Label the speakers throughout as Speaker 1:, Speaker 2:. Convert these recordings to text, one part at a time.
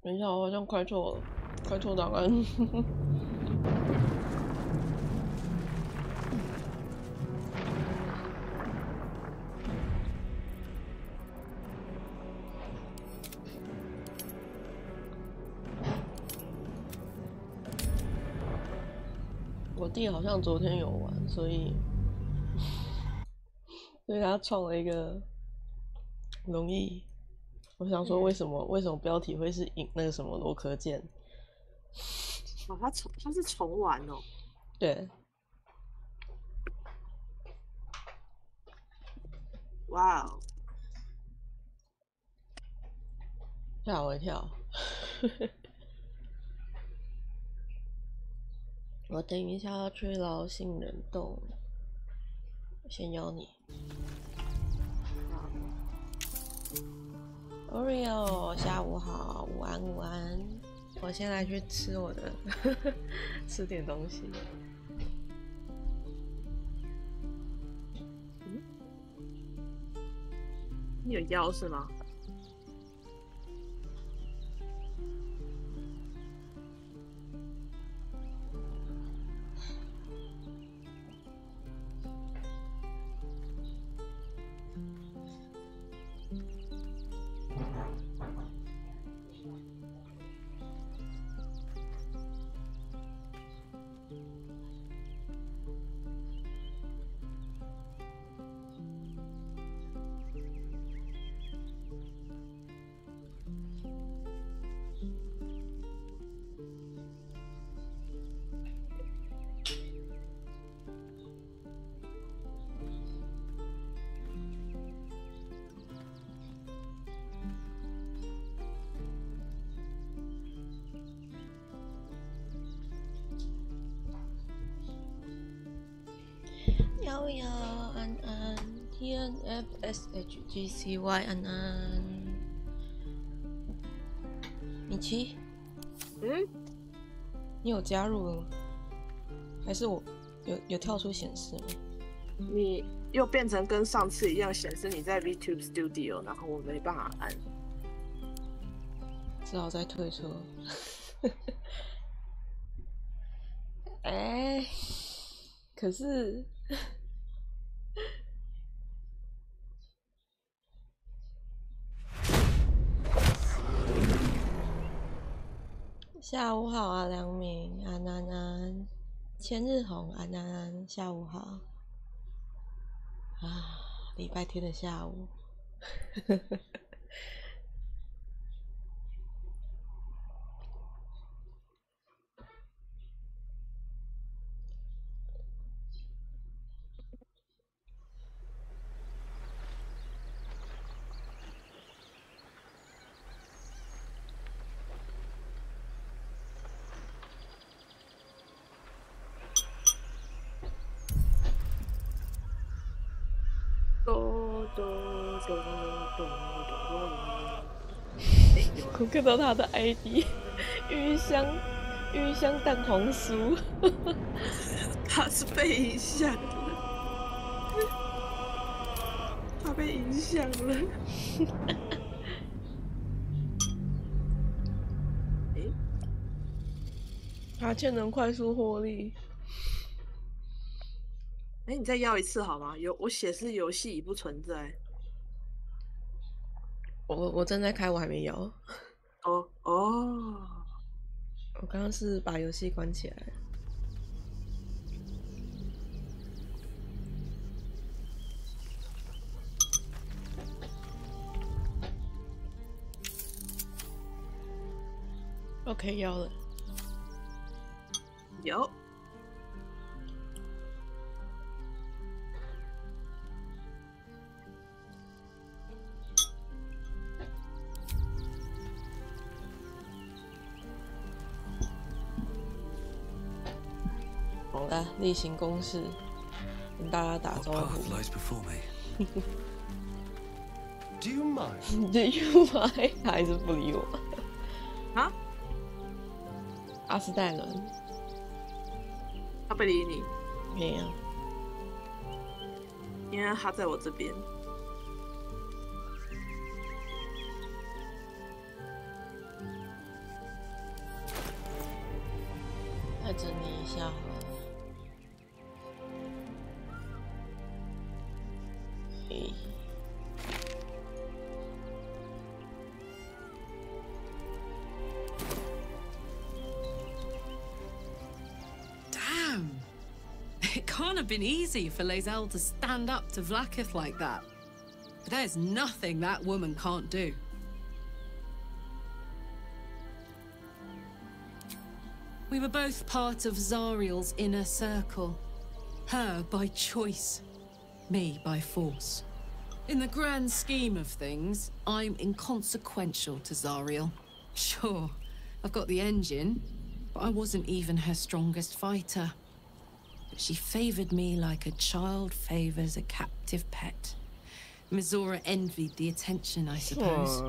Speaker 1: 等一下，我好像开错了，开错档案。我弟好像昨天有玩，所以他创了一个容易。我想说，为什么标题会是引那个什么罗科剑？
Speaker 2: 哦，他是重玩哦。
Speaker 1: 对。
Speaker 2: 哇哦！
Speaker 1: 吓我一跳。我等一下要去捞杏仁冻，先邀你。Oreo， 下午好，午安午安。我先来去吃我的，吃点东西。
Speaker 2: 你有腰是吗？
Speaker 1: 摇摇安安 ，TNFSHGCY 安安。米奇，你有加入了吗？还是我有跳出显示吗？
Speaker 2: 你又变成跟上次一样显示你在 VTube Studio， 然后我没办法按，
Speaker 1: 只好再退出。哎，可是。下午好啊，梁明，安安安，千日红，安安安，下午好。啊，礼拜天的下午。我看到他的 ID， 鱼香蛋黄酥。
Speaker 2: 他是被影响了，他被影响了。
Speaker 1: 他欠能快速获利。
Speaker 2: 你再要一次好吗？我显示游戏已不存在。
Speaker 1: 我正在开，我还没摇。
Speaker 2: 哦。
Speaker 1: 我刚刚是把游戏关起来。OK， 要了。
Speaker 2: 有。
Speaker 1: 好的，例行公事，跟大家打招呼。
Speaker 3: Do you mind?
Speaker 1: Do you mind? 他还是不理我。
Speaker 2: 啊？
Speaker 1: 阿斯戴伦。
Speaker 2: 他不理你？
Speaker 1: 没有。
Speaker 2: 因为他在我这边。
Speaker 1: 再整理一下好了。嘿。
Speaker 4: Damn! It can't have been easy for Lae'zel to stand up to Vlaakith like that. But there's nothing that woman can't do. We were both part of Zariel's inner circle. Her by choice, me by force. In the grand scheme of things, I'm inconsequential to Zariel. Sure, I've got the engine, but I wasn't even her strongest fighter. But she favored me like a child favors a captive pet. Mizora envied the attention, I suppose.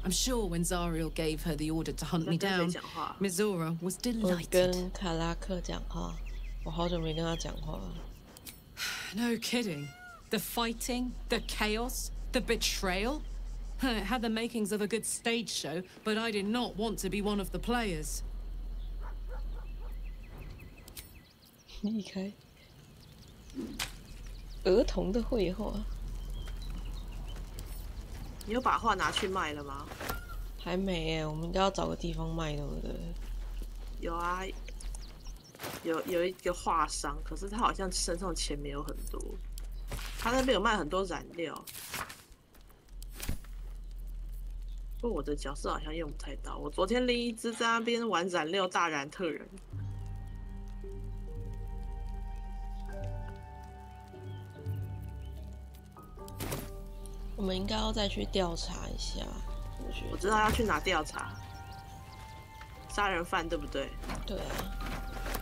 Speaker 4: I'm sure when Zariel gave her the order to hunt me down, Mizora was
Speaker 1: 我
Speaker 4: delighted.
Speaker 1: 跟卡拉克讲话，我好久没跟他讲话了。
Speaker 4: No kidding. The fighting, the chaos, the betrayal. It had the makings of a good stage show, but I did not want to be one of the players.
Speaker 1: 离开。儿童的绘画。
Speaker 2: 你有把画拿去卖了吗？
Speaker 1: 还没耶，我们应该要找个地方卖，对不对？
Speaker 2: 有啊，有一个画商，可是他好像身上钱没有很多。他那边有卖很多染料，不过我的角色好像用不太到。我昨天另一只在那边玩染料大染特人。
Speaker 1: 我们应该要再去调查一下，我觉得。
Speaker 2: 我知道要去哪调查，杀人犯对不对？
Speaker 1: 对啊。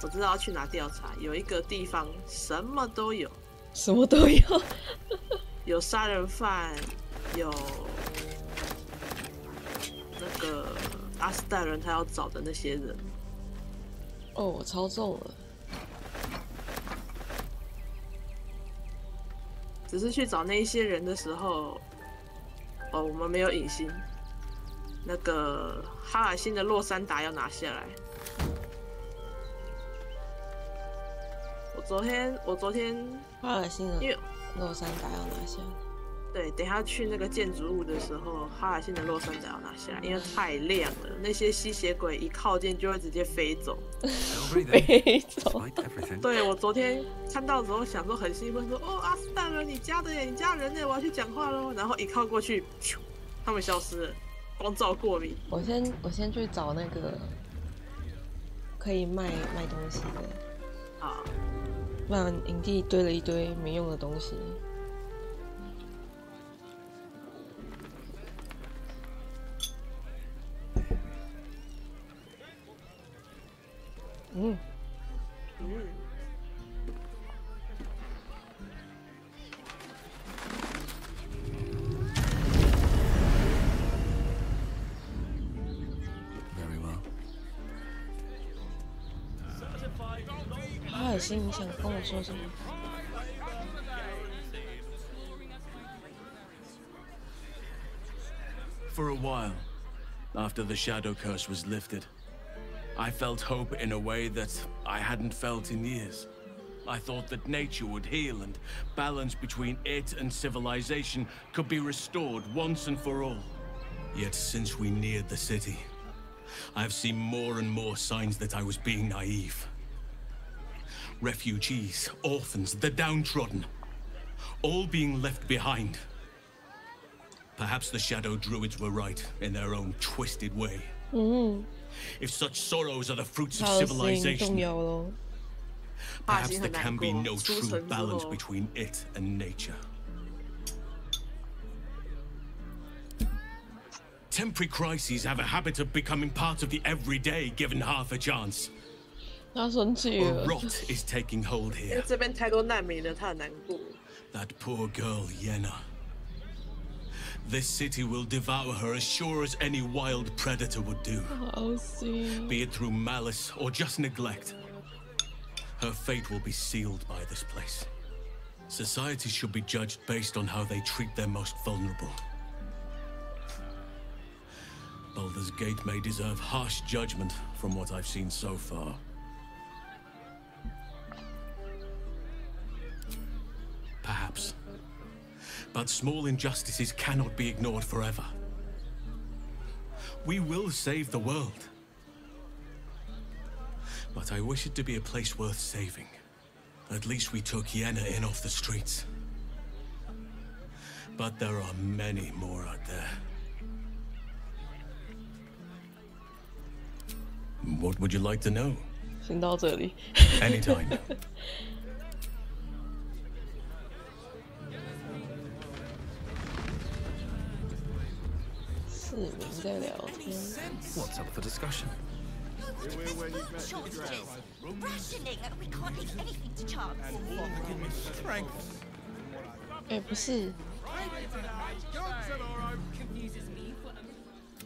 Speaker 2: 我知道要去哪调查，有一个地方什么都有，
Speaker 1: 什么都有，
Speaker 2: 有杀人犯，有那个阿斯代人他要找的那些人。
Speaker 1: 哦，我超中了。
Speaker 2: 只是去找那一些人的时候，哦，我们没有隐形。那个哈尔辛的洛珊达要拿下来。我昨天
Speaker 1: 哈尔辛的
Speaker 2: 因为
Speaker 1: 洛珊达要拿下来。
Speaker 2: 对，等一下去那个建筑物的时候，哈尔辛的洛珊达要拿下来，因为太亮了，那些吸血鬼一靠近就会直接飞走。
Speaker 1: 飞走。
Speaker 2: 对，我昨天看到之后想说很兴奋，说哦阿斯代人你家的耶，你家人耶，我要去讲话喽。然后一靠过去，咻，他们消失了，光照过敏。
Speaker 1: 我先去找那个可以卖东西的
Speaker 2: 啊，
Speaker 1: 不然营地堆了一堆没用的东西。 嗯。
Speaker 3: Very well.
Speaker 1: 哈尔辛，你想跟我说什么？
Speaker 5: For a while, after the shadow curse was lifted, I felt hope in a way that I hadn't felt in years. I thought that nature would heal and balance between it and civilization could be restored once and for all. Yet since we neared the city, I've seen more and more signs that I was being naive. Refugees, orphans, the downtrodden, all being left behind. Perhaps the Shadow Druids were right in their own twisted way. If such sorrows are the fruits of civilization, perhaps there can be no true balance between it and nature. Temporary crises have a habit of becoming part of the everyday given half a chance.
Speaker 1: 他生气
Speaker 5: A
Speaker 1: 了。
Speaker 5: rot is taking hold
Speaker 2: 因为
Speaker 5: here.
Speaker 2: 这边太多难民了，他很难过。
Speaker 5: That poor girl, Yenna. This city will devour her as sure as any wild predator would do.
Speaker 1: 好心。
Speaker 5: Be it through malice or just neglect. Her fate will be sealed by this place. Society should be judged based on how they treat their most vulnerable. Baldur's Gate may deserve harsh judgment from what I've seen so far. Perhaps. But small injustices cannot be ignored forever. We will save the world. But I wish it to be a place worth saving. At least we took Yenna in off the streets. But there are many more out there. What would you like to know?
Speaker 1: 先到这里。
Speaker 5: Anytime.
Speaker 1: 市民在聊天。
Speaker 6: What's up for discussion?
Speaker 7: Shortages. Rationing. We can't leave anything to chance.
Speaker 1: 哎，不是，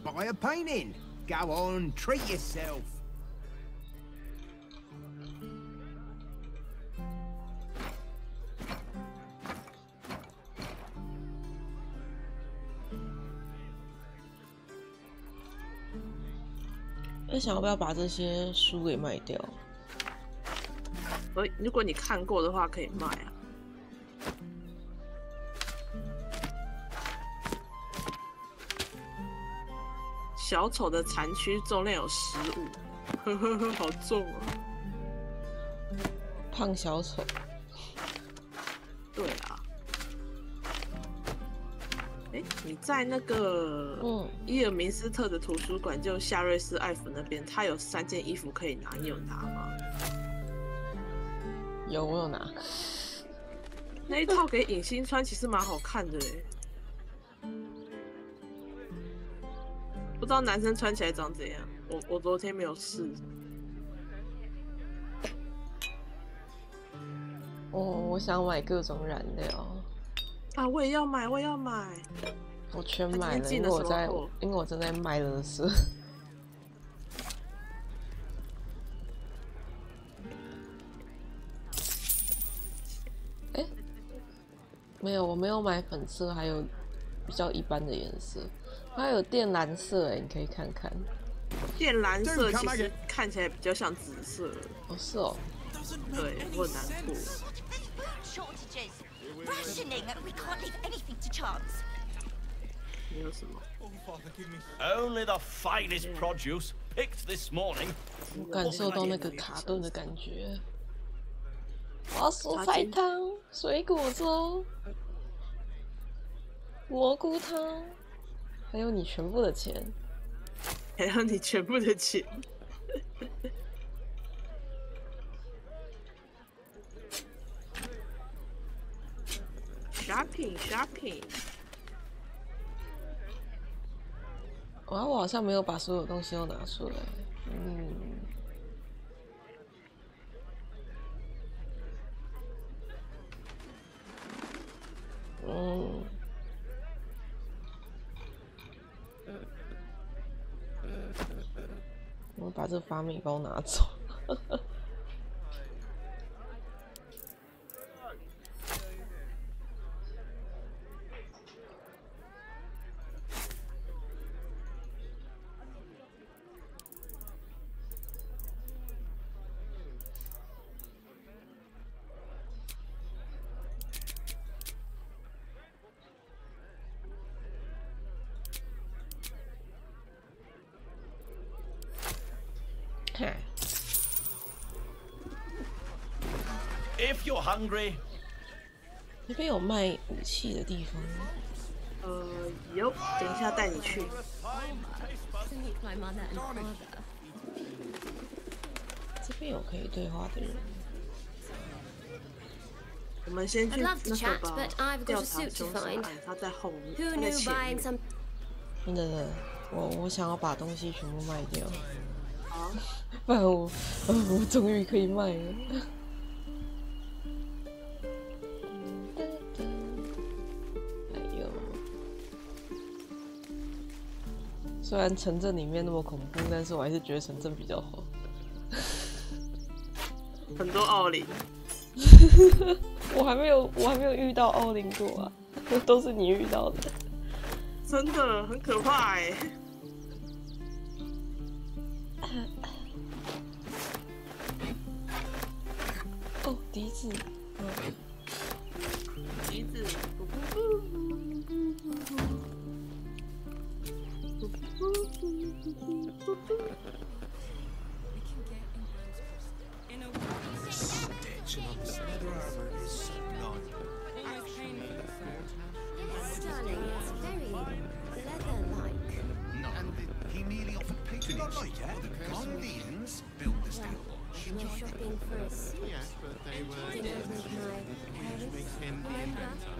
Speaker 6: Buy a painting. Go on, treat yourself.
Speaker 1: 在想要不要把这些书给卖掉？
Speaker 2: 如果你看过的话，可以卖啊。小丑的残躯重量有15，呵呵呵，好重哦。
Speaker 1: 胖小丑，
Speaker 2: 对啊。哎，你在那个伊尔明斯特的图书馆，就夏瑞斯艾弗那边，他有3件衣服可以拿，你有拿吗？
Speaker 1: 有，我有拿。
Speaker 2: 那一套给影星穿，其实蛮好看的嘞。不知道男生穿起来长怎样，我昨天没有试。
Speaker 1: 哦，我想买各种染料。
Speaker 2: 啊，我也要买，我也要买。
Speaker 1: 我全买了，因为我正在卖垃圾。哎，没有，我没有买粉色，还有比较一般的颜色，还有靛蓝色，哎，你可以看看。
Speaker 2: 靛蓝色其实看起来比较像紫色。
Speaker 1: 哦，是哦。
Speaker 2: 对，我很难过。
Speaker 7: Shortages. Rationing. We can't leave anything to chance.
Speaker 2: 没有什么。
Speaker 8: Only the finest produce picked this morning.
Speaker 1: 我感受到那个卡顿的感觉。我要蔬菜汤、水果粥、蘑菇汤，还有你全部的钱。
Speaker 2: 还有你全部的钱。Shopping。
Speaker 1: 我好像没有把所有东西都拿出来。我把这发米包拿走。
Speaker 8: If you're hungry.
Speaker 1: 那边有卖武器的地方。
Speaker 2: 有，等一下带你去。
Speaker 1: 这边有可以对话的人。
Speaker 2: 我们先去那个吧，调查凶手案，他在后面，他在前面。
Speaker 1: 真的，我想要把东西全部卖掉。
Speaker 2: 好，
Speaker 1: 不然我终于可以卖了。虽然城镇里面那么恐怖，但是我还是觉得城镇比较好。
Speaker 2: 很多奥利。
Speaker 1: 我还没有遇到奥林过啊，都是你遇到的。
Speaker 2: 真的很可怕哎。
Speaker 1: 哦，笛子，
Speaker 2: 笛子，Stitch
Speaker 3: and the leather armor is sublime.
Speaker 9: Darling, it's very leather-like.
Speaker 6: No. And he merely offered patronage. Not like that. The Condians built the steel watch.
Speaker 9: We're shopping for a suit.
Speaker 10: Yes, but they were
Speaker 9: Dinner with my parents.
Speaker 10: him the inventor.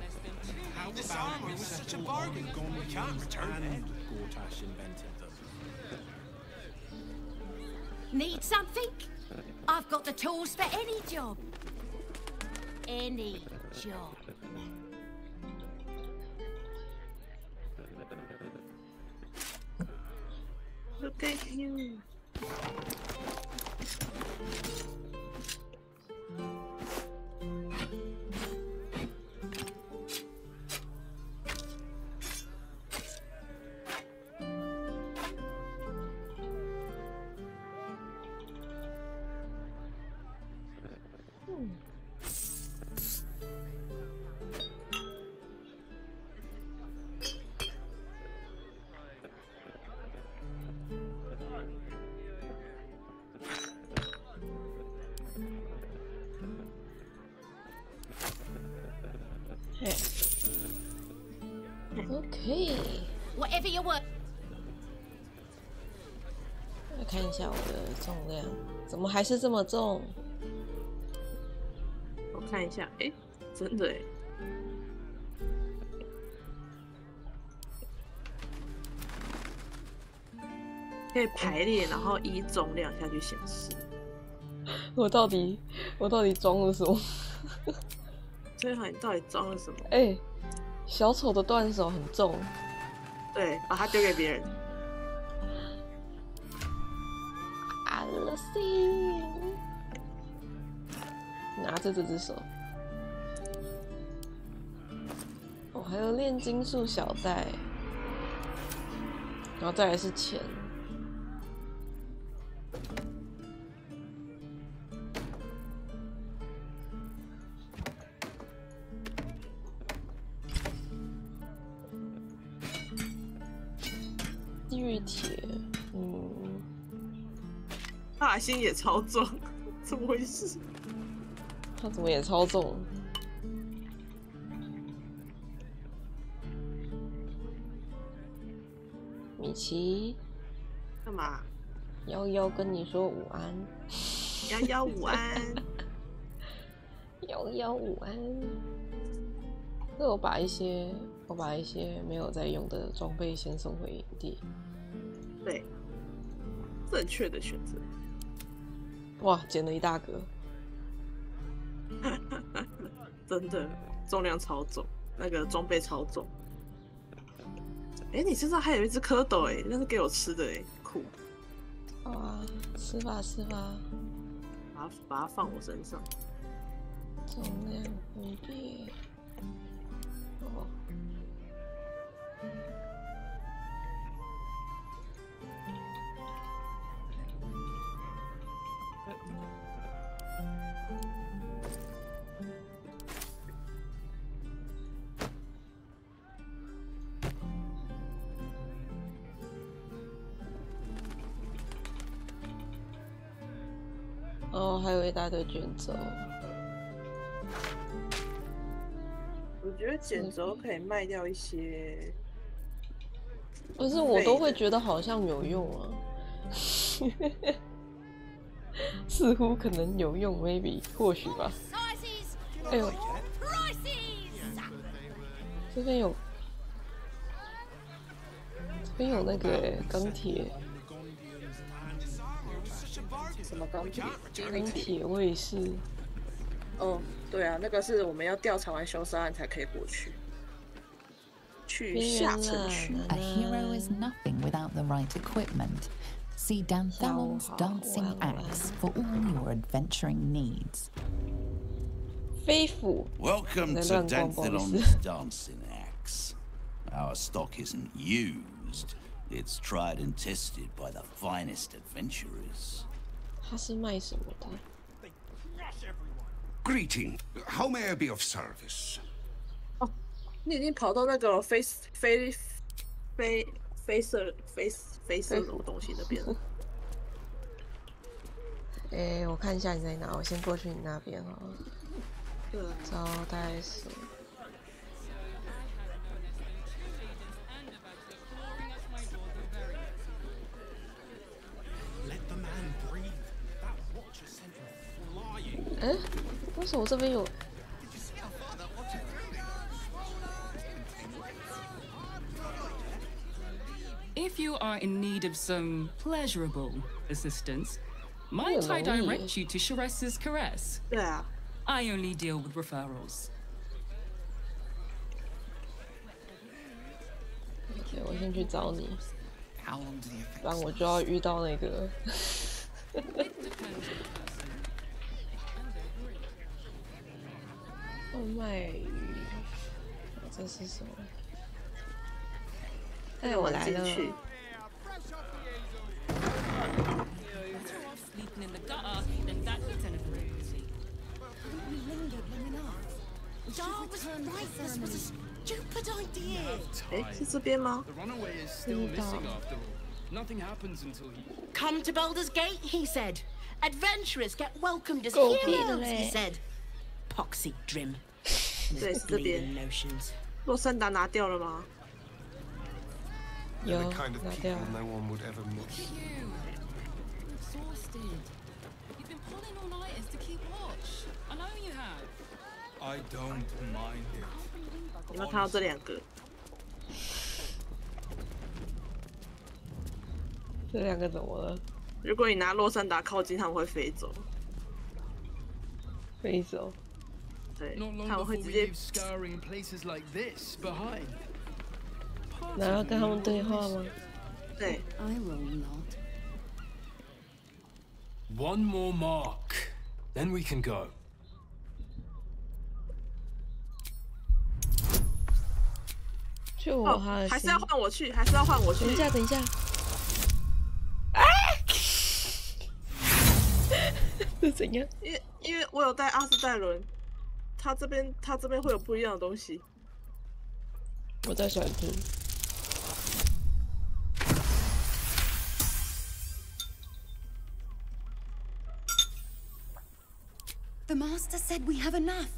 Speaker 3: How this armor was such a bargain. We can't return it.
Speaker 5: Gortash invented them.
Speaker 7: Need something? I've got the tools for any job. Any job.
Speaker 2: Look at you.
Speaker 1: OK，
Speaker 7: Whatever you want.
Speaker 1: 来看一下我的重量，怎么还是这么重？
Speaker 2: 我看一下，哎，真的哎。可以排列，然后依重量下去显示。
Speaker 1: 我到底装了什么？
Speaker 2: 所以你到底装了什么？
Speaker 1: 哎、小丑的断手很重。
Speaker 2: 对，把它丢给别人。
Speaker 1: 阿勒西，拿着这只手。哦，还有炼金术小袋，然后再来是钱。地狱铁，
Speaker 2: 大心也超重，怎么回事？
Speaker 1: 它怎么也超重？米奇，
Speaker 2: 干嘛？
Speaker 1: 幺幺跟你说午安。
Speaker 2: 幺幺午安。
Speaker 1: 幺幺午安。那我把一些没有在用的装备先送回营地。
Speaker 2: 对，正确的选择。
Speaker 1: 哇，捡了一大格。
Speaker 2: 真的，重量超重，那个装备超重。哎，你身上还有一只蝌蚪哎，那是给我吃的哎，酷。
Speaker 1: 好啊，吃吧吃吧。
Speaker 2: 把它放我身上。
Speaker 1: 重量分别。哦。哦，还有一大堆卷轴。
Speaker 2: 我觉得卷轴可以卖掉一些，
Speaker 1: 可是我都会觉得好像有用啊，似乎可能有用 ，maybe 或许吧。哎呦，这边有那个钢铁。
Speaker 2: 什么钢铁？
Speaker 1: 钢铁卫士。
Speaker 2: 哦，对啊，那个是我们要调查完凶杀案才可以过去。去下城区。
Speaker 11: A hero is nothing without the right equipment. See Danthalon's dancing axe for all your adventuring needs.
Speaker 1: 飞斧。
Speaker 12: Welcome
Speaker 1: 在
Speaker 12: to
Speaker 1: 乱逛，不好
Speaker 12: Danthil
Speaker 1: 意
Speaker 12: on
Speaker 1: 思。
Speaker 12: this dancing axe. Our stock isn't used. It's tried and tested by the finest adventurers.
Speaker 1: 他是卖什么的？
Speaker 6: Greeting. How may I be of service?
Speaker 2: 哦，你已经跑到那个飞射什么东西那边了。
Speaker 1: 我看一下你在哪，我先过去你那边好了。
Speaker 2: 对啊。
Speaker 1: 招待所。 哎，为什么这边有？
Speaker 4: If you are in need of some pleasurable assistance, might I direct you to Sheres's Caress?
Speaker 2: Yeah.
Speaker 4: I only deal with referrals.
Speaker 1: 我先去找你，不然我就要遇到那个。售卖鱼，这是什么？带我来了。
Speaker 7: Stupid idea.
Speaker 2: 哎，是这边吗？
Speaker 5: Nothing happens until he.
Speaker 7: Come to Baldur's Gate, he said. Adventurers get welcomed as
Speaker 1: Go
Speaker 7: heroes,
Speaker 1: get
Speaker 7: he
Speaker 1: it.
Speaker 7: said. Poxy Drim.
Speaker 2: 对，是这边。
Speaker 7: Notions.
Speaker 2: 洛森达拿掉了吗？
Speaker 1: 有
Speaker 3: The kind of
Speaker 1: 拿
Speaker 3: people
Speaker 1: 掉。
Speaker 3: no one would ever miss.
Speaker 4: Exhausted. You've been pulling all-nighters to keep watch. I know you have.
Speaker 5: I don't mind it.
Speaker 2: 有没有看到这两个？
Speaker 1: 这两个怎么了？
Speaker 2: 如果你拿洛森达靠近，他们会飞走。
Speaker 1: 飞走。
Speaker 2: 对，
Speaker 5: Not long
Speaker 2: 他们会
Speaker 5: before
Speaker 2: 直
Speaker 5: we
Speaker 2: 接
Speaker 5: leave scouring places like this behind.
Speaker 1: 然后跟他们对话吗？
Speaker 2: 对。
Speaker 4: I will not.
Speaker 13: One more mark, then we can go.
Speaker 1: 就我哈，
Speaker 2: 还是要换我去，还是要换我去。
Speaker 1: 等一下，等一下。啊！是怎样？
Speaker 2: 因为我有带阿斯戴伦，他这边会有不一样的东西。
Speaker 1: 我在选听。
Speaker 4: The Master said we have enough.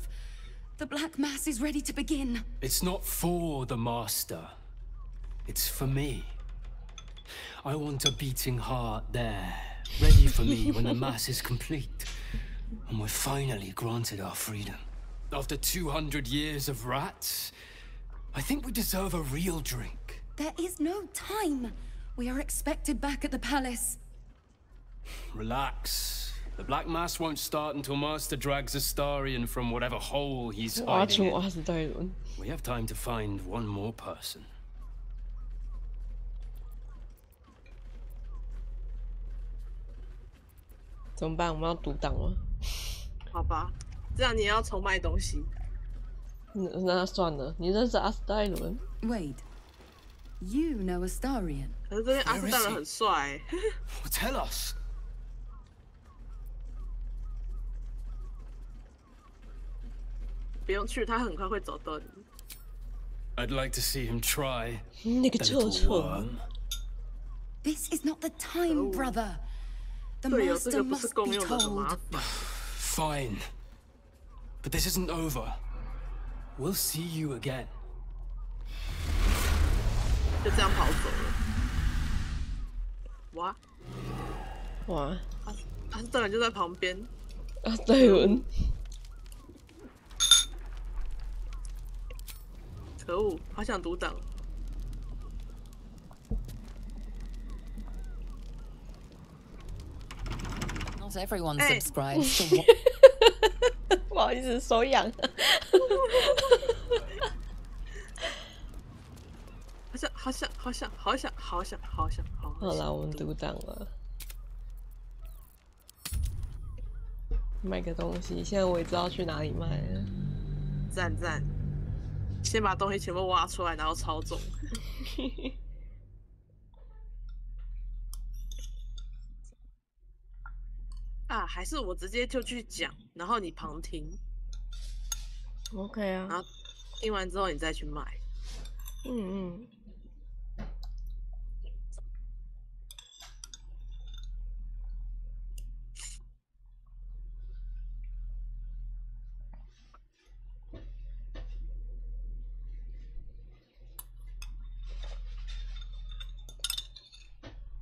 Speaker 4: The Black Mass is ready to begin.
Speaker 13: It's not for the Master. It's for me. I want a beating heart there, ready for me when the Mass is complete. And we're finally granted our freedom. After 200 years of rats, I think we deserve a real drink.
Speaker 4: There is no time. We are expected back at the palace.
Speaker 13: Relax. The Black Mass won't start until Master drags Astarion from whatever hole he's
Speaker 1: 挖
Speaker 13: hiding
Speaker 1: 出
Speaker 13: in.
Speaker 1: 阿斯戴伦。
Speaker 13: We have time to find one more person.
Speaker 1: 怎么办？我们要独挡吗？
Speaker 2: 好吧，这样你也要重卖东西。
Speaker 1: 那算了，你认识阿斯戴伦？
Speaker 4: Wait. You know Astarion.
Speaker 2: 可是这边阿斯戴伦很帅。
Speaker 13: Tell us.
Speaker 2: 不用去，他很快会找到你。
Speaker 13: I'd like to see him try.
Speaker 1: 那个
Speaker 13: The
Speaker 1: 臭
Speaker 13: little
Speaker 1: 臭。
Speaker 13: worm.
Speaker 4: This is not the time, brother. The
Speaker 2: 队友，这
Speaker 4: Master
Speaker 2: 个不是
Speaker 4: must
Speaker 2: 共
Speaker 4: be
Speaker 2: 用的，很麻
Speaker 4: told.
Speaker 2: 烦。
Speaker 13: Fine. But this isn't over. We'll see you again.
Speaker 2: 就这样跑走了。哇
Speaker 1: 哇！
Speaker 2: 阿斯戴伦就在旁边。
Speaker 1: 阿斯戴伦。
Speaker 2: 可恶，好想独挡。
Speaker 11: Not everyone subscribes to
Speaker 1: 不好意思，手痒。
Speaker 2: 好想。
Speaker 1: 好啦，我们独挡了。买个东西，现在我也知道去哪里卖了。
Speaker 2: 赞赞，先把东西全部挖出来，然后操纵。啊，还是我直接就去讲，然后你旁听。
Speaker 1: OK 啊。
Speaker 2: 然后听完之后你再去卖。
Speaker 1: 嗯。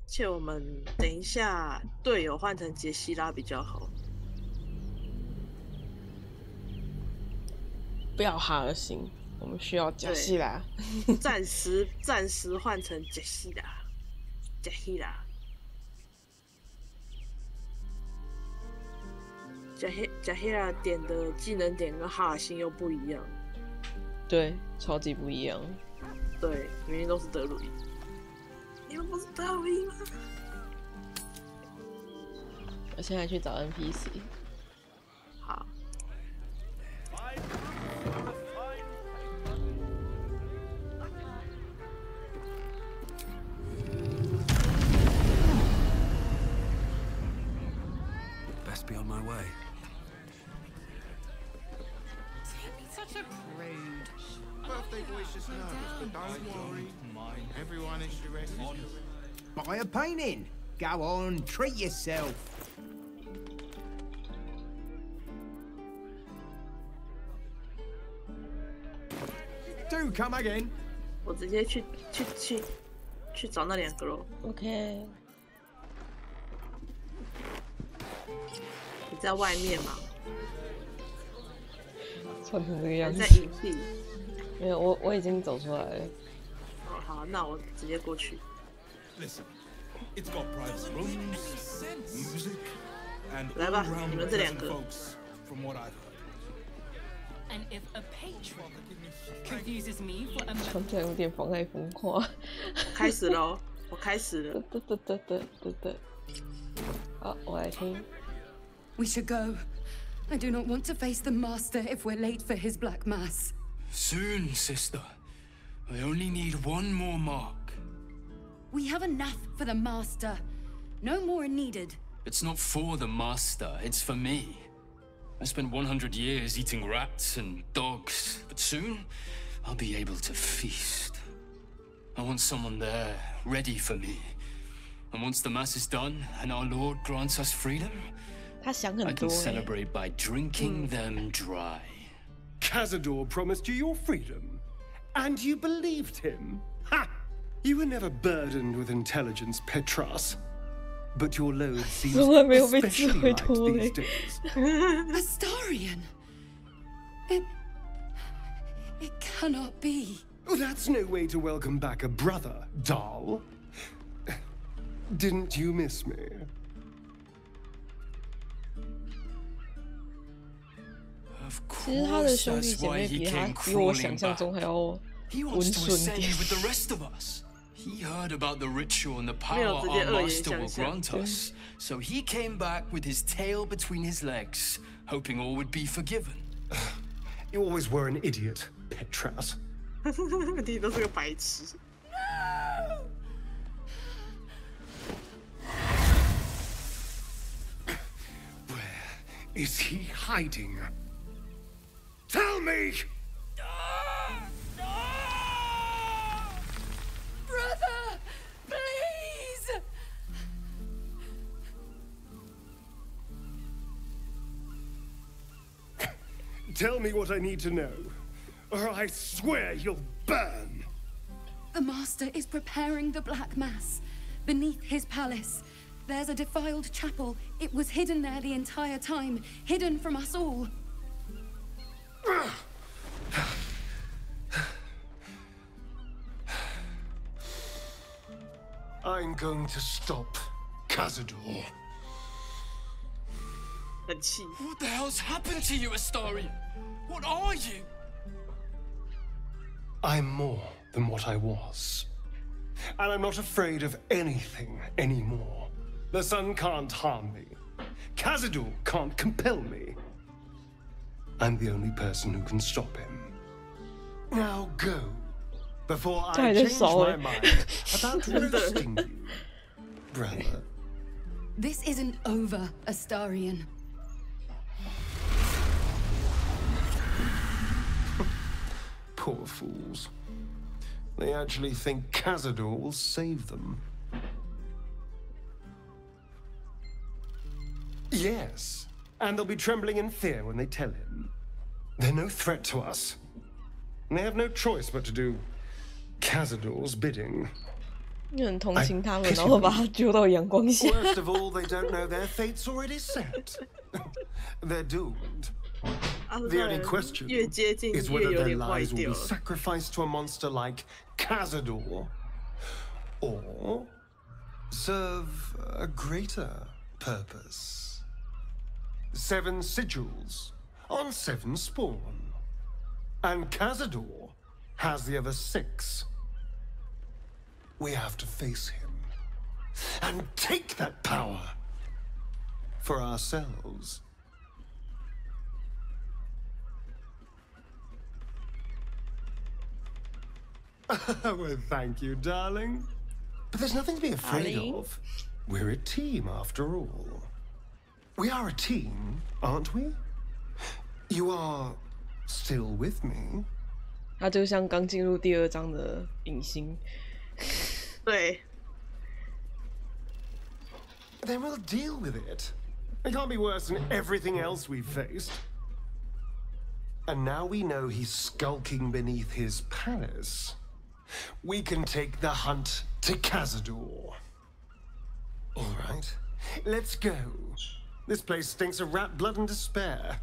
Speaker 2: 而且我们等一下队友换成杰西拉比较好。
Speaker 1: 不要哈尔星，我们需要杰西拉。
Speaker 2: 暂时换成杰西拉，杰西拉。杰西拉点的技能点跟哈尔星又不一样。
Speaker 1: 对，超级不一样。
Speaker 2: 对，明明都是德鲁伊。你们不是德鲁伊吗？
Speaker 1: 我现在去找 NPC。
Speaker 2: 好。
Speaker 6: Best be on my way.
Speaker 4: Such a prude.
Speaker 10: Birthday boy's just nervous, but don't worry. Everyone is directed.
Speaker 14: Buy a painting. Go on, treat yourself. Do come again.
Speaker 2: 我直接去找那2个咯。
Speaker 1: OK。
Speaker 2: 你在外面吗？
Speaker 1: 穿成这个样子。
Speaker 2: 在营地。
Speaker 1: 没有，我已经走出来了。
Speaker 2: 哦，好，那我直接过去。来吧，你们这2个。
Speaker 1: 穿起来有点妨碍风化。
Speaker 2: 开始喽，我开始了。
Speaker 1: 对。好，我来听。
Speaker 4: We should go. I do not want to face the Master if we're late for his black mass.
Speaker 13: Soon, sister. I only need one more mark.
Speaker 4: We have enough for the Master. No more needed.
Speaker 13: It's not for the Master, it's for me. I spent 100 years eating rats and dogs, but soon I'll be able to feast. I want someone there, ready for me. And once the mass is done and our Lord grants us freedom, I can celebrate by drinking them dry.
Speaker 15: Cazador promised you your freedom, and you believed him. Ha! You were never burdened with intelligence, Petras. But your load seems especially light these days.
Speaker 4: Astarion! It cannot be.
Speaker 15: Oh, that's no way to welcome back a brother, doll. Didn't you miss me?
Speaker 13: Of
Speaker 1: 其实他的兄弟
Speaker 13: course,
Speaker 1: 姐
Speaker 13: that's why
Speaker 1: 妹
Speaker 13: he
Speaker 1: 比
Speaker 13: came
Speaker 1: 比我
Speaker 13: crawling
Speaker 1: 想象
Speaker 13: back.
Speaker 1: 中还要
Speaker 13: He
Speaker 1: 温
Speaker 13: wants to
Speaker 1: 顺
Speaker 13: ascend
Speaker 1: 点。
Speaker 13: with the rest of us. He heard about the ritual and the
Speaker 2: 没有
Speaker 13: power
Speaker 2: 直接
Speaker 13: our
Speaker 2: 恶言
Speaker 13: master
Speaker 2: 相
Speaker 13: will
Speaker 2: 向。
Speaker 13: grant us. So he came back with his tail between his legs, hoping all would be forgiven.
Speaker 15: You always were an idiot, Petras.
Speaker 2: 你都是个白痴。
Speaker 15: Is he hiding? Tell me!
Speaker 4: Brother! Please!
Speaker 15: Tell me what I need to know, or I swear you'll burn!
Speaker 4: The Master is preparing the Black Mass. Beneath his palace, there's a defiled chapel. It was hidden there the entire time, hidden from us all.
Speaker 15: I'm going to stop Cazador.
Speaker 2: 很气。
Speaker 13: What the hell's happened to you, Astarion? What are you?
Speaker 15: I'm more than what I was. And I'm not afraid of anything anymore. The sun can't harm me. Cazador can't compel me. I'm the only person who can stop him. Now go, before I change my mind about roasting you, brother.
Speaker 4: This isn't over, Astarion.
Speaker 15: Poor fools. They actually think Cazador will save them. Yes, and they'll be trembling in fear when they tell him. They're no threat to us. And they have no choice but to do Cazador's bidding.
Speaker 1: 你很同情他们，然后把他丢到阳光下。
Speaker 15: Worst of all, they don't know their fate's already set. They're doomed. The only question is whether their lives will be sacrificed to a monster like Cazador, or serve a greater purpose. 7 sigils on 7 spawn, and Cazador has the other 6. We have to face him and take that power for ourselves. Well, thank you, darling. But there's nothing to be afraid of. We're a team, after all. We are a team, aren't we? You are still with me.
Speaker 1: 他就像刚进入第2章的影星。
Speaker 2: 对。
Speaker 15: Then we'll deal with it. It can't be worse than everything else we've faced. And now we know he's skulking beneath his palace. We can take the hunt to Cazador. All right, let's go. This place stinks of rat blood and despair.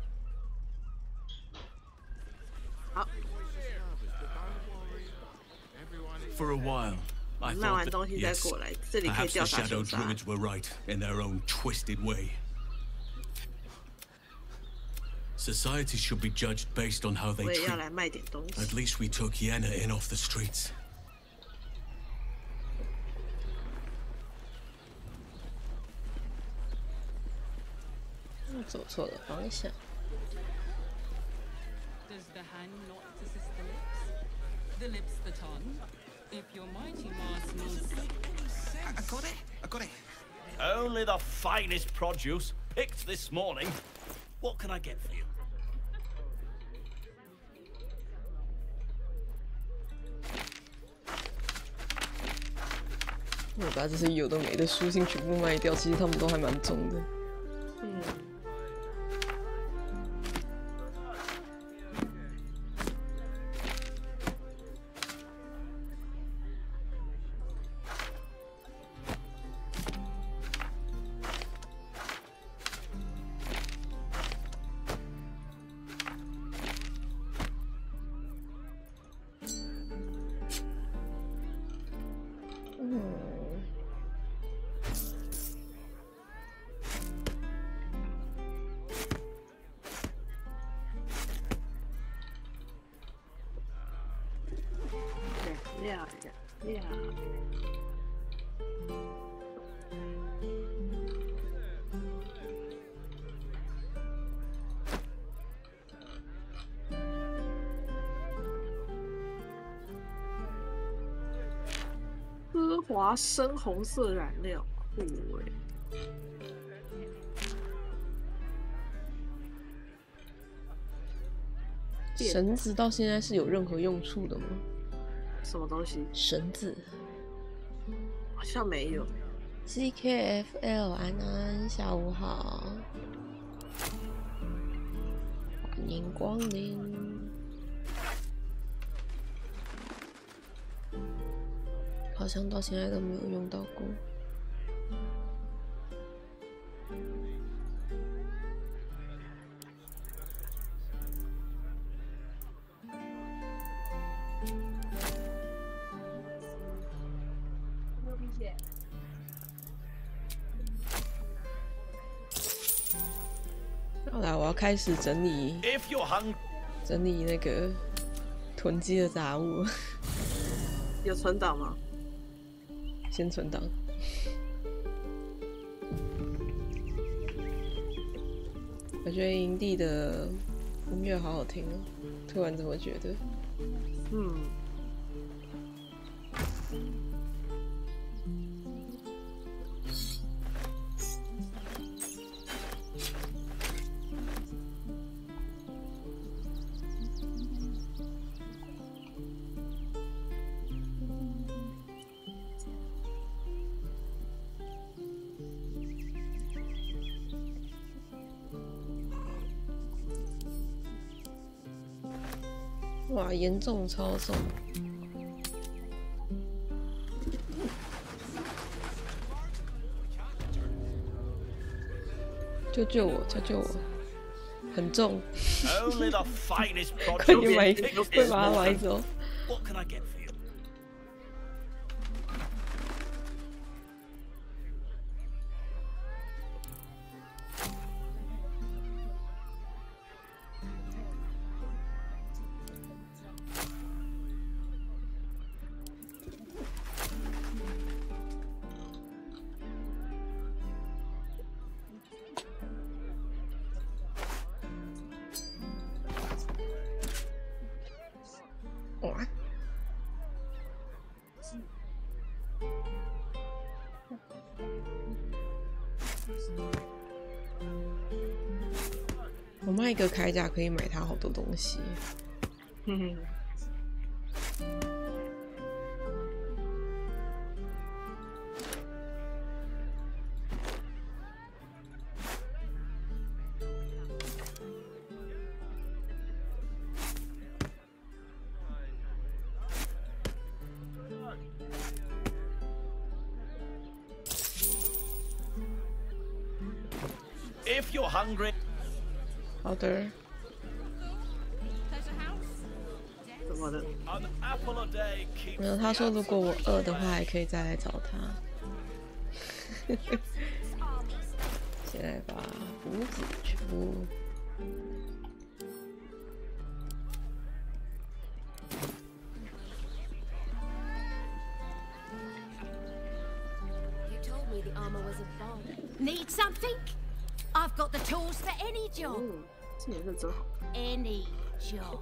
Speaker 5: For a while, I thought that, yes, perhaps the Shadow Druids were right in their own twisted way. Society should be judged based on how they treat. At least we took Yenna in off the streets.
Speaker 1: 走错了方向。
Speaker 4: Does the hand not assist the lips? The lips the tongue? If your mighty Mars
Speaker 8: I got it. Only the finest produce picked this morning. What can I get for you?
Speaker 1: 我把这些有的没的书信全部卖掉，其实他们都还蛮重的。
Speaker 2: 奢华深红色染料，酷
Speaker 1: 绳子到现在是有任何用处的吗？
Speaker 2: 什么东西？
Speaker 1: 绳子
Speaker 2: 好像没有。
Speaker 1: CKFL 安安，下午好，欢迎光临。好像到现在都没有用到过。好啦，我要开始整理那个囤积的杂物。
Speaker 2: 有存档吗？
Speaker 1: 先存档。我觉得营地的音乐好好听哦，突然这么觉得。哇，严重超重！救救我！救救我！很重，快点买，快把它买走！
Speaker 8: What can I get for you?
Speaker 1: 我卖一个铠甲可以买它好多东西。
Speaker 8: If you're hungry.
Speaker 1: 好的。
Speaker 2: 怎么了？
Speaker 1: 没有，他说如果我饿的话，还可以再来找他。现在把胡子除。
Speaker 7: Need something? I've got the tools for any job.
Speaker 2: 这颜色真好。
Speaker 7: Any job.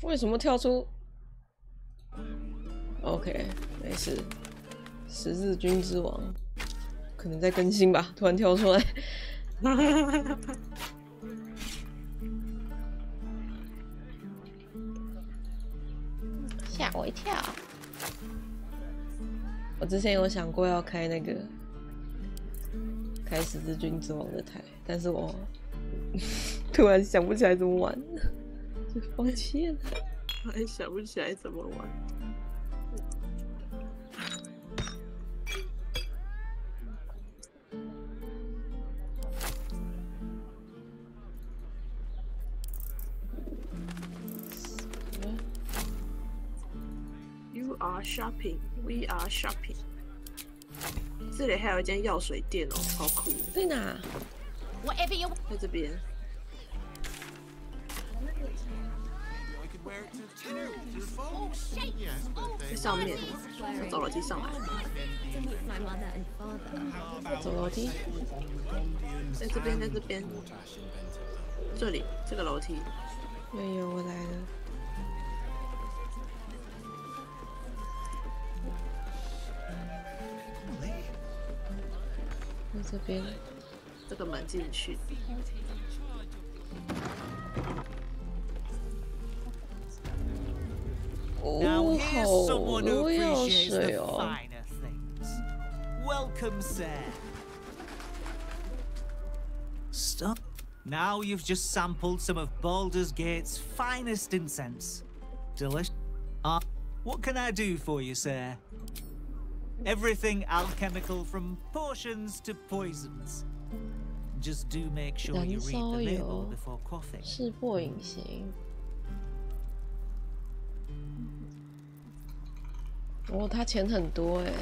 Speaker 1: 为什么跳出 ？OK， 没事。十字军之王可能在更新吧，突然跳出来。吓我一跳！我之前有想过要开那个开十字军之王的台，但是我突然想不起来怎么玩，就放弃了。
Speaker 2: 我还想不起来怎么玩。You are shopping, we are shopping。这里还有一间药水店哦，超酷的。
Speaker 1: 在哪？
Speaker 7: Whatever you want。
Speaker 2: 在这边。 在上面，要走楼梯上来。
Speaker 1: 走楼梯。
Speaker 2: 在这边，在这边。这里，这个楼梯。
Speaker 1: 没有，我来了。在这边。
Speaker 2: 这个门进去。
Speaker 16: Now here's someone who
Speaker 1: 我要
Speaker 16: appreciates
Speaker 1: 水
Speaker 16: the
Speaker 1: 哦。
Speaker 16: finer things. Welcome, sir. Stop. Now you've just sampled some of Baldur's Gate's finest incense. Delicious. What can I do for you, sir? Everything alchemical from potions to poisons. Just do make sure you read the label before quaffing.
Speaker 1: 识破隐形。哦，他钱很多哎，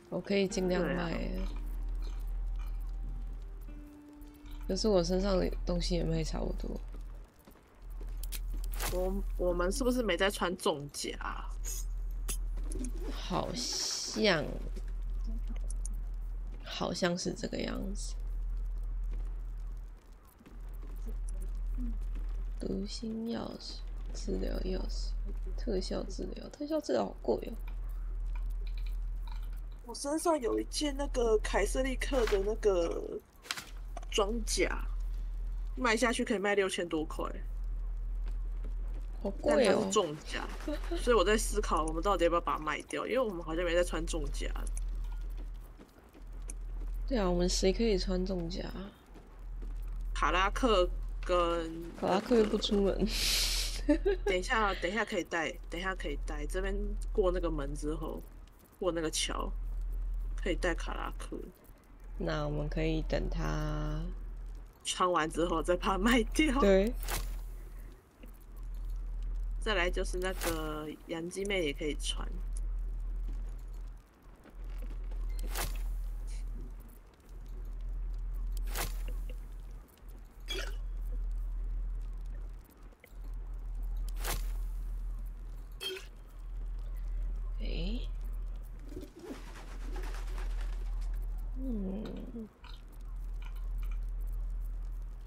Speaker 1: 我可以尽量卖。可是我身上的东西也卖差不多。
Speaker 2: 我们是不是没在穿重甲？
Speaker 1: 好像是这个样子。读心钥匙、治疗钥匙、特效治疗好贵哦。
Speaker 2: 我身上有一件那个凯瑟利克的那个装甲，卖下去可以卖6000多块，
Speaker 1: 好
Speaker 2: 但
Speaker 1: 贵哦。
Speaker 2: 它是重甲，所以我在思考我们到底要不要把它卖掉，因为我们好像没在穿重甲。
Speaker 1: 对啊，我们谁可以穿重甲？
Speaker 2: 卡拉克跟
Speaker 1: 卡拉克又不出门。
Speaker 2: 等一下可以带，这边过那个门之后，过那个桥，可以带卡拉克。
Speaker 1: 那我们可以等他
Speaker 2: 穿完之后再把它卖掉。
Speaker 1: 对。
Speaker 2: 再来就是那个杨鸡妹也可以穿。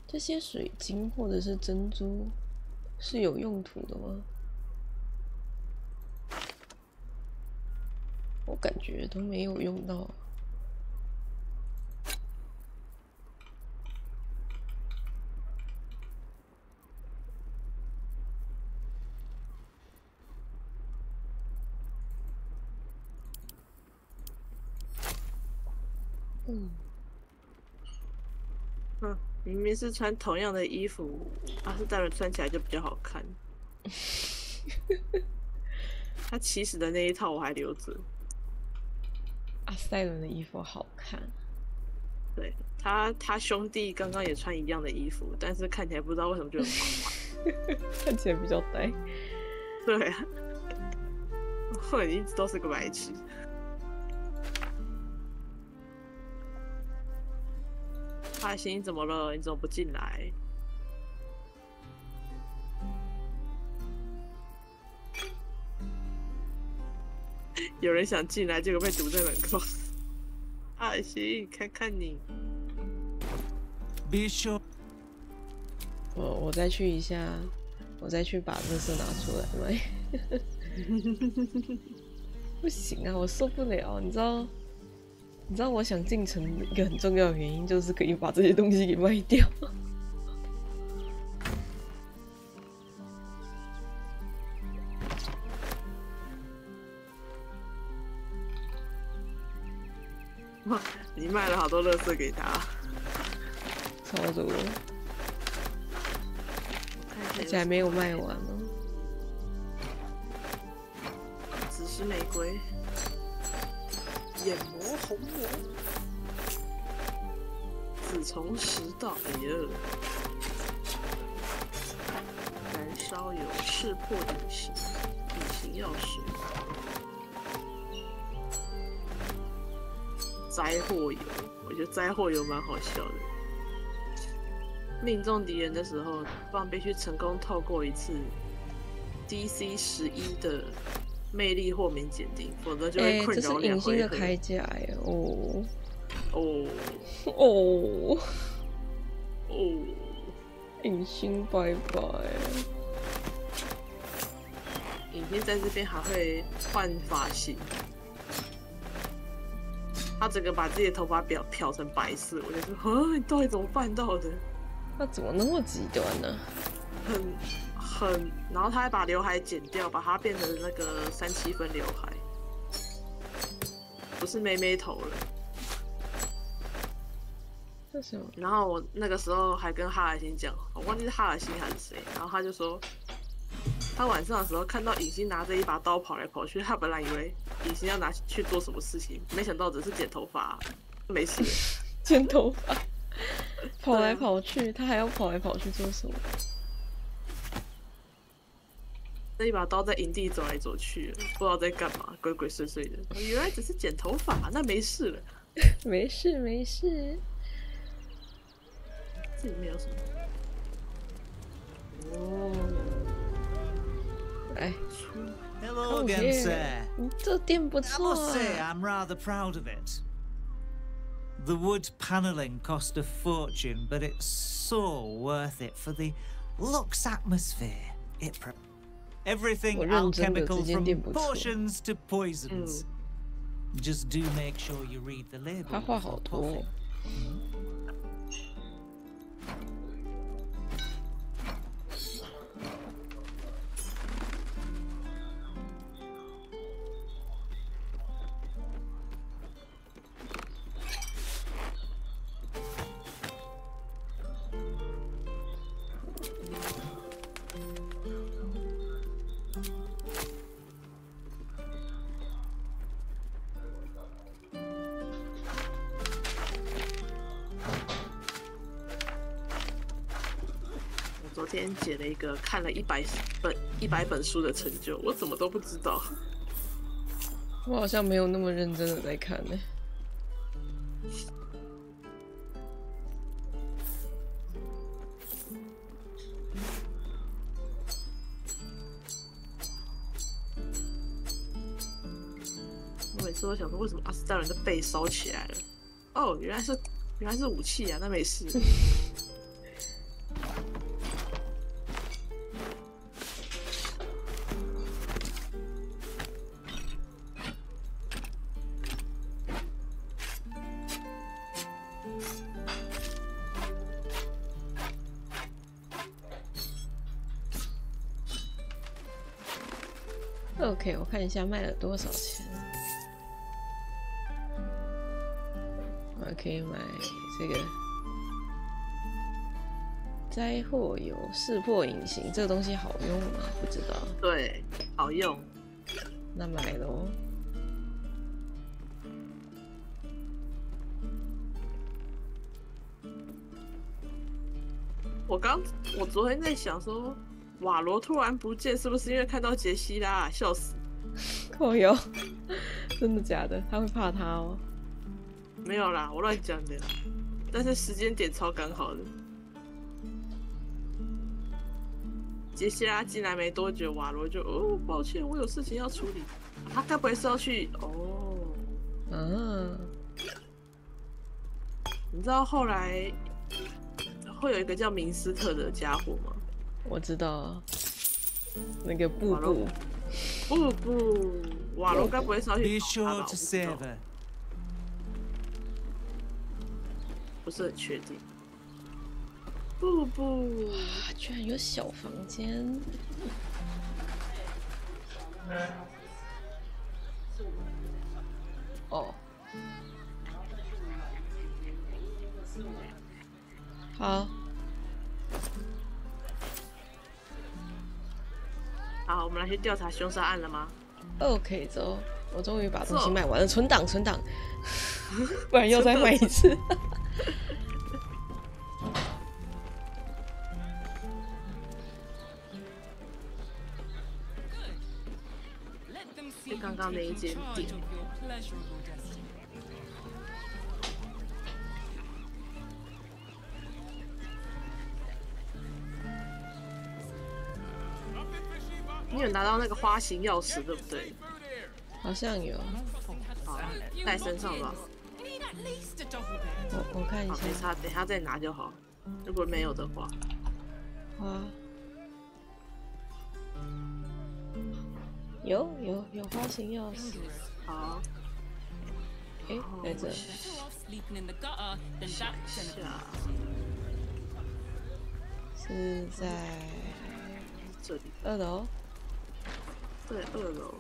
Speaker 1: 这些水晶或者是珍珠是有用途的吗？我感觉都没有用到。
Speaker 2: 明明是穿同样的衣服，阿斯戴伦穿起来就比较好看。他起始的那一套我还留着。
Speaker 1: 阿斯戴伦的衣服好看。
Speaker 2: 对，他兄弟刚刚也穿一样的衣服，但是看起来不知道为什么就很快。
Speaker 1: 看起来比较呆。
Speaker 2: 对啊，我一直都是个白痴。阿星，你怎么了？你怎么不进来？有人想进来，结果被堵在门口。阿星，看看你。
Speaker 1: 我再去一下，我再去把垃圾拿出来卖。不行啊，我受不了，你知道我想进城一个很重要的原因就是可以把这些东西给卖掉。
Speaker 2: 你卖了好多垃圾给他，
Speaker 1: 超多，而且还没有卖完呢。
Speaker 2: 紫石玫瑰。眼膜红膜，紫虫食道，哎呀，燃烧油，识破隐形药水，灾祸油，我觉得灾祸油蛮好笑的。命中敌人的时候，棒必须成功透过一次 DC 11的魅力或免检定，否则就会困扰2回合。
Speaker 1: 这是隐形的铠甲耶！隐形拜拜。
Speaker 2: 隐形在这边还会换发型，他整个把自己的头发漂成白色，我就说，你到底怎么办到的？
Speaker 1: 他怎么那么极端呢？
Speaker 2: 然后他还把刘海剪掉，把它变成那个3-7分刘海，不是妹妹头了。
Speaker 1: 为什么？
Speaker 2: 然后我那个时候还跟哈尔星讲，我忘记是哈尔星还是谁，然后他就说，他晚上的时候看到影星拿着一把刀跑来跑去，他本来以为影星要拿去做什么事情，没想到只是剪头发，没事。
Speaker 1: 剪头发，跑来跑去，他还要跑来跑去做什么？
Speaker 2: 那一把刀在营地走来走去，不知道在干嘛，鬼鬼祟祟的。原来只是剪头发，那没事了。
Speaker 1: 没事没事。
Speaker 2: 这里面有什么？哦，
Speaker 1: 来
Speaker 16: Hello
Speaker 1: ，Come
Speaker 16: again,
Speaker 1: here
Speaker 16: sir.
Speaker 1: 这店不
Speaker 16: I
Speaker 1: 错
Speaker 16: must say,
Speaker 1: 啊。
Speaker 16: I'm rather proud of it. The wood paneling cost a fortune, but it's so worth it for the luxe atmosphere. Everything
Speaker 1: 我认真的，
Speaker 16: alchemical
Speaker 1: 这间
Speaker 16: from
Speaker 1: 店不错。
Speaker 16: potions to poisons. Just do make sure you read the label.
Speaker 1: 他话好
Speaker 16: before
Speaker 1: 多
Speaker 16: puffing.
Speaker 1: 哦。
Speaker 2: 我昨天解了一个看了100本书的成就，我怎么都不知道。
Speaker 1: 我好像没有那么认真的在看呢。
Speaker 2: 我每次都想说，为什么阿斯加人的背烧起来了？哦，原来是武器啊，那没事。
Speaker 1: OK， 我看一下卖了多少钱。我可以买这个灾祸油识破隐形，这个东西好用吗？不知道。
Speaker 2: 对，好用。
Speaker 1: 那买咯。
Speaker 2: 我昨天在想说，瓦罗突然不见，是不是因为看到杰西拉？笑死！
Speaker 1: 靠腰，真的假的？他会怕他哦？
Speaker 2: 没有啦，我乱讲的。但是时间点超刚好的。杰西拉进来没多久，瓦罗就抱歉，我有事情要处理。他该不会是要去你知道后来会有一个叫明斯特的家伙吗？
Speaker 1: 我知道啊，那个布布，
Speaker 2: 瓦罗该不会是要去
Speaker 16: Be sure to save her.
Speaker 2: 不是很确定。布布，
Speaker 1: 居然有小房间。哦，好，
Speaker 2: 好，我们来去调查凶杀案了吗
Speaker 1: ？OK， 走，我终于把东西卖完了，存档，不然又再买一次。
Speaker 2: 就刚刚那一间店。你有拿到那个花形钥匙对不对？
Speaker 1: 好像有。
Speaker 2: 好，带身上吧。
Speaker 1: 我看一下。
Speaker 2: 没差，等下再拿就好。如果没有的话。
Speaker 1: 啊。有花形钥匙。
Speaker 2: 好。
Speaker 1: 哎，在这。是在
Speaker 2: 这里。
Speaker 1: 2楼。
Speaker 2: 对，2楼。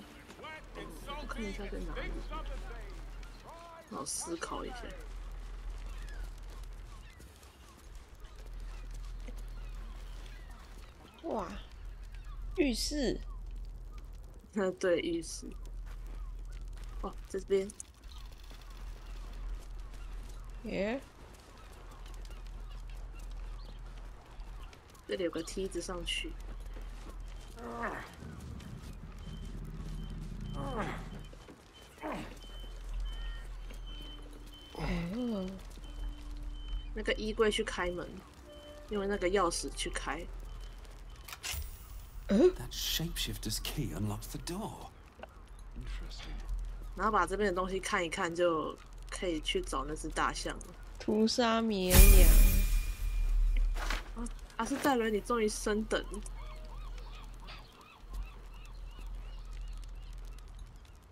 Speaker 2: 我看一下在哪里。让我思考一下。
Speaker 1: 哇，浴室。
Speaker 2: 对，浴室。哦，在这边。
Speaker 1: 耶。
Speaker 2: 这里有个梯子上去。那个衣柜去开门。用那个钥匙去开。
Speaker 17: That shapeshifter's key unlocks the door.
Speaker 3: Interesting.
Speaker 2: 然后把这边的东西看一看，就可以去找那只大象了。
Speaker 1: 屠杀绵羊。
Speaker 2: 阿斯戴伦，你终于升等。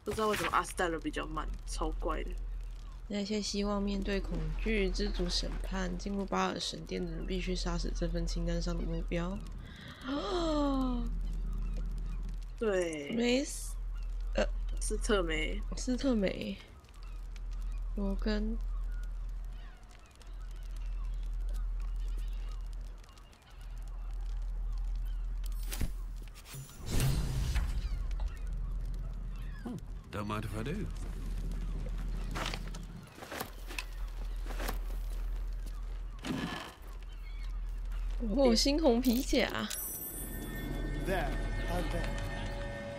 Speaker 2: 不知道为什么阿斯戴伦比较慢，超怪的。
Speaker 1: 那些希望面对恐惧、知足审判、进入巴尔神殿的人，必须杀死这份清单上的目标。
Speaker 2: 对，
Speaker 1: 梅斯，
Speaker 2: 斯特梅，
Speaker 1: 斯特梅，罗根。
Speaker 17: Don't mind if I do.
Speaker 1: 哦，猩红皮甲。
Speaker 10: There and there.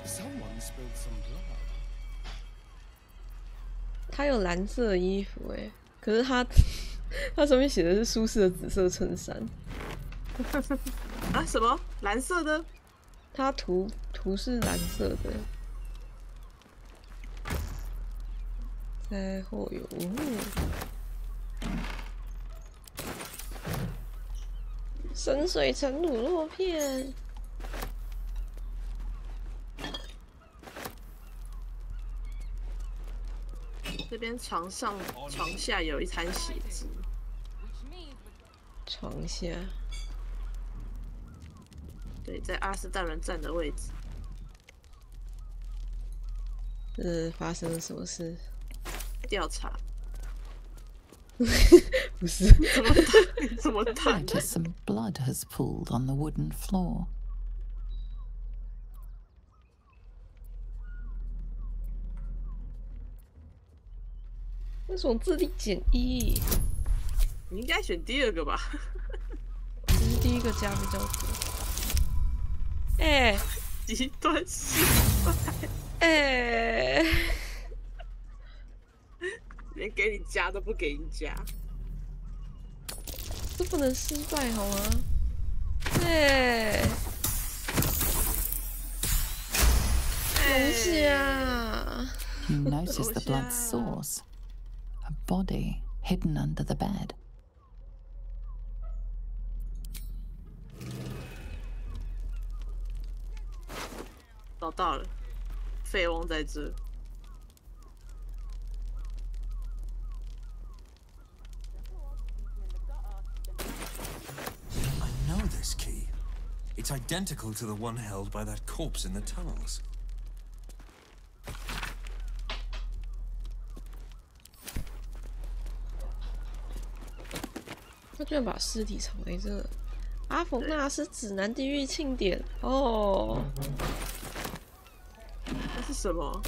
Speaker 10: Someone spilled some blood.
Speaker 1: 他有蓝色的衣服哎，可是他上面写的是舒适的紫色衬衫。
Speaker 2: 啊？什么？蓝色的？
Speaker 1: 他图是蓝色的。在后有深水城卤肉片。
Speaker 2: 这边床下有一滩血迹。
Speaker 1: 床下。
Speaker 2: 对，在阿斯戴伦站的位置。
Speaker 1: 发生了什么事？
Speaker 2: 调查。
Speaker 1: 不是。
Speaker 2: 怎么弹
Speaker 11: ？Notice some blood has pooled on the wooden floor.
Speaker 1: 为什么智力减1？
Speaker 2: 你应该选第二个吧？
Speaker 1: 只是第一个加比较多。哎，
Speaker 2: 极端失败。
Speaker 1: 哎，
Speaker 2: 连给你加都不给你加，
Speaker 1: 这不能失败好吗？哎，龙虾。
Speaker 11: You notice the blood source. A body hidden under the bed.
Speaker 2: 找到了，废翁在这。
Speaker 17: I know this key. It's identical to the one held by that corpse in the tunnels.
Speaker 1: 他居然把尸体藏在这。阿冯纳斯指南地狱庆典哦。
Speaker 2: 那是什么？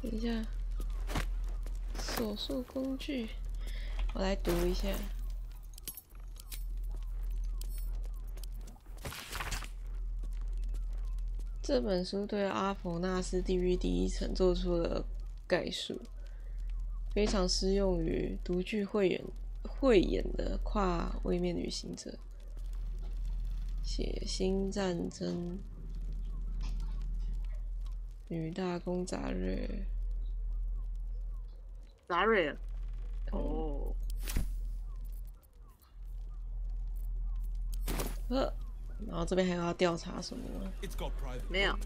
Speaker 1: 等一下，手术工具，我来读一下。这本书对阿冯纳斯地狱第一层做出了概述，非常适用于独具慧眼的跨位面旅行者。血腥战争。女大公扎瑞，
Speaker 2: 扎瑞哦，
Speaker 1: 然后这边还要调查什么吗？
Speaker 2: 没有，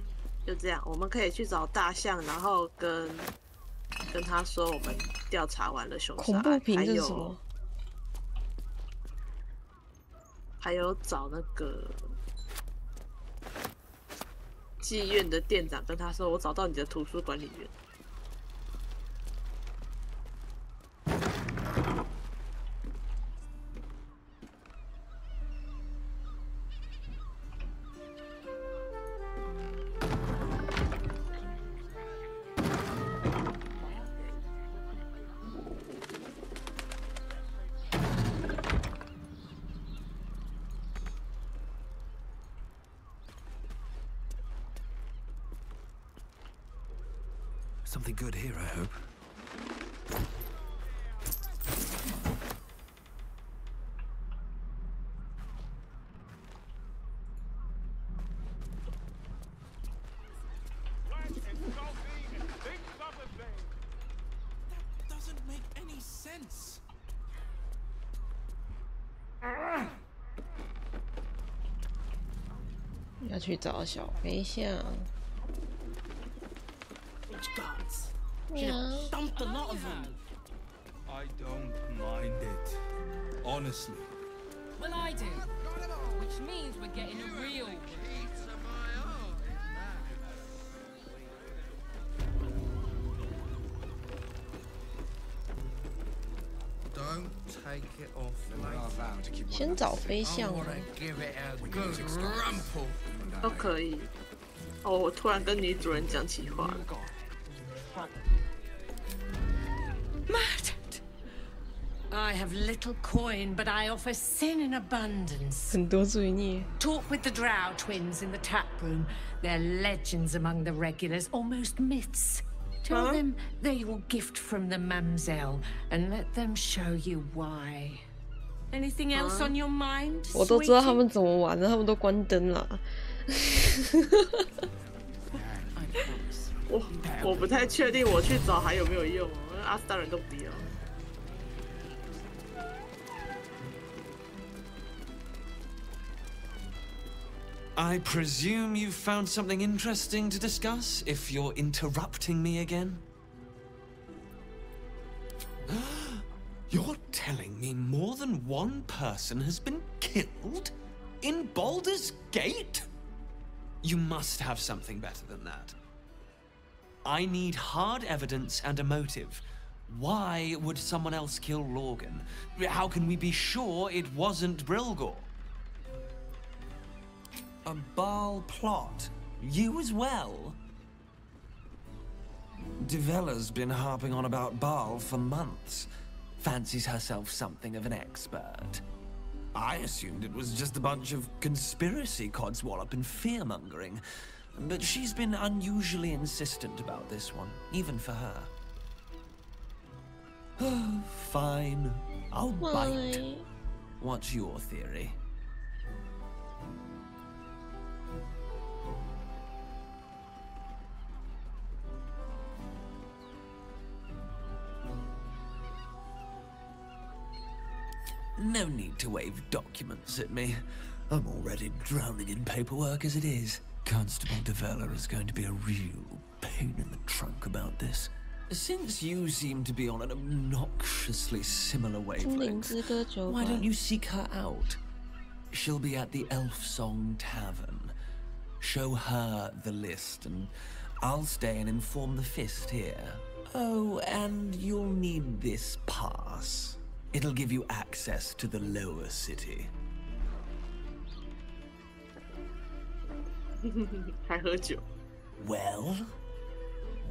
Speaker 2: 就这样。我们可以去找大象，然后跟他说我们调查完了凶杀案，
Speaker 1: 恐怖瓶是什么？
Speaker 2: 还有找那个妓院的店长，跟他说我找到你的图书管理员。
Speaker 17: Something good here, I hope.
Speaker 1: 要去找小飞象。
Speaker 8: Dumped a lot of them.
Speaker 5: I don't mind it. Honestly.
Speaker 4: Well, I do. Which means we're getting a real.
Speaker 3: Don't take it off. Mate.
Speaker 1: 先找飞象吗？
Speaker 3: Give it a good rumple.
Speaker 2: 都可以。哦，我突然跟女主人讲起话了。
Speaker 7: Murdered! I have little coin, but I offer sin in abundance.
Speaker 1: 很多罪孽。
Speaker 7: Talk with the Drow twins in the tap room. They're legends among the regulars, almost myths. Tell them they're your gift from the Mamselle, and let them show you why. Anything else on your mind?
Speaker 1: 我都知道他们怎么玩的，他们都关灯了。
Speaker 2: 我不太确定我去找还有没有用哦，阿斯达人都不要。
Speaker 17: I presume you've found something interesting to discuss, if you're interrupting me again? You're telling me more than one person has been killed? In Baldur's Gate? You must have something better than that. I need hard evidence and a motive. Why would someone else kill Lorgan? How can we be sure it wasn't Brilgor? A Baal plot? You as well? Devella's been harping on about Baal for months. Fancies herself something of an expert. I assumed it was just a bunch of conspiracy codswallop and fear-mongering. But she's been unusually insistent about this one, even for her. Fine. I'll bite. What's your theory? No need to wave documents at me. I'm already drowning in paperwork as it is. Constable Devella is going to be a real pain in the trunk about this. Since you seem to be on an obnoxiously similar wavelength, why don't you seek her out? She'll be at the Elf Song Tavern. Show her the list, and I'll stay and inform the Fist here. Oh, and you'll need this pass. It'll give you access to the lower city.
Speaker 2: 还喝酒。
Speaker 17: Well,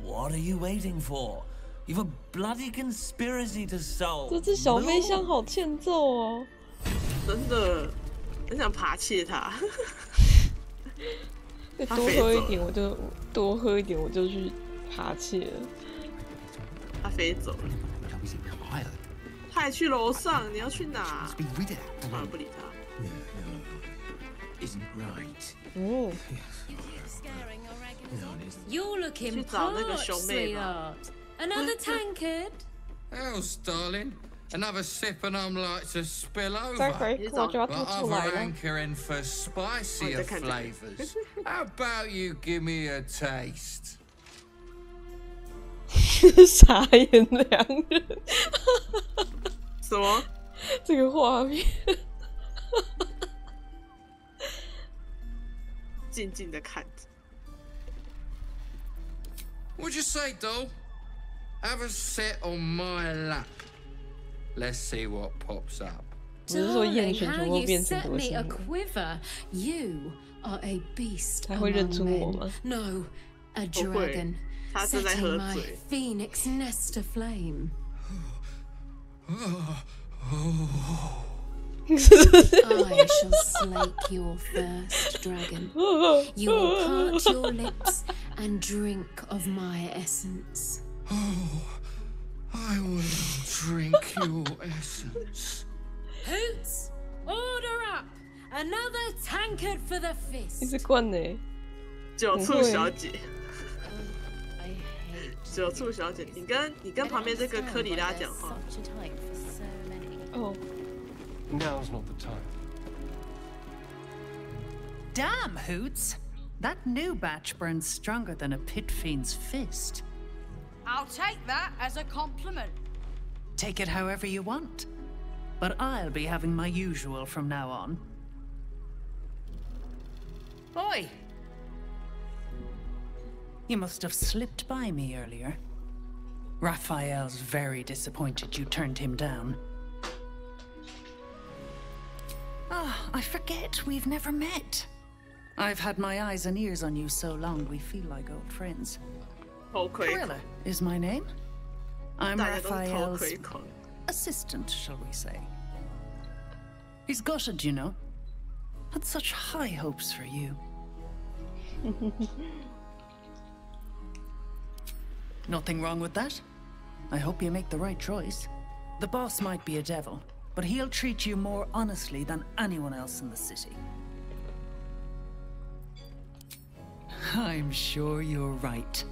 Speaker 17: what are you waiting for? You've a bloody conspiracy to solve.
Speaker 1: 这只小飞象好欠揍哦！
Speaker 2: 真的，很想扒切它。
Speaker 1: 再多喝一点，我就去扒切了。
Speaker 2: 它飞走了。他还去楼上，你要去哪？啊，不理他。
Speaker 3: Isn't right.
Speaker 1: Oh.
Speaker 4: You're looking parched, sweetheart. Another tankard?
Speaker 3: Hell's darling. Another sip and I'm like to spill over.
Speaker 1: But
Speaker 3: I'm hankering for spicier flavours. How about you give me a taste?
Speaker 1: 傻眼两人。
Speaker 2: 什么？
Speaker 1: 这个画面。
Speaker 2: 静静的看着。
Speaker 3: What'd you say, doll? Have a sit on my lap. Let's see what pops up.
Speaker 4: Darling, how you set me a quiver. You are a beast among men. No, a dragon. Setting my phoenix nest aflame. I shall slake your thirst, dragon. You will part your lips and drink of my essence.
Speaker 3: Oh, I will drink your essence.
Speaker 4: Hoots, order up! Another tankard for the Fist.
Speaker 1: 你是惯的。
Speaker 2: 酒醋小姐。酒醋小姐，你跟旁边这个科里拉讲话。
Speaker 1: 哦。
Speaker 15: Now's not the time.
Speaker 7: Damn, Hoots! That new batch burns stronger than a pit fiend's fist.
Speaker 18: I'll take that as a compliment.
Speaker 7: Take it however you want. But I'll be having my usual from now on. Oi! You must have slipped by me earlier. Raphael's very disappointed you turned him down. Ah, I forget we've never met. I've had my eyes and ears on you so long we feel like old friends. Gorilla is my name. I'm Raphael's assistant, shall we say. He's gutted, you know. Had such high hopes for you. Nothing wrong with that. I hope you make the right choice. The boss might be a devil, but he'll treat you more honestly than anyone else in the city. I'm sure you're right.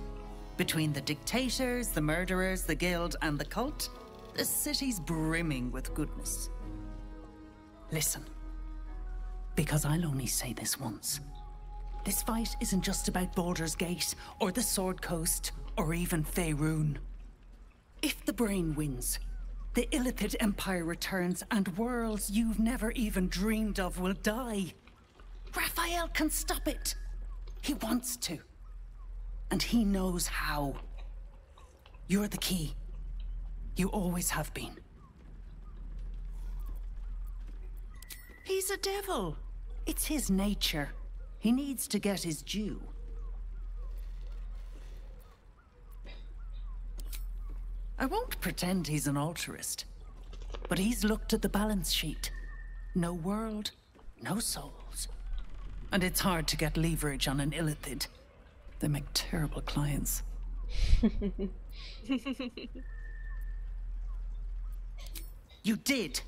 Speaker 7: Between the dictators, the murderers, the guild, and the cult, the city's brimming with goodness. Listen, because I'll only say this once. This fight isn't just about Baldur's Gate, or the Sword Coast, or even Faerun. If the Brain wins, the Illithid Empire returns, and worlds you've never even dreamed of will die. Raphael can stop it. He wants to. And he knows how. You're the key. You always have been. He's a devil. It's his nature. He needs to get his due. I won't pretend he's an altruist, but he's looked at the balance sheet. No world, no souls. And it's hard to get leverage on an Illithid. They make terrible clients. You did,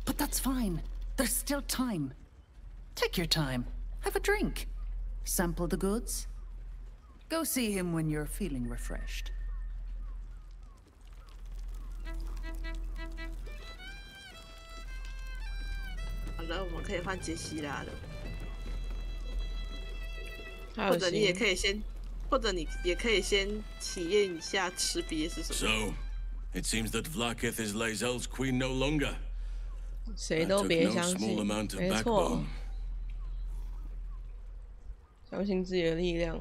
Speaker 7: but that's fine. There's still time. Take your time. Have a drink. Sample the goods. Go see him when you're feeling refreshed.
Speaker 2: 好了，我们可以换杰西拉了。
Speaker 1: 或
Speaker 2: 者你也可以先，或者你也可以先体验一下吃瘪是什么。
Speaker 5: So, it seems that Vlaakith is Lae'zel's queen no longer.
Speaker 1: 谁都别相信，没错。相信自己的力量，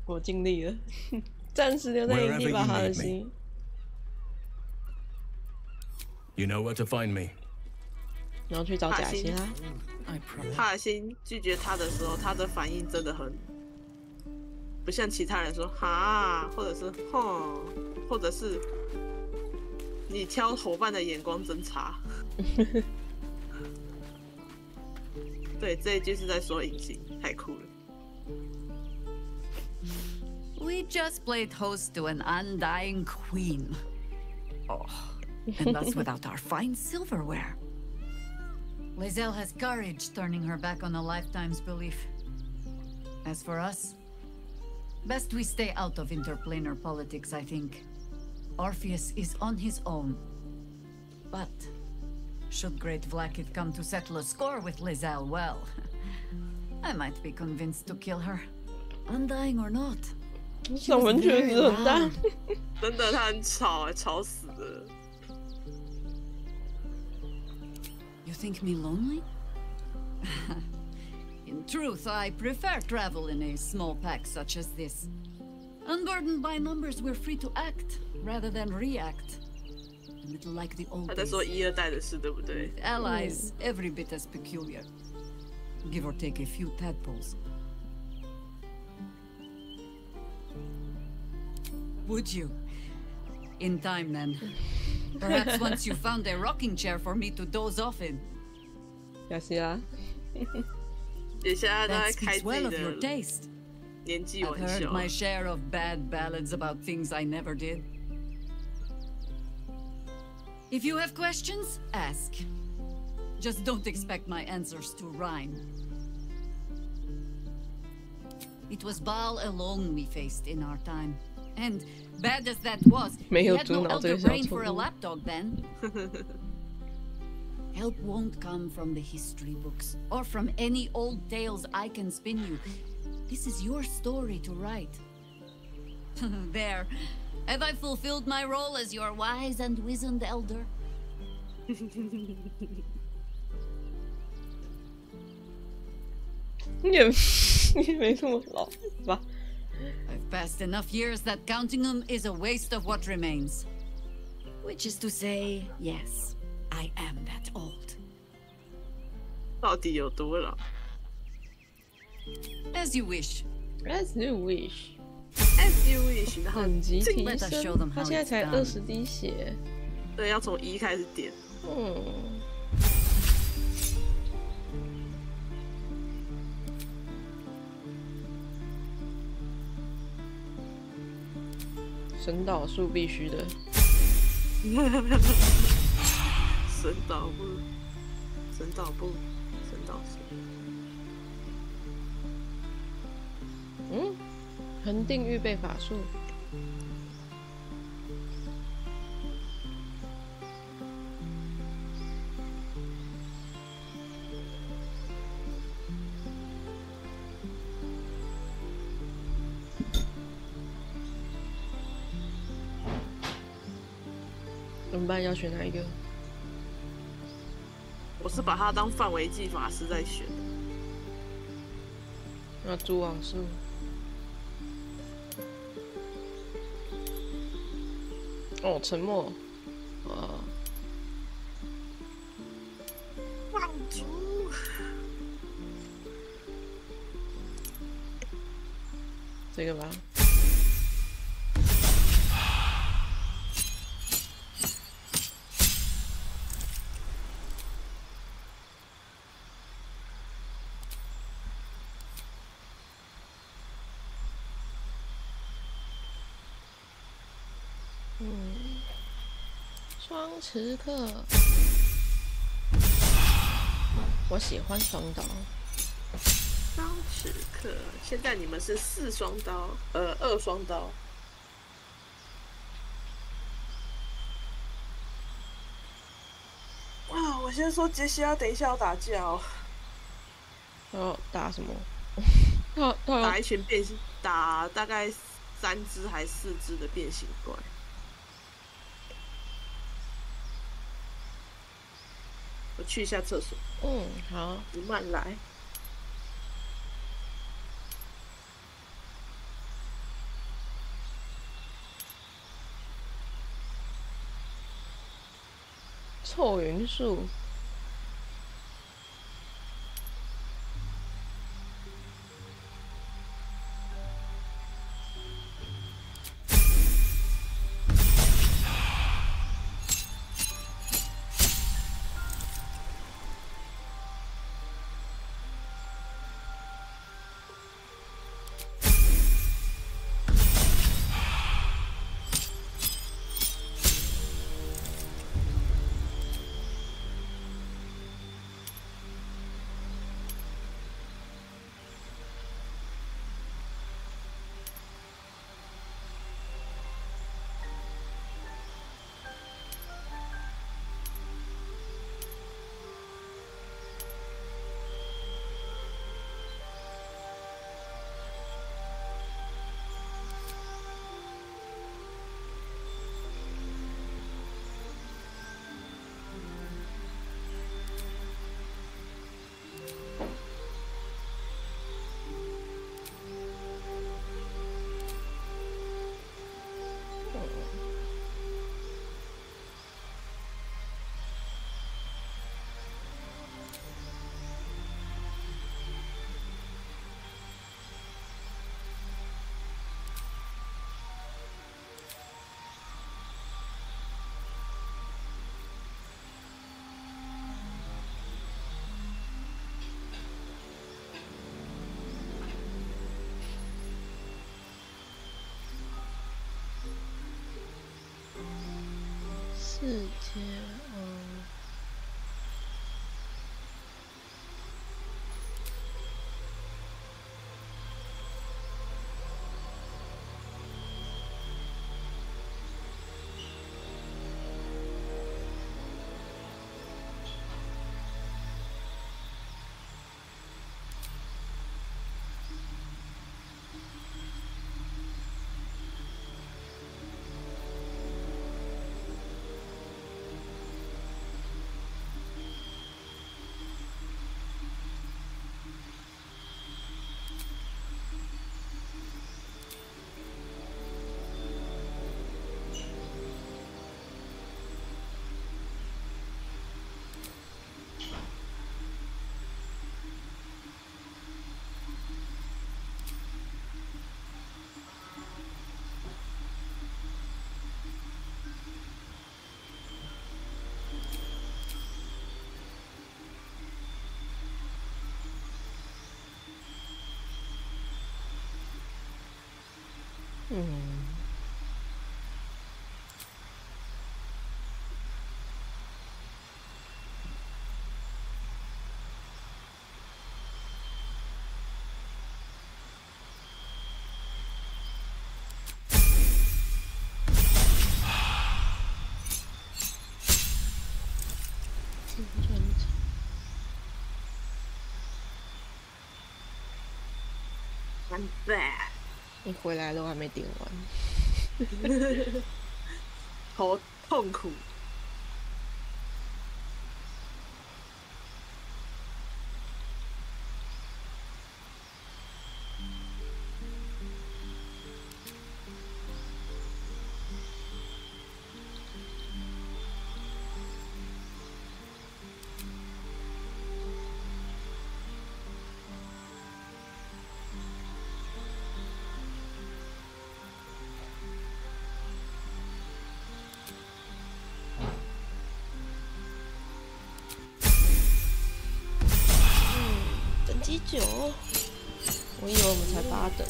Speaker 1: 我尽力了。暂时留在原地吧，哈尔西。
Speaker 5: You know where to find me.
Speaker 1: 然后去找贾西拉。
Speaker 2: 哈尔辛拒绝他的时候，他的反应真的很不像其他人说哈，或者是哼，或者是你挑伙伴的眼光真差。对，这一句是在说隐形，太酷了。
Speaker 19: We just played host to an undying queen. Oh, and that's without our fine silverware.
Speaker 18: Lae'zel has courage turning her back on a lifetime's belief. As for us, best we stay out of interplanar politics, I think. Orpheus is on his own. But should Great Vlaakith come to settle a score with Lae'zel, well, I might be convinced to kill her, undying or not.
Speaker 1: 小文确实很大，
Speaker 2: 真的，他很吵，吵死了。
Speaker 19: You think me lonely? In truth, I prefer travel in a small pack such as this. Unburdened by numbers, we're free to act rather than react. A little like the old days. 他在说1、2代的事，对不对？ Allies, every bit as peculiar. Give or take a few tadpoles. Would you? In time, then. Perhaps once you found a rocking chair for me to doze off in.
Speaker 1: 贾西拉。
Speaker 2: 也现在在
Speaker 19: That
Speaker 2: 开
Speaker 19: speaks
Speaker 2: 自
Speaker 19: well
Speaker 2: 己
Speaker 19: of your
Speaker 2: 的
Speaker 19: taste.
Speaker 2: 年纪
Speaker 19: I've
Speaker 2: 玩
Speaker 19: heard
Speaker 2: 笑。
Speaker 19: my share of bad ballads about things I never did. If you have questions, ask. Just don't expect my answers to rhyme. It was Baal alone we faced in our time. And bad as that was, he had no elder brain for a lapdog then. Help won't come from the history books, or from any old tales I can spin you. This is your story to write. There. Have I fulfilled my role as your wise and wizened elder?
Speaker 1: 也没那么老吧。
Speaker 19: I've passed enough years that counting them is a waste of what remains. Which is to say, yes, I am that old.
Speaker 2: 到底有多老
Speaker 19: As you wish.
Speaker 1: As you wish.
Speaker 2: As you wish. 然后
Speaker 1: 等级提
Speaker 19: Let us show
Speaker 1: 升，
Speaker 19: them
Speaker 1: 他
Speaker 19: how
Speaker 1: 现在
Speaker 19: it's
Speaker 1: 才
Speaker 19: done.
Speaker 1: 20滴血。
Speaker 2: 对，要从1开始点。
Speaker 1: 神导术必须的。
Speaker 2: 神导部，神导部，神导术。
Speaker 1: 恒定预备法术。怎么办？要选哪一个？
Speaker 2: 我是把它当范围技法师在选。
Speaker 1: 那蛛网术。哦，沉默。
Speaker 2: 放逐。
Speaker 1: 这个吧。双持克，我喜欢双刀。
Speaker 2: 双持克，现在你们是4双刀，2双刀。哇！我先说杰西亚，等一下要打架哦。
Speaker 1: 要打什么？
Speaker 2: 打一群变形，打大概3只还4只的变形怪。我去一下厕所。
Speaker 1: 好，
Speaker 2: 你慢来。
Speaker 1: 凑匀术。4阶你回来了，我还没点完，
Speaker 2: 好痛苦。
Speaker 1: 等9，我以为我们才8等。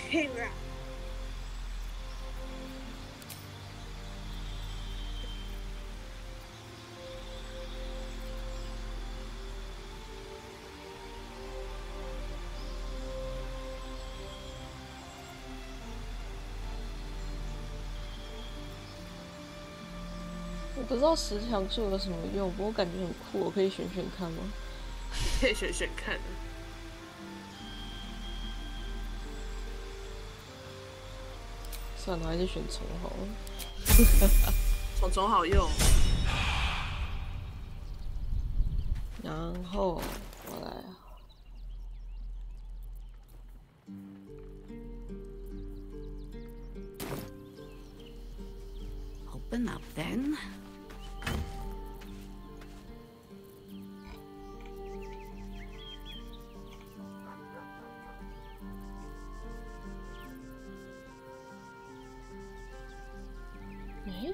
Speaker 2: 黑了。
Speaker 1: 我不知道10条柱有什么用，不过感觉很酷，我可以选选看吗？
Speaker 2: 可以选选看。
Speaker 1: 算了，还是选虫好了。
Speaker 2: 虫好用。
Speaker 1: 然后我来。
Speaker 7: Open up then.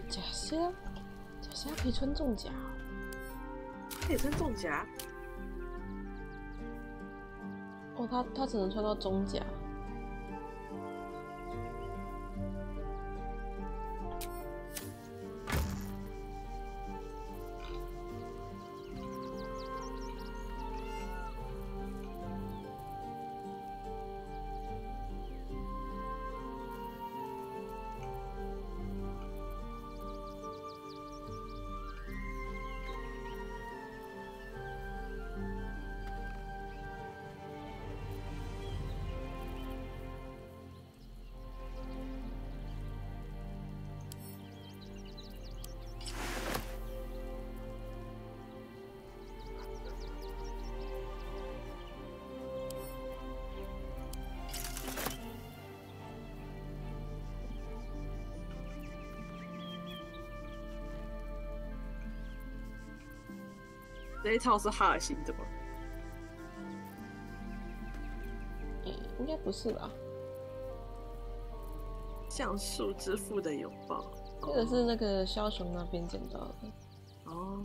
Speaker 1: 假虾可以穿重甲，
Speaker 2: 可以穿重甲。
Speaker 1: 哦，他只能穿到中甲。
Speaker 2: 这一套是哈尔星的吗？
Speaker 1: 应该不是吧？
Speaker 2: 橡树之父的拥抱，
Speaker 1: 这个是那个枭雄那边捡到的。
Speaker 2: 哦。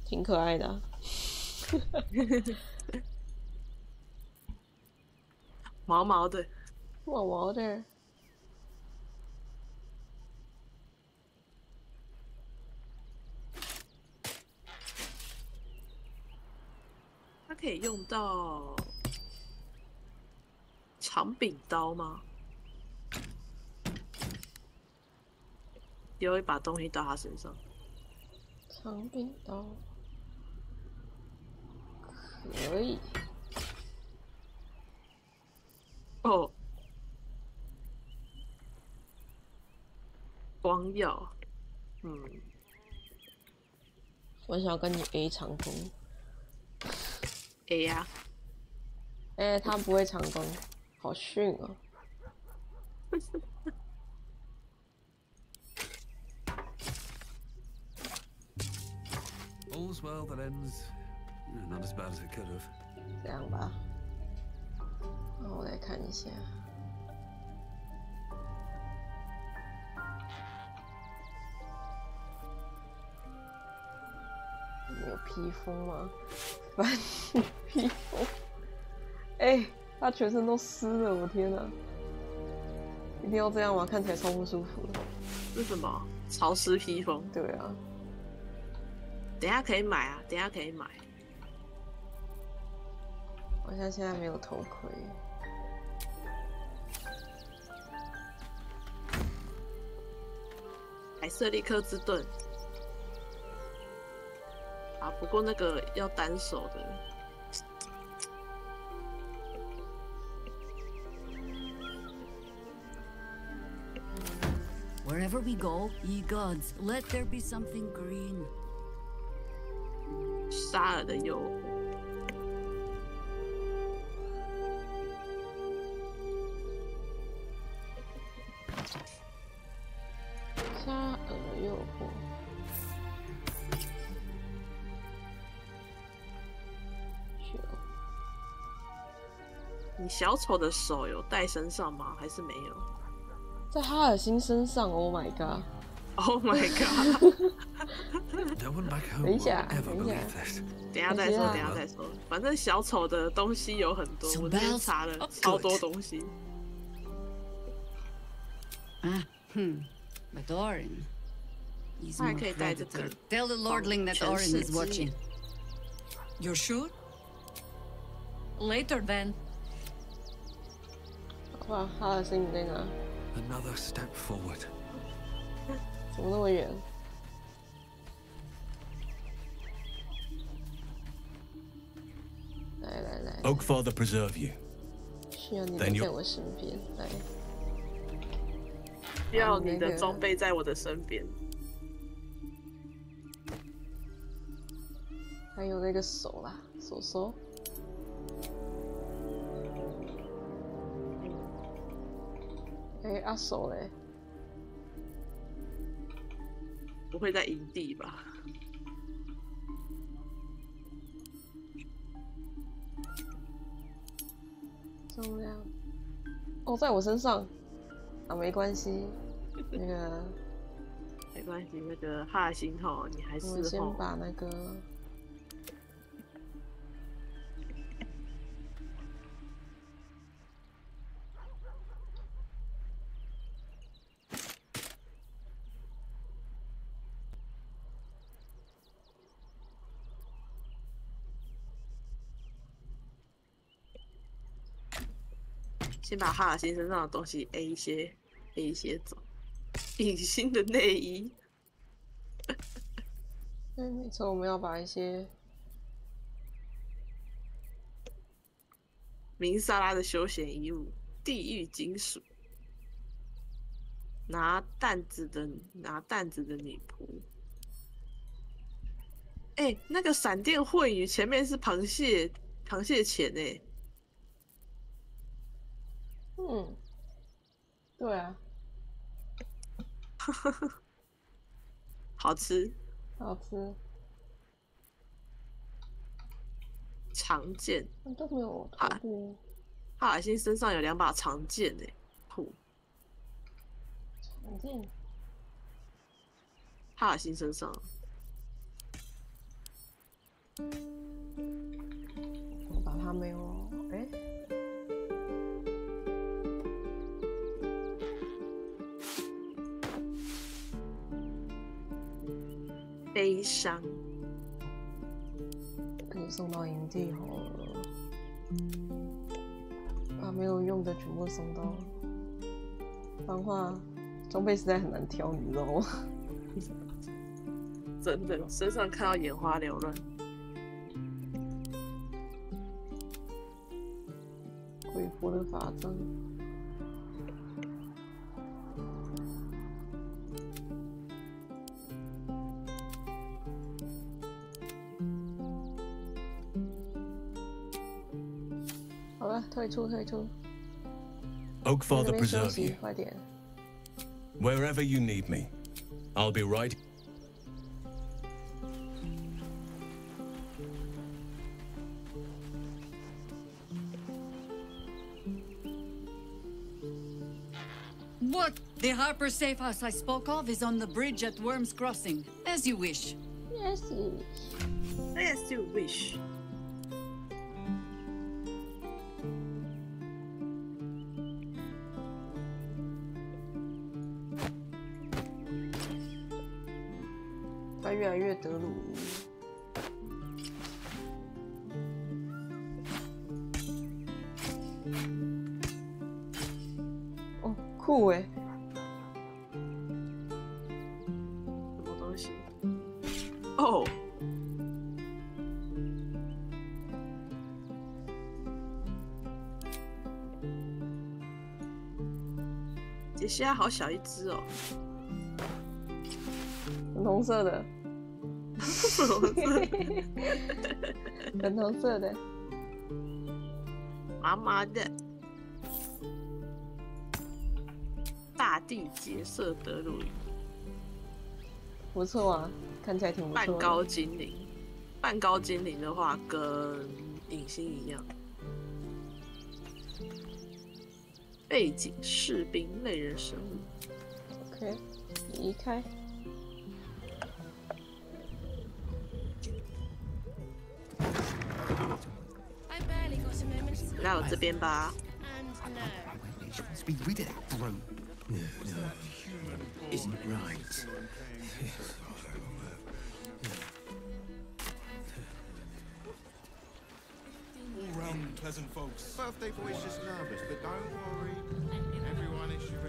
Speaker 1: 挺可爱的、啊。
Speaker 2: 毛毛的，
Speaker 1: 毛毛的。
Speaker 2: 它可以用到长柄刀吗？丢一把东西到他身上。
Speaker 1: 长柄刀可以。
Speaker 2: 哦，光耀，
Speaker 1: 我想要跟你 A 长弓。
Speaker 2: A 呀、
Speaker 1: 哎、他不会长弓，好逊哦。
Speaker 17: All's well that ends not as bad as it could have.
Speaker 1: 这样吧，那我来看一下。没有披风吗？反披风。哎、他全身都湿了，我天哪！一定要这样吗？看起来超不舒服的。
Speaker 2: 是什么？潮湿披风？
Speaker 1: 对啊。
Speaker 2: 等一下可以买啊，等一下可以买。
Speaker 1: 好像现在没有头盔。
Speaker 2: 白色利克之盾。啊，不过那个要单手的。
Speaker 19: Wherever we go, ye gods, let there be something green.
Speaker 2: 沙尔的诱惑。
Speaker 1: 沙尔的诱惑。
Speaker 2: 你小丑的手有戴身上吗？还是没有？
Speaker 1: 在哈尔辛身上 ，Oh my god！
Speaker 2: Oh my god！
Speaker 1: 等一下，等一下，
Speaker 2: 等一下再说，等一下再说。反正小丑的东西有很多，我今天查了超多东西。
Speaker 19: But Orin, he's
Speaker 2: 他还
Speaker 19: more
Speaker 2: 可以带这
Speaker 19: predator.
Speaker 2: 个。
Speaker 19: Tell the Lordling that Orin is watching. You're sure? Later then.
Speaker 1: 好吧，哈尔辛你在哪？
Speaker 17: Another step forward.
Speaker 1: 怎么那么远？来来来
Speaker 5: Oak Father preserve you.
Speaker 1: 需要你留在我身边，来。
Speaker 2: 需要你的装备在我的身边。
Speaker 1: 还有那个手啦，手手。哎，阿手嘞？
Speaker 2: 不会在营地吧？
Speaker 1: 重量哦，在我身上啊，没关系，那个
Speaker 2: 没关系，那个哈尔辛吼，你还是
Speaker 1: 我先把那个
Speaker 2: 先把哈尔辛身上的东西 A 一些走。隐形的内衣。
Speaker 1: 没错，我们要把一些
Speaker 2: 明萨拉的休闲衣物，地狱金属，拿担子的女仆。哎、那个闪电混雨前面是螃蟹钳哎。
Speaker 1: 嗯，对啊，
Speaker 2: 好吃，
Speaker 1: 好吃。
Speaker 2: 长剑
Speaker 1: 都没有
Speaker 2: 哈尔辛身上有2把长剑哎，酷。
Speaker 1: 长剑，
Speaker 2: 哈尔辛身上。
Speaker 1: 我把它没有哎。
Speaker 2: 悲伤，
Speaker 1: 你送到营地好了，把没有用的全部送到。不然的话，装备实在很难挑，你知道吗？
Speaker 2: 真的，身上看到眼花缭乱。
Speaker 1: 鬼佛的法杖。好了，了，退出。
Speaker 5: Oakfather preserve you.
Speaker 1: 快点。
Speaker 5: Wherever you need me, I'll be right.
Speaker 18: What? The Harper safe house I spoke of is on the bridge at Worm's Crossing. As you wish.
Speaker 1: Yes, you wish.
Speaker 2: As you wish.
Speaker 1: 他越来越得鲁。哦，酷哎！
Speaker 2: 什么东西？哦。杰西亚好小一只哦。
Speaker 1: 粉红色的，粉红色的，
Speaker 2: 麻麻的，大地劫色德鲁伊，
Speaker 1: 不错啊，看起来挺不错的。
Speaker 2: 半高精灵，半高精灵的话跟影星一样，背景士兵类人生物。
Speaker 1: OK， 离开。
Speaker 2: 来我这边吧。
Speaker 6: Let's be rid of that brute.
Speaker 17: No, isn't right.
Speaker 10: All round pleasant folks. Birthday boy's just nervous, but don't worry. Everyone is your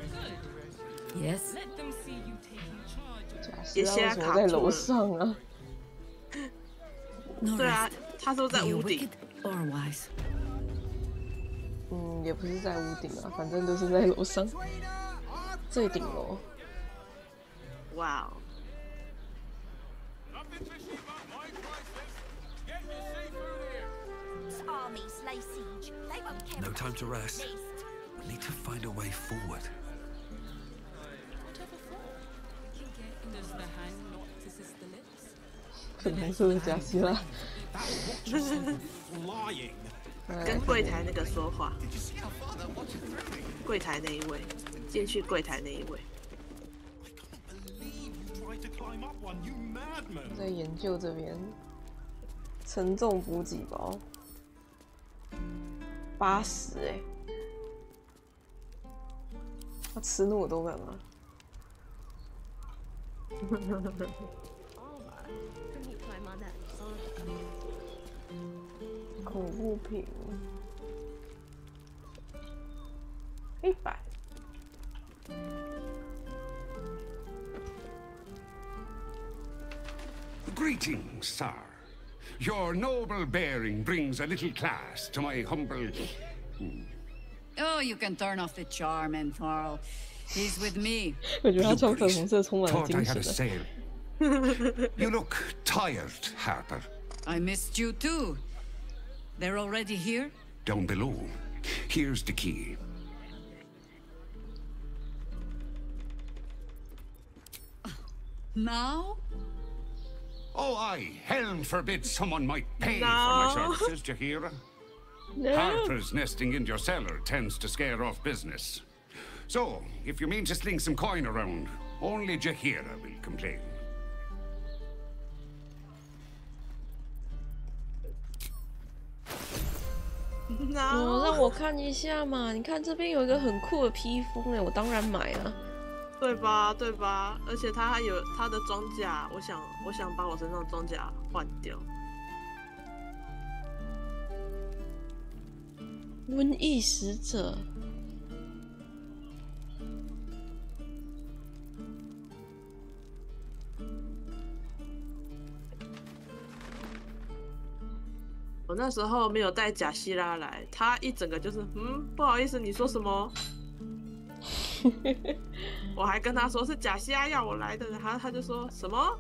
Speaker 18: Yes.
Speaker 4: Let them see you taking charge.
Speaker 1: 杰西亚为什么在楼上啊？
Speaker 2: 对啊，他都在屋顶。
Speaker 1: 也不是在屋顶啊，反正就是在楼上，最顶楼。
Speaker 2: 哇哦！
Speaker 17: No time to rest. We need to find a way forward.
Speaker 4: Does the hand not assist the lips?
Speaker 1: 粉红色的加希拉。
Speaker 2: 跟柜台那个说话。柜台那一位，进去柜台那一位。
Speaker 1: 在研究这边，沉重补给包，80哎，他吃那么多干嘛？恐怖品，100。
Speaker 20: Greetings, sir. Your noble bearing brings a little class to my humble.
Speaker 18: Oh, you can turn off the charm, Enthal. He's with me.
Speaker 1: 我觉得他穿粉红色充满了
Speaker 20: Thought
Speaker 1: 精
Speaker 20: I had a
Speaker 1: 神。
Speaker 20: sale. You look tired, Harper.
Speaker 18: I missed you too. They're already here?
Speaker 20: Down below. Here's the key.
Speaker 18: Now?
Speaker 20: Oh, aye. Hell forbid someone might pay for my services, Jahira.
Speaker 1: No.
Speaker 20: Harper's nesting in your cellar tends to scare off business. So, if you mean to sling some coin around, only Jahira will complain.
Speaker 1: 哦，让我看一下嘛！你看这边有一个很酷的披风哎，我当然买啊。
Speaker 2: 对吧？对吧？而且他还有他的装甲，我想把我身上的装甲换掉。
Speaker 1: 瘟疫使者。
Speaker 2: 我那时候没有带贾希拉来，他一整个就是不好意思，你说什么？我还跟他说是贾希拉要我来的，然后他就说什么？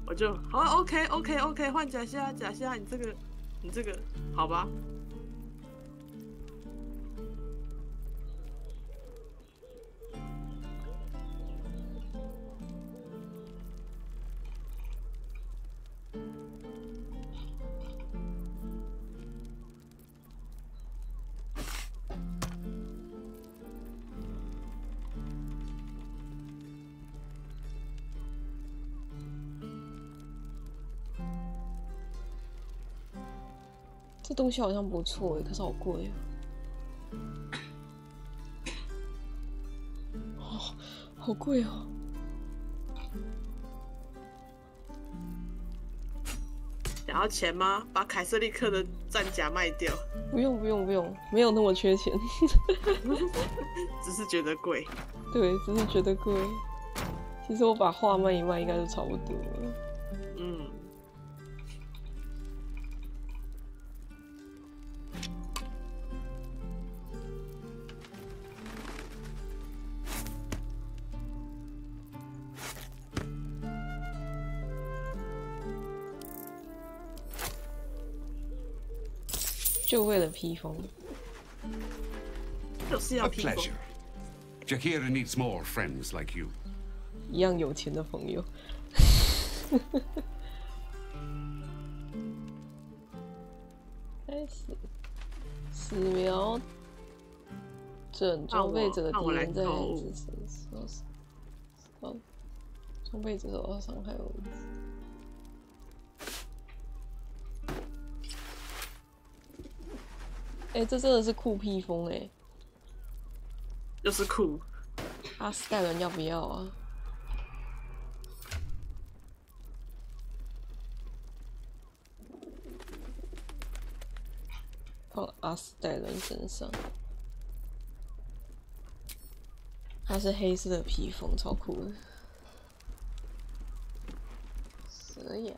Speaker 2: 我就好 OK， 换假虾，你这个好吧。
Speaker 1: 这东西好像不错可是好贵哦，好贵哦！
Speaker 2: 想要钱吗？把凯瑟利克的战甲卖掉。
Speaker 1: 不用，没有那么缺钱，
Speaker 2: 只是觉得贵。
Speaker 1: 对，只是觉得贵。其实我把画卖一卖，应该就差不多了。
Speaker 2: 嗯。
Speaker 1: 就为了披风，
Speaker 2: 就是要
Speaker 20: A
Speaker 2: 披风。
Speaker 20: pleasure. Jahira needs more friends like you.
Speaker 1: 一样有钱的朋友。开始，扫描整装备者的敌人在自身受伤，装备者受到伤害为止。这真的是酷披风
Speaker 2: 就是酷。
Speaker 1: 阿斯代人要不要啊？放阿斯代人身上，它是黑色的披风，超酷的。蛇牙。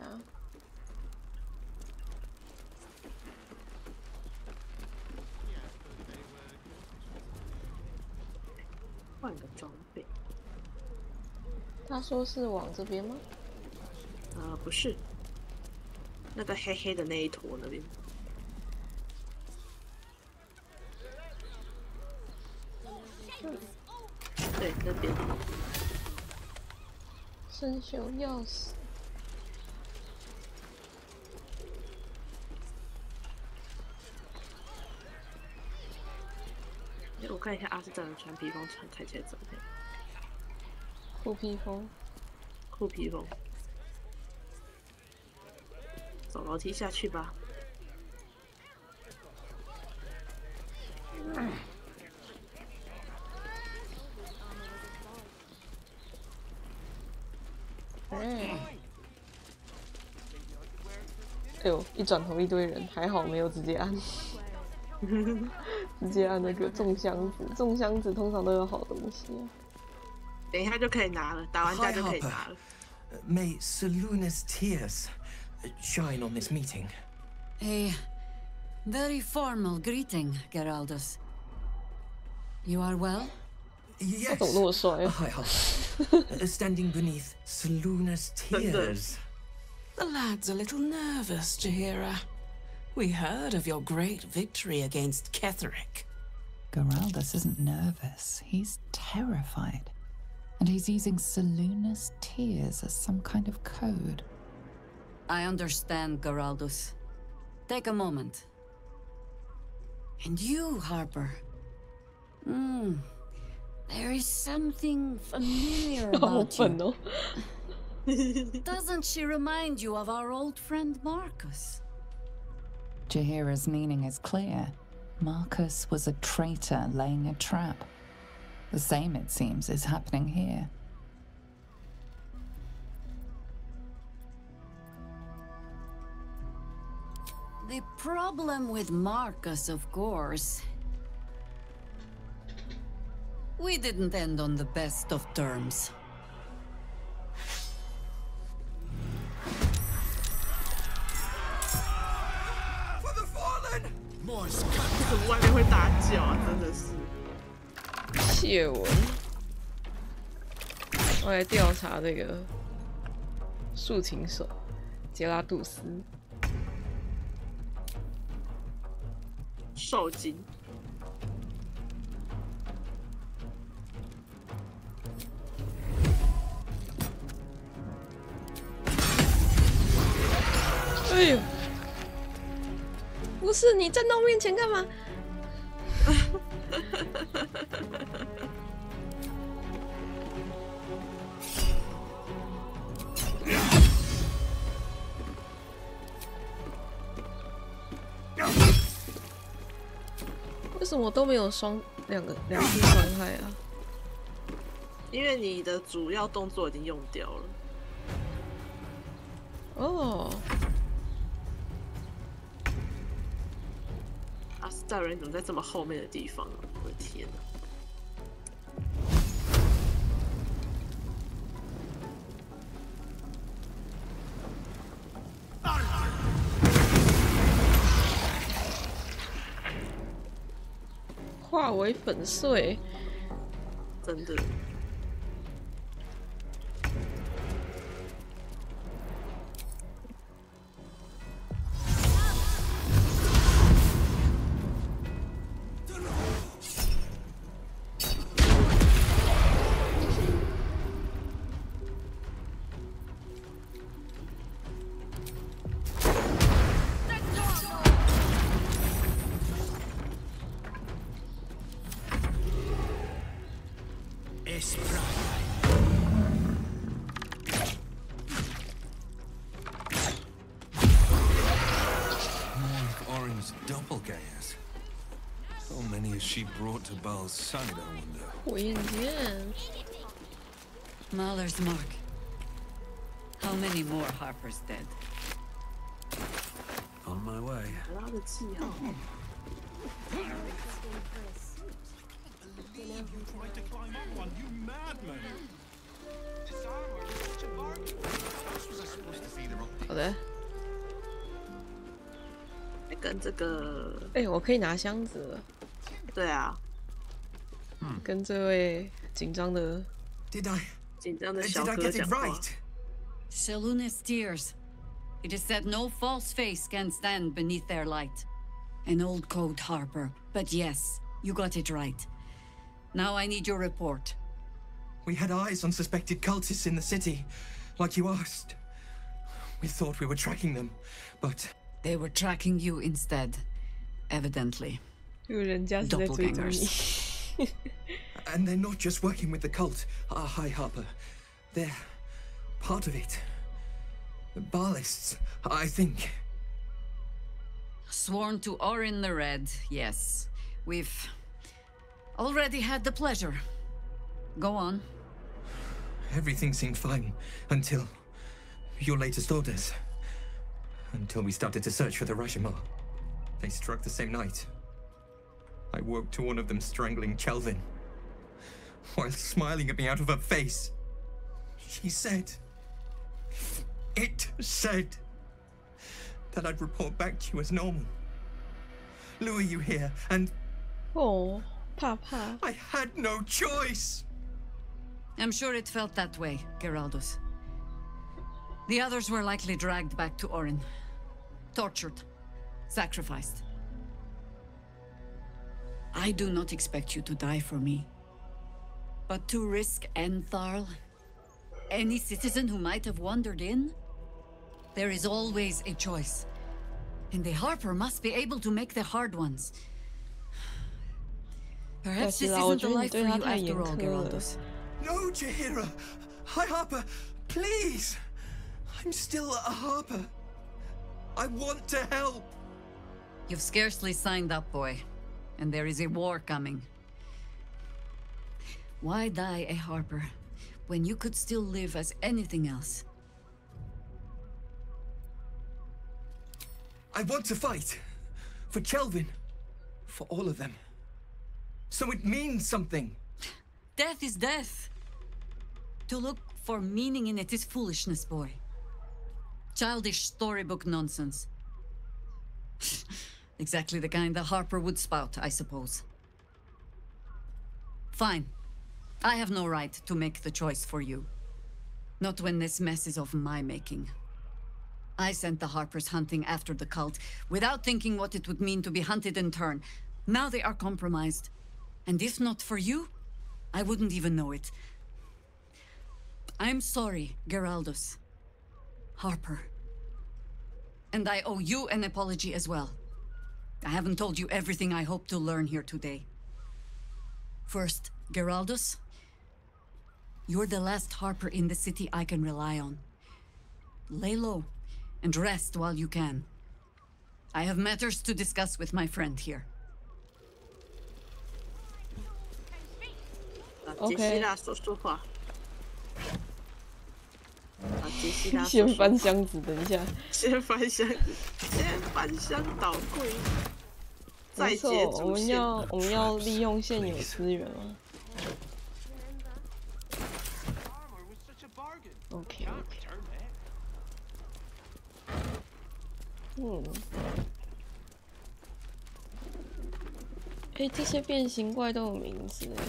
Speaker 2: 换个装备。
Speaker 1: 他说是往这边吗？
Speaker 2: 不是，那个黑黑的那一坨那边。对，那边。
Speaker 1: 生锈钥匙。
Speaker 2: 我看一下阿斯特人穿披风看起来怎么样？
Speaker 1: 酷披风，
Speaker 2: 酷披风。走楼梯下去吧。
Speaker 1: 哎呦！一转头一堆人，还好没有直接按。直接按那个种箱子，种箱子通常都有好东西
Speaker 2: 等一下就可以拿了，打完架就可以拿了。
Speaker 17: May Seluna's tears shine on this meeting.
Speaker 18: A very formal greeting, Geraldus. You are well?
Speaker 17: Yes.
Speaker 1: 他怎么那么帅啊？
Speaker 17: Standing beneath Seluna's tears.
Speaker 21: The lad's a little nervous, Jahira. We heard of your great victory against Ketheric.
Speaker 11: Geraldus isn't nervous. He's terrified. And he's using Seluna's tears as some kind of code.
Speaker 18: I understand, Geraldus. Take a moment. And you, Harper. There is something familiar about you. Doesn't she remind you of our old friend Marcus?
Speaker 11: Jahira's meaning is clear. Marcus was a traitor laying a trap. The same, it seems, is happening here.
Speaker 18: The problem with Marcus, of course. We didn't end on the best of terms.
Speaker 17: For the fallen!
Speaker 2: 为什么外面会打脚啊？真的是。
Speaker 1: 谢文，我来调查这个竖琴手杰拉杜斯，
Speaker 2: 受精。
Speaker 1: 哎呦！不是你站到我面前干嘛？为什么都没有两次伤害啊？
Speaker 2: 因为你的主要动作已经用掉了。
Speaker 1: 哦。
Speaker 2: 阿斯戴人怎么在这么后面的地方啊？我的天哪！
Speaker 1: 化为粉碎，
Speaker 2: 真的。
Speaker 10: Doppelgangers. How many has she brought to Baal's side, I wonder?
Speaker 1: 火焰剑
Speaker 18: Mahler's mark. How many more Harper's dead?
Speaker 10: On my way.
Speaker 2: 他的记号。
Speaker 6: You tried to climb up one, you madman! This armor is such a bargain. How was I supposed to see the rock?
Speaker 1: 好的。
Speaker 2: 跟这个，
Speaker 1: 我可以拿箱子了。
Speaker 2: 对啊。
Speaker 1: 跟这位紧张的
Speaker 2: 紧张的小哥讲话。
Speaker 18: Seluna's tears. It is said no false face can stand beneath their light. An old code, Harper. But yes, you got it right. Now I need your report.
Speaker 9: We had eyes on suspected cultists in the city, like you asked. We thought we were tracking them, but...
Speaker 18: They were tracking you instead, evidently.
Speaker 1: Doppelgangers.
Speaker 9: And they're not just working with the cult, High Harper. They're part of it. Baalists, I think.
Speaker 18: Sworn to Orin the Red, yes. We've already had the pleasure. Go on.
Speaker 9: Everything seemed fine until your latest orders. Until we started to search for the Rashomon. They struck the same night. I woke to one of them strangling Chelvin, while smiling at me out of her face. She said... It said... that I'd report back to you as normal. Lure you here, and...
Speaker 1: Oh, Papa.
Speaker 9: I had no choice!
Speaker 18: I'm sure it felt that way, Geraldus. The others were likely dragged back to Orin. Tortured. Sacrificed. I do not expect you to die for me. But to risk Entharl, any citizen who might have wandered in, there is always a choice. And the Harper must be able to make the hard ones. Perhaps this isn't the life for you after all, Geraldus.
Speaker 9: No, Jaheira! High Harper, please! I'm still a Harper. I want to help.
Speaker 18: You've scarcely signed up, boy. And there is a war coming. Why die a Harper when you could still live as anything else?
Speaker 9: I want to fight. For Chelvin. For all of them. So it means something.
Speaker 18: Death is death. To look for meaning in it is foolishness, boy. Childish storybook nonsense. Exactly the kind the Harper would spout, I suppose. Fine. I have no right to make the choice for you. Not when this mess is of my making. I sent the Harpers hunting after the cult, without thinking what it would mean to be hunted in turn. Now they are compromised. And if not for you, I wouldn't even know it. I'm sorry, Geraldos. Harper. And I owe you an apology as well. I haven't told you everything I hope to learn here today. First, Geraldos, you're the last Harper in the city I can rely on. Lay low and rest while you can. I have matters to discuss with my friend here.
Speaker 1: OK。
Speaker 2: 杰西拉
Speaker 1: 先翻箱子，等一下。
Speaker 2: 先翻箱子，先翻箱倒柜。
Speaker 1: 没错，我们要利用现有资源吗 ？OK。这些变形怪都有名字哎，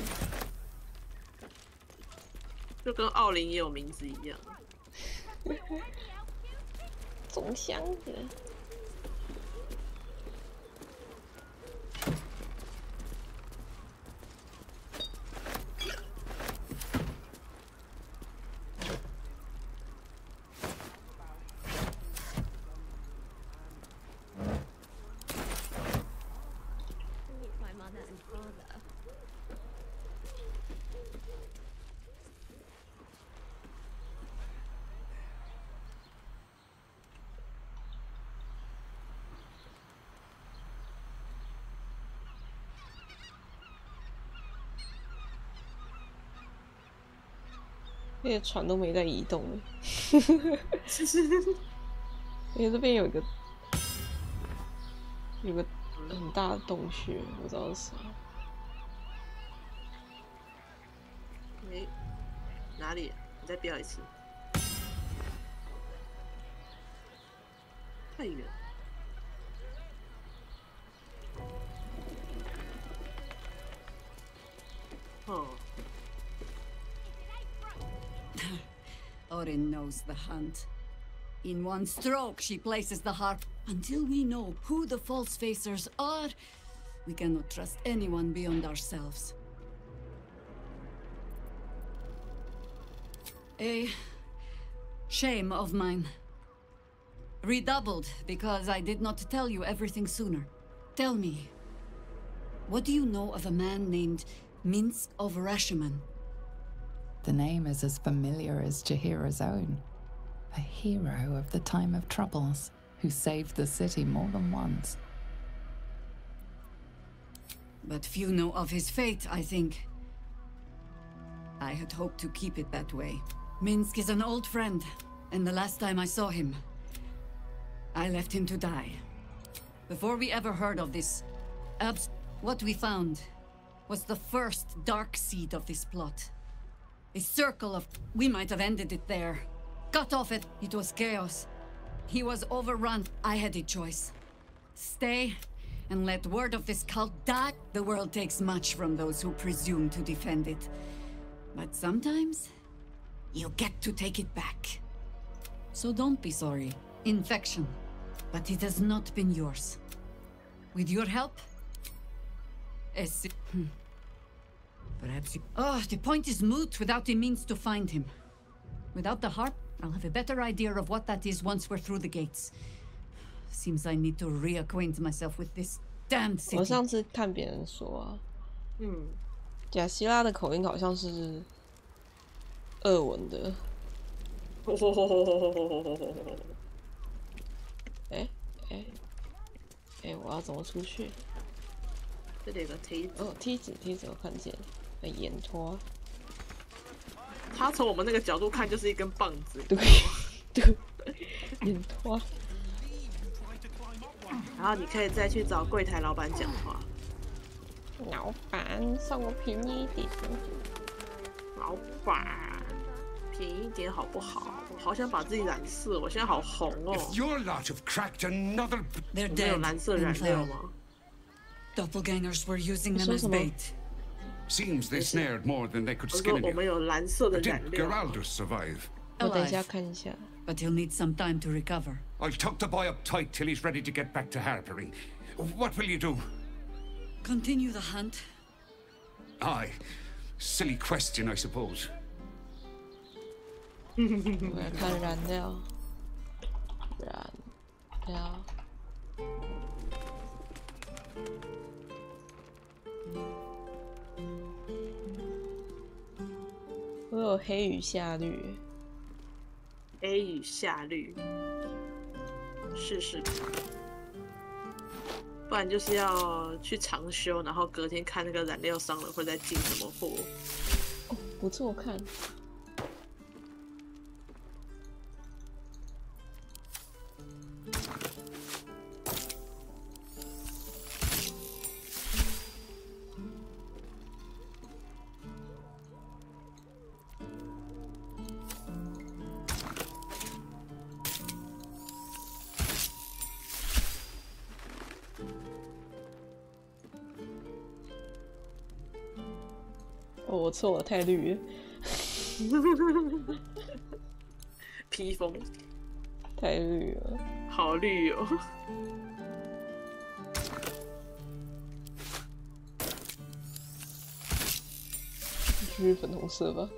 Speaker 2: 就跟奥林也有名字一样。
Speaker 1: 总箱子。那些船都没在移动，因为这边有个很大的洞穴，不知道是啥。
Speaker 2: 哪里？你再标一次。太远。哦。
Speaker 18: Orin knows the hunt. In one stroke, she places the harp. Until we know who the false facers are, we cannot trust anyone beyond ourselves. A shame of mine. Redoubled because I did not tell you everything sooner. Tell me, what do you know of a man named Minsk of Rashomon?
Speaker 11: The name is as familiar as Jaheira's own. A hero of the time of troubles, who saved the city more than once.
Speaker 18: But few know of his fate, I think. I had hoped to keep it that way. Minsk is an old friend, and the last time I saw him, I left him to die. Before we ever heard of this, what we found was the first dark seed of this plot. A circle of... We might have ended it there. Cut off it. It was chaos. He was overrun. I had a choice. Stay and let word of this cult die. The world takes much from those who presume to defend it. But sometimes, you get to take it back. So don't be sorry. Infection. But it has not been yours. With your help... Perhaps you... Oh, the point is moot without a means to find him. Without the harp, I'll have a better idea of what that is once we're through the gates. Seems I need to reacquaint myself with this damned city.
Speaker 1: 我上次看别人说啊，贾希拉的口音好像是俄文的。我要怎么出去？
Speaker 2: 这里有个梯子。
Speaker 1: 哦，梯子我看见。沿拖，
Speaker 2: 他从我们那个角度看就是一根棒子。
Speaker 1: 对，沿拖。
Speaker 2: 然后你可以再去找柜台老板讲话。
Speaker 1: 老板，送我便宜一点。
Speaker 2: 老板，便宜一点好不好？我好想把自己染色，我现在好红哦。没有蓝色染料吗
Speaker 18: ？Doppelgangers were using them as bait.
Speaker 20: Seems they snared more than they could skin in you. But did Geraldos survive?
Speaker 1: 我等一下看一下。
Speaker 18: But he'll need some time to recover.
Speaker 20: I'll tuck the boy up tight till he's ready to get back to harboring. What will you do?
Speaker 18: Continue the hunt.
Speaker 20: Aye. Silly question, I suppose.
Speaker 1: 我要看燃料，燃料。我有黑与夏绿。
Speaker 2: 黑与夏绿，试试看。不然就是要去长休，然后隔天看那个燃料商人会再进什么货。
Speaker 1: 哦，不错看。 哦，我错了，太绿了。
Speaker 2: 披风，
Speaker 1: 太绿了，
Speaker 2: 好绿哦。
Speaker 1: 就是粉红色吧。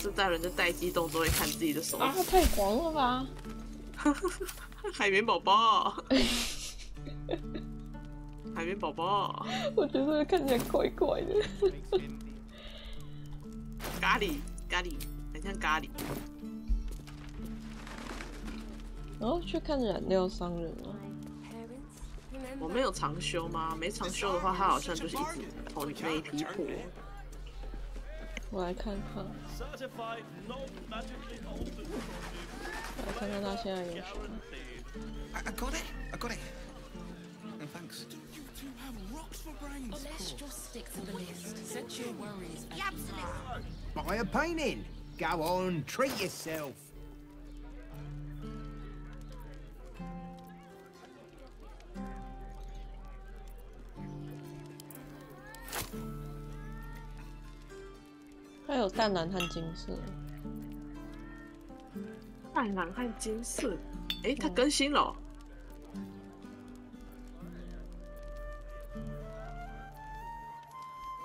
Speaker 2: 是在人的待机动作会看自己的手指。
Speaker 1: 啊，太黄了吧！
Speaker 2: 海绵宝宝，海绵宝宝，
Speaker 1: 我觉得看起来怪怪的。
Speaker 2: 咖喱，咖喱，很像咖喱。
Speaker 1: 然后去看燃料商人了。
Speaker 2: 我没有长休吗？没长休的话，他好像就是一直投那一批货。
Speaker 1: 我来看看，来看看他现在有什么。
Speaker 10: I got it. I got it. No thanks.
Speaker 4: Let's just stick to the list. Set your worries.
Speaker 14: Buy a painting. Go on, treat yourself.
Speaker 1: 还有淡蓝和金色，
Speaker 2: 淡蓝和金色，哎，它更新了哦。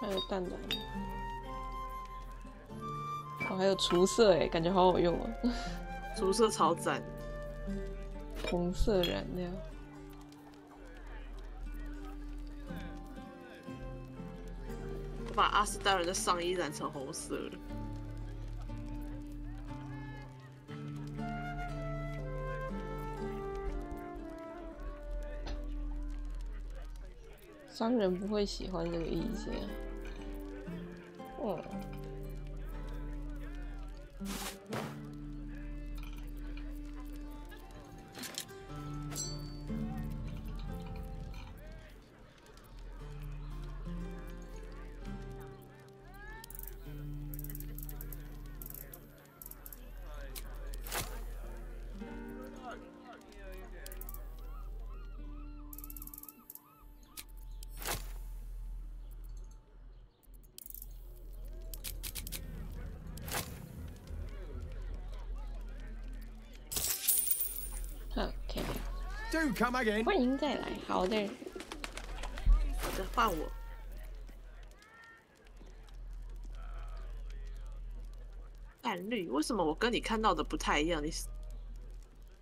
Speaker 1: 还有淡蓝，哦，还有除色，哎，感觉好好用啊！
Speaker 2: 除色超赞，
Speaker 1: 红色燃料。
Speaker 2: 我把阿斯达人的上衣染成红色了。
Speaker 1: 商人不会喜欢这个意思。哦。OK，
Speaker 14: Do come again.
Speaker 1: 欢迎再来，好的。
Speaker 2: 好的，换我。淡绿，为什么我跟你看到的不太一样？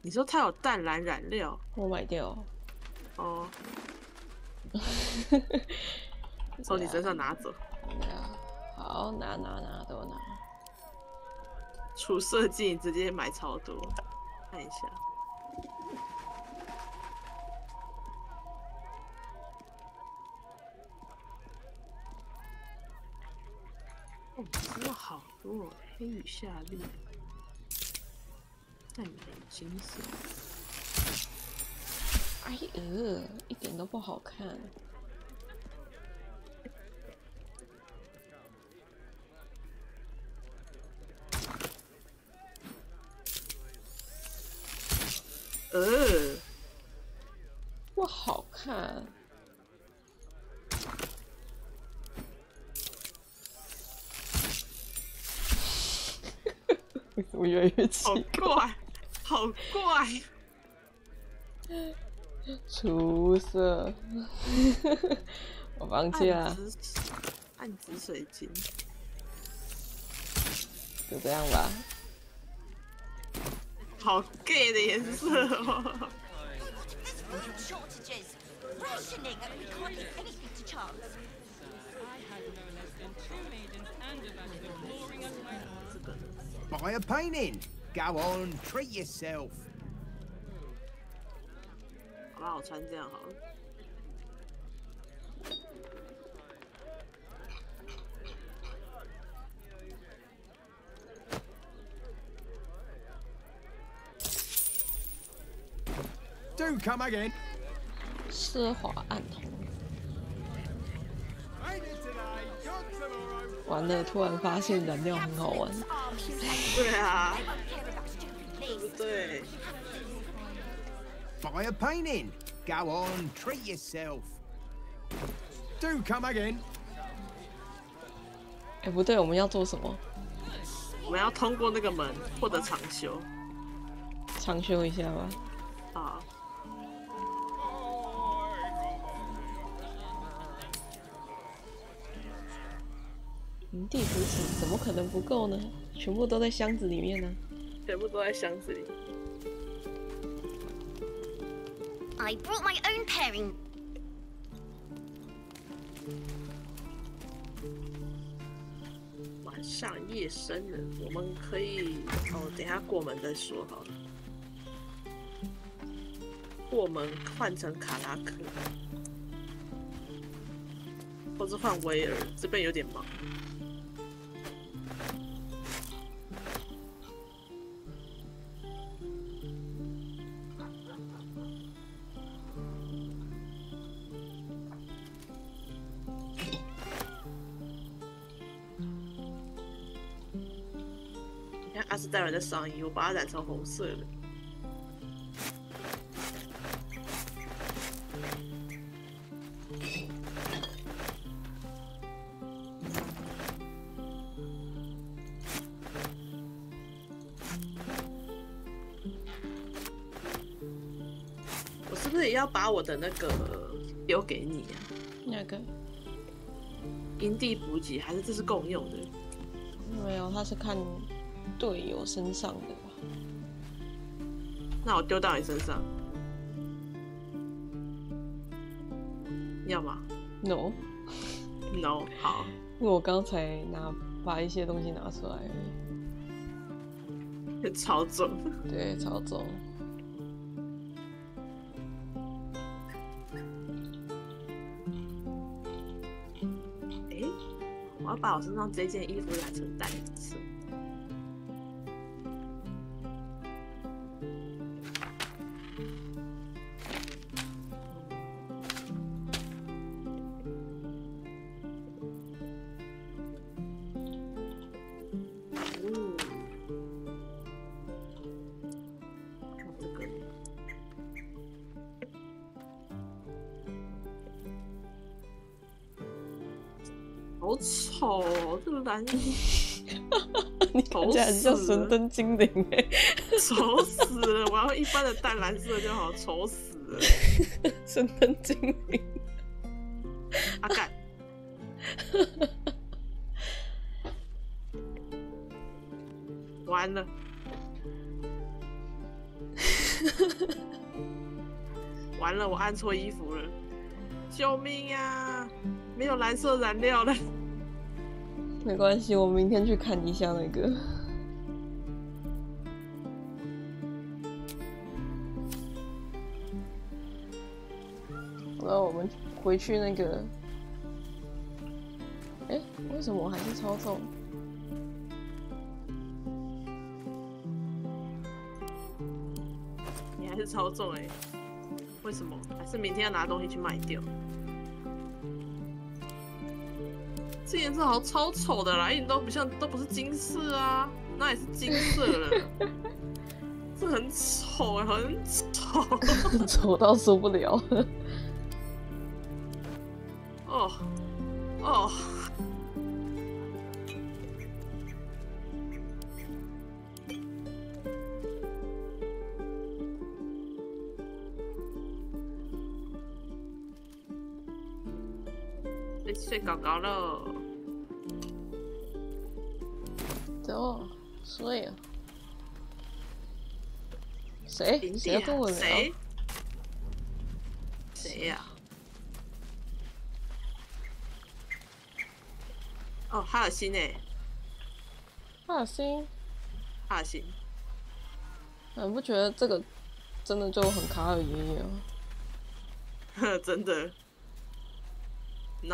Speaker 2: 你说它有淡蓝染料，
Speaker 1: 我买掉。
Speaker 2: 哦。从你身上拿走。
Speaker 1: 好，拿都拿。
Speaker 2: 除色剂直接买超多，看一下。哦，真的好多哦，黑与夏绿，淡蓝金色。
Speaker 1: 哎一点都不好看。哇，好看！为什么越来越奇怪？
Speaker 2: 好怪！
Speaker 1: 出色！我放弃了。
Speaker 2: 暗紫水晶，
Speaker 1: 就这样吧。
Speaker 2: 好 gay 的颜色哦。
Speaker 14: Buy a painting. Go on, treat yourself.
Speaker 2: 好吧，我穿这样好了。
Speaker 14: Do come again.
Speaker 1: 奢华暗红。完了，突然发现燃料很好玩。
Speaker 2: 对啊，对不对
Speaker 14: Buy a painting. Go on, treat yourself. Do come again.
Speaker 1: 哎，不对，我们要做什么？
Speaker 2: 我们要通过那个门，获得长修。
Speaker 1: 长修一下吧。
Speaker 2: 好。
Speaker 1: 营地补给怎么可能不够呢？全部都在箱子里面呢。
Speaker 2: 全部都在箱子里。
Speaker 12: I brought my own pairing.
Speaker 2: 晚上夜深了，我们可以等一下过门再说好了。过门换成卡拉克，或者换威尔，这边有点忙。阿斯戴尔的上衣，我把它染成红色的。我是不是也要把我的那个留给你啊？
Speaker 1: 那个
Speaker 2: 营地补给还是这是共用的？
Speaker 1: 没有，他是看队友身上的吧？
Speaker 2: 那我丢到你身上，要吗
Speaker 1: ？No，
Speaker 2: 好。
Speaker 1: 因为我刚才把一些东西拿出来而已。
Speaker 2: 超重。
Speaker 1: 对，超重。
Speaker 2: 我要把我身上这件衣服染成淡色。好丑哦，这个蓝衣，
Speaker 1: 你看起来很像神灯精灵哎，
Speaker 2: 丑死了！我要一般的淡蓝色就好，丑死了！
Speaker 1: 神灯精灵，
Speaker 2: 阿干，完了，完了，我按错衣服了，救命啊！没有蓝色燃料了。
Speaker 1: 没关系，我明天去看一下那个。然后我们回去那个，哎，为什么我还是超重？
Speaker 2: 你还是超重哎，为什么？还是明天要拿东西去卖掉？这颜色好超丑的啦，一点都不像，都不是金色啊，那也是金色了。这很丑哎，很丑，
Speaker 1: 丑到受不了。
Speaker 2: 哦哦。睡高高了，
Speaker 1: 走，睡啊！谁要跟我聊？
Speaker 2: 谁呀？哦，哈尔辛诶，
Speaker 1: 哈尔辛，
Speaker 2: 哈尔辛。
Speaker 1: 你不觉得这个真的就很卡尔爷爷
Speaker 2: 吗？真的。
Speaker 5: I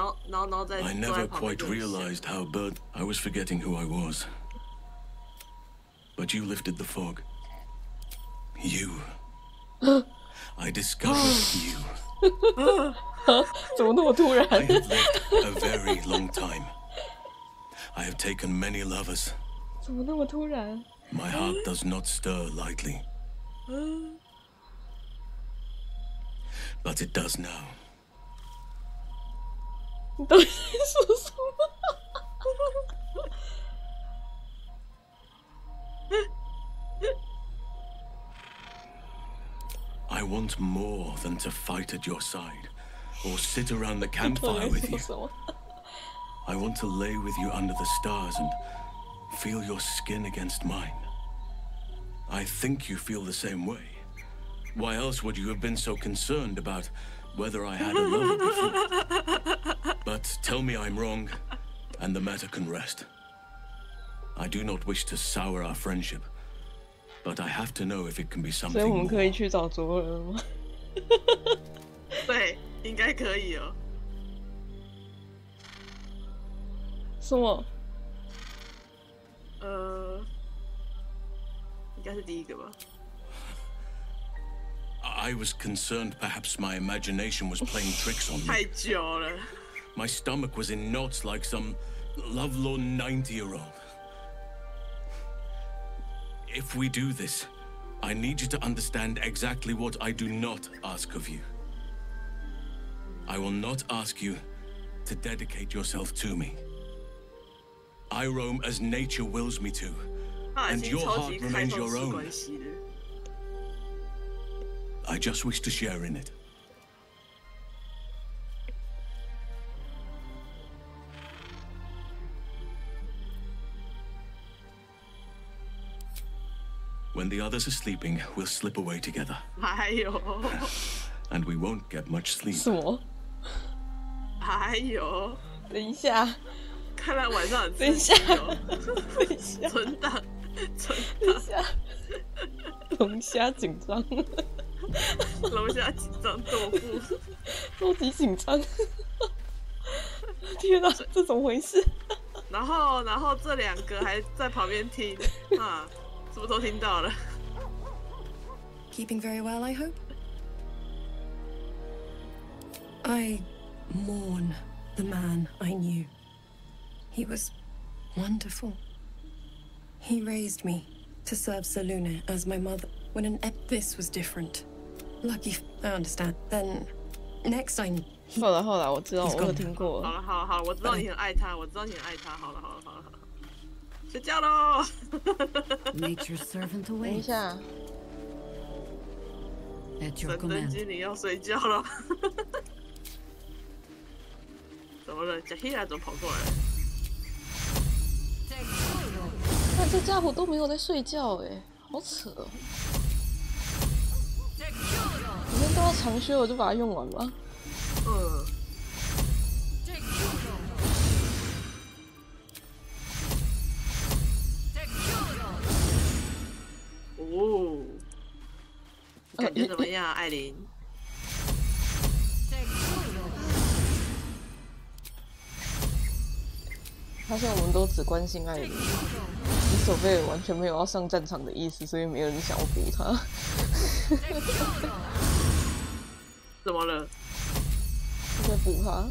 Speaker 5: never quite realized how I was forgetting who I was. But you lifted the fog. You. I discovered you.
Speaker 1: 怎么那么突然
Speaker 5: I have lived a very long time. I have taken many lovers.
Speaker 1: 怎么那么突然
Speaker 5: My heart does not stir lightly. But it does now.
Speaker 1: 你到底在说什么？I
Speaker 5: want more than to fight at your side or sit around the campfire with you. I want to lay with you under the stars and feel your skin against mine. I think you feel the same way. Why else would you have been so concerned about whether I had a lover before? But tell me I'm wrong, and the matter can rest. I do not wish to sour our friendship, but I have to know if it can be something more.
Speaker 1: 所以我们可以去找卓尔吗？
Speaker 2: 对，应该可以哦。
Speaker 1: 什么？
Speaker 2: 应该是第一个吧。
Speaker 5: I was concerned perhaps my imagination was playing tricks on me.
Speaker 2: 太久了。
Speaker 5: My stomach was in knots like some lovelorn 90-year-old. If we do this, I need you to understand exactly what I do not ask of you. I will not ask you to dedicate yourself to me. I roam as nature wills me to, and your heart remains your own. I just wish to share in it. When the others are sleeping, we'll slip away together. And we won't get much sleep.
Speaker 1: 什么？
Speaker 2: 哎呦！
Speaker 1: 等一下，
Speaker 2: 看来晚上很
Speaker 1: 刺激
Speaker 2: 哦。等一下，存档，存档。
Speaker 1: 等一下，龙虾紧张。
Speaker 2: 龙虾紧张豆腐，
Speaker 1: 超级紧张。天哪，这怎么回事？
Speaker 2: 然后这两个还在旁边听啊。是不是都听到了
Speaker 13: Keeping very well, I hope. I mourn the man I knew. He was wonderful. He raised me to serve Saluna as my mother. When this was different. Lucky, I understand. Then, next time.
Speaker 1: 后来，我知道，我有听过。
Speaker 2: 好了，我知道你很爱他，我知道你很爱他。好了。睡觉喽
Speaker 18: Nature's servant awaits.
Speaker 1: 等一下。
Speaker 2: 神灯精灵要睡觉了。怎么了？小黑仔怎么跑过来了？
Speaker 1: 但这家伙都没有在睡觉哎，好扯哦！你们都要长靴，我就把它用完吧。
Speaker 2: 哦，感觉怎么样，艾琳？
Speaker 1: 发现我们都只关心艾琳，伊索贝尔完全没有要上战场的意思，所以没有人想要补他。
Speaker 2: 怎么了？
Speaker 1: 我在补他。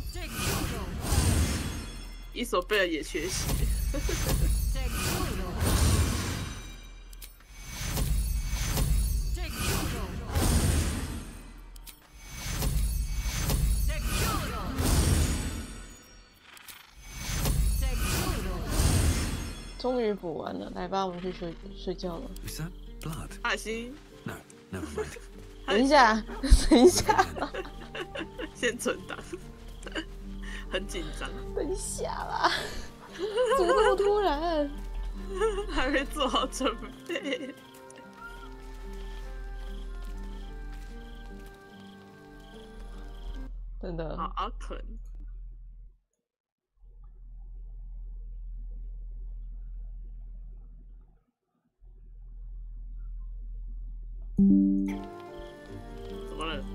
Speaker 2: 伊索贝尔也缺席。
Speaker 1: 终于补完了，来吧，我们去睡觉了。
Speaker 5: Is that blood?
Speaker 2: 海星，
Speaker 5: No, never mind.
Speaker 1: 等一下，等一下，
Speaker 2: 先存档，很紧张。
Speaker 1: 等一下啦，怎么那么突然？
Speaker 2: 还没做好准备。
Speaker 1: 真的。
Speaker 2: 好阿肯。怎么了？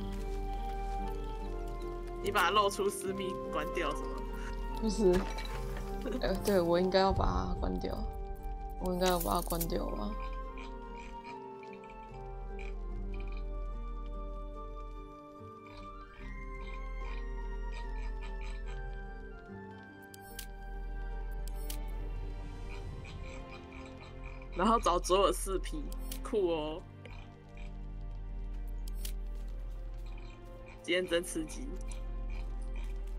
Speaker 2: 你把它露出私密关掉是吗？
Speaker 1: 不是，对，我应该要把它关掉，我应该要把它关掉吧。
Speaker 2: 然后找左耳4匹，酷哦！今天真刺激，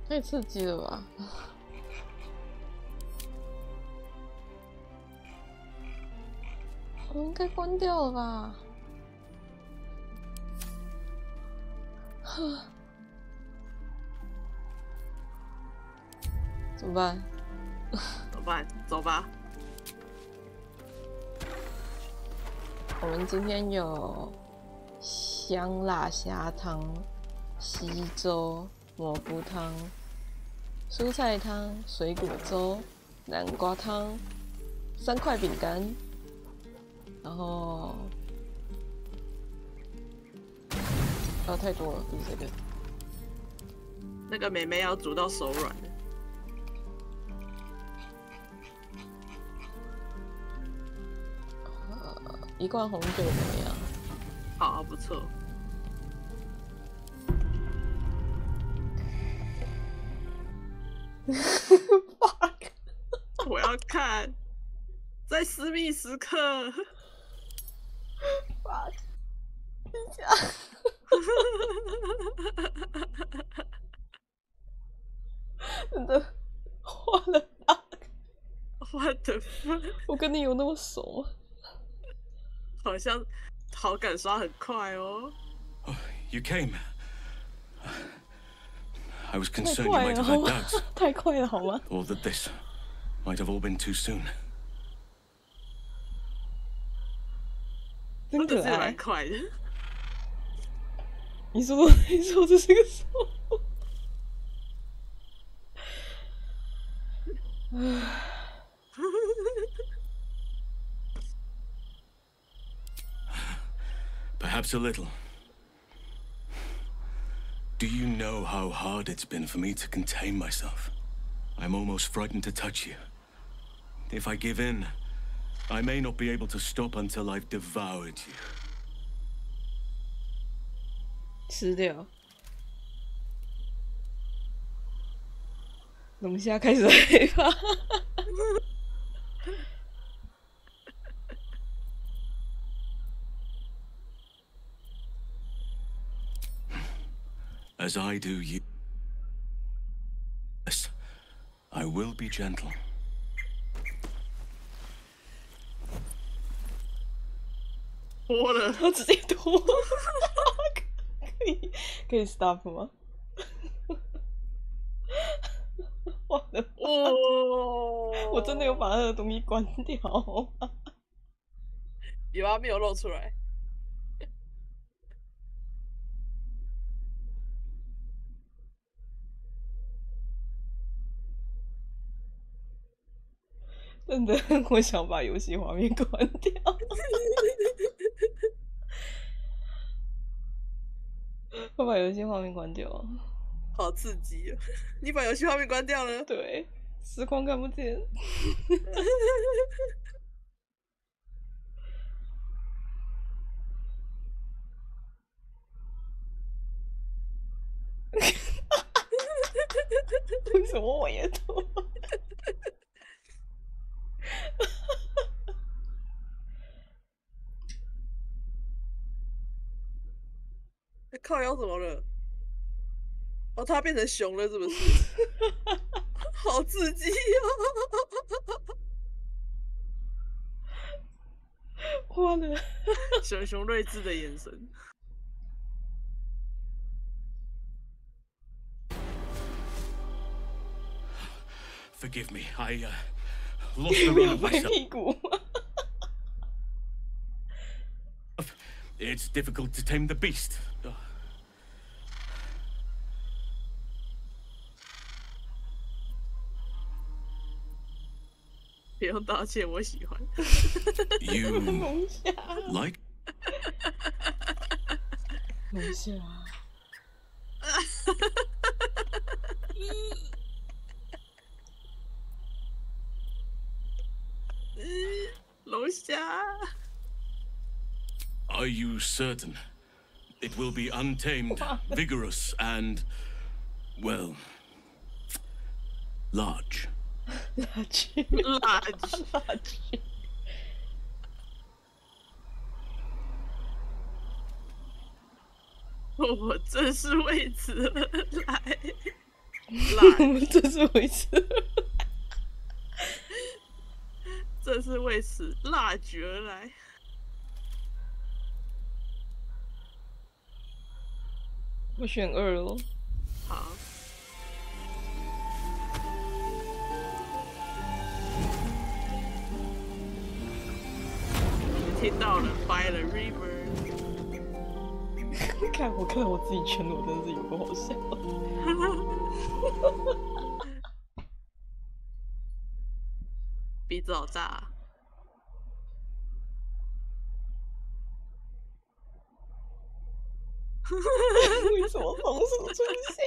Speaker 1: 太刺激了吧！我应该关掉了吧？怎么办？
Speaker 2: 怎么办？走吧。
Speaker 1: 我们今天有香辣虾汤、稀粥、蘑菇汤、蔬菜汤、水果粥、南瓜汤、3块饼干，然后太多了，不是这个。
Speaker 2: 那个妹妹要煮到手软了。
Speaker 1: 1罐红酒怎么样？
Speaker 2: 好，不错。
Speaker 1: fuck！
Speaker 2: 我要看，在私密时刻。
Speaker 1: fuck！ 等一下。真的，what the
Speaker 2: fuck？What the fuck？
Speaker 1: 我跟你有那么熟吗？
Speaker 2: 好像好感刷很快哦。
Speaker 5: Oh, you came. I was concerned you might have had doubts.
Speaker 1: 太快了，好吗？
Speaker 5: Or that this might have all been too soon.
Speaker 1: 真可爱，
Speaker 2: 蛮快的。
Speaker 1: 你说这是个什么？Perhaps
Speaker 5: a little. Do you know how hard it's been for me to contain myself? I'm almost frightened to touch you. If I give in, I may not be able to stop until I've devoured you.
Speaker 1: 吃掉。龙虾开始害怕。
Speaker 5: As I do you. Yes, I will be gentle.
Speaker 2: 脱了，
Speaker 1: 他直接脱。可以 stop 吗？我的
Speaker 2: 哦，
Speaker 1: 我真的有把他的东西关掉吗？
Speaker 2: 有啊，没有露出来。
Speaker 1: 真的，我想把游戏画面关掉。我把游戏画面关掉。
Speaker 2: 好刺激啊！你把游戏画面关掉了？
Speaker 1: 对，实况看不见。为什么我也脱？
Speaker 2: 靠腰怎么了？哦，他变成熊了，是不是？好刺激哦！熊熊睿智的眼神。
Speaker 5: Forgive me, I lost the run of myself. It's difficult to tame the beast.
Speaker 2: 不用道歉，我喜欢。
Speaker 5: You like?
Speaker 1: 龙虾。
Speaker 2: 龙虾。
Speaker 5: Are you certain? It will be untamed, vigorous, and, well, large.
Speaker 2: Large. 我正是为此而来。
Speaker 1: 我们正是为此而来。
Speaker 2: 正是为此蜡炬而来。
Speaker 1: 我选2咯。
Speaker 2: 好。听到了 ，By the river。
Speaker 1: 看我看到我自己圈的，我真的是有够好笑。
Speaker 2: 鼻子好大、啊。
Speaker 1: 为什么松鼠出现？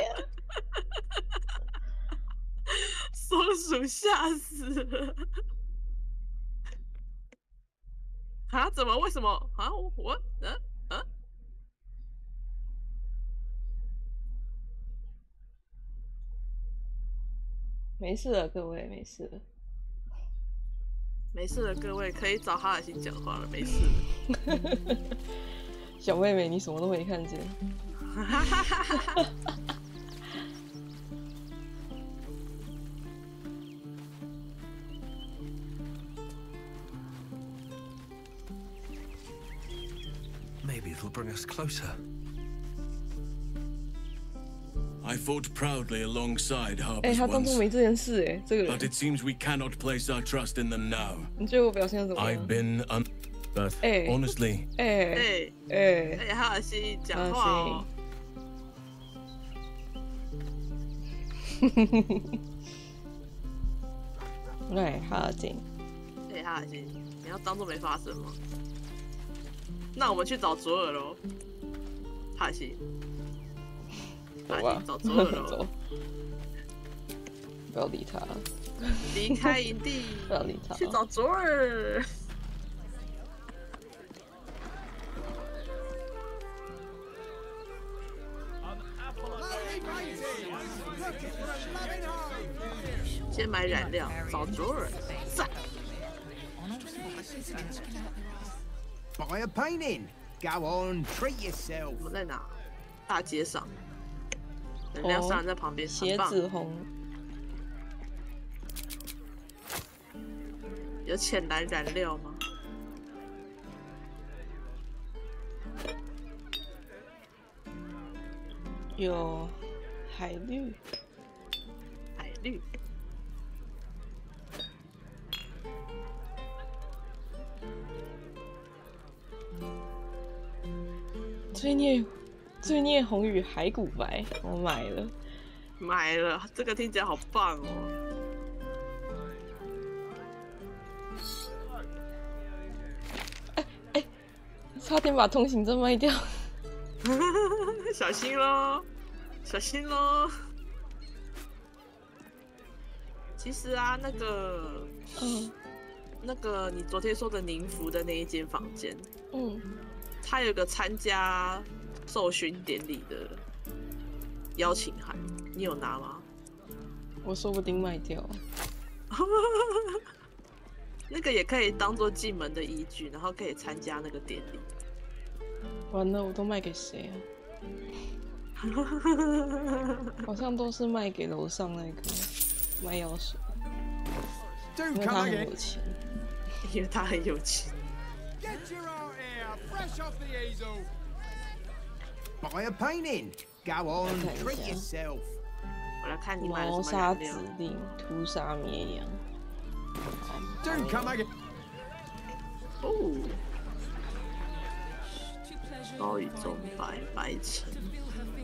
Speaker 2: 松鼠吓死了！啊？怎么？为什么？啊？我
Speaker 1: 没事了，各位，没事了。
Speaker 2: 没事了，各位可以找哈尔星讲话了，没事了。
Speaker 1: 小妹妹，你什么都没看见。
Speaker 17: Maybe it'll bring us closer.
Speaker 5: I fought proudly alongside Harper's
Speaker 1: 他当作没这件事这个人。
Speaker 5: But it seems we cannot place our trust in them now.
Speaker 1: 你觉得我表现怎么样
Speaker 5: I've been but honestly.
Speaker 2: 哈尔西讲话哦。
Speaker 1: 哈尔金。
Speaker 2: 哈尔西，你要当作没发生吗？那我们去找左耳喽，哈尔西。
Speaker 1: 走吧，
Speaker 2: 找左耳喽。
Speaker 1: 走。不要理他。
Speaker 2: 离开营地。
Speaker 1: 不要理他。
Speaker 2: 去找左耳。先买染料，找左耳。赞。
Speaker 14: Buy a painting. Go on, treat yourself.
Speaker 2: 我们在哪？大街上。能量商人在旁边。
Speaker 1: 鞋子红。
Speaker 2: 有浅蓝染料吗？
Speaker 1: 有海绿。
Speaker 2: 海绿。罪孽红与骸骨白，我买了。买了，这个听起来好棒哦！
Speaker 1: 差点把通行证卖掉。
Speaker 2: 小心咯，小心咯！其实啊，那个你昨天说的宁福的那一间房间，他有个参加授勋典礼的邀请函，你有拿吗？
Speaker 1: 我说不定卖掉。
Speaker 2: 那个也可以当做进门的依据，然后可以参加那个典礼。
Speaker 1: 完了，我都卖给谁啊？好像都是卖给楼上那个卖药水，因为他很有钱。
Speaker 2: 因为他很有钱。
Speaker 14: fresh off the easel. Buy a painting. Go on, treat yourself.
Speaker 2: 我来看你买了
Speaker 1: 谋
Speaker 2: 什么
Speaker 1: 杀指
Speaker 2: 颜料。
Speaker 1: 令，屠杀绵羊。
Speaker 14: Do come again.
Speaker 2: 哦，高与中白、白橙、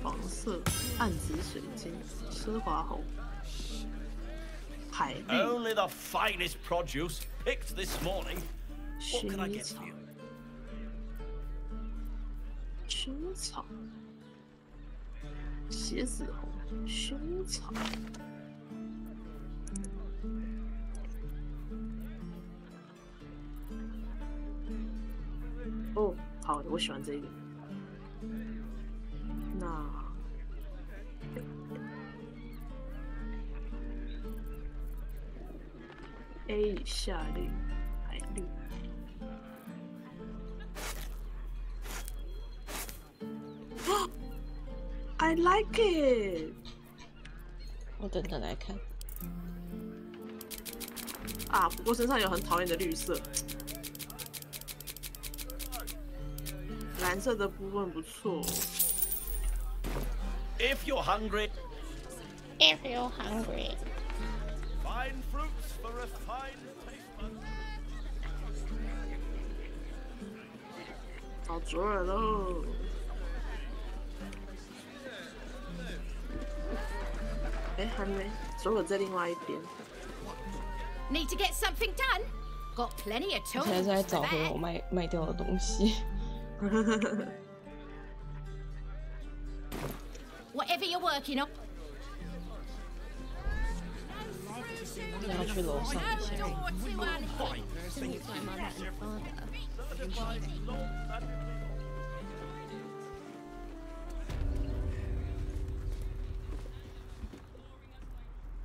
Speaker 2: 黄色、暗紫水晶、奢华红、海绿。
Speaker 8: Only the finest produce picked this morning. What can I get for you?
Speaker 2: 薰衣草、血紫红、薰衣草。哦，好，我喜欢这个。那A 以下绿，海绿。I like it。
Speaker 1: 我等等来看。
Speaker 2: 啊，不过身上有很讨厌的绿色。 蓝色的部分不错。
Speaker 8: If you're hungry.
Speaker 12: If you're hungry.
Speaker 8: Fine fruits for a fine taste.
Speaker 2: 找左耳喽。哎，还没，左耳在另外一边。
Speaker 12: Need to get something done? Got plenty of
Speaker 1: 我
Speaker 12: tools.
Speaker 1: 现在是在找回我卖掉的东西。
Speaker 12: Whatever you're working on.
Speaker 1: 要去楼上一下。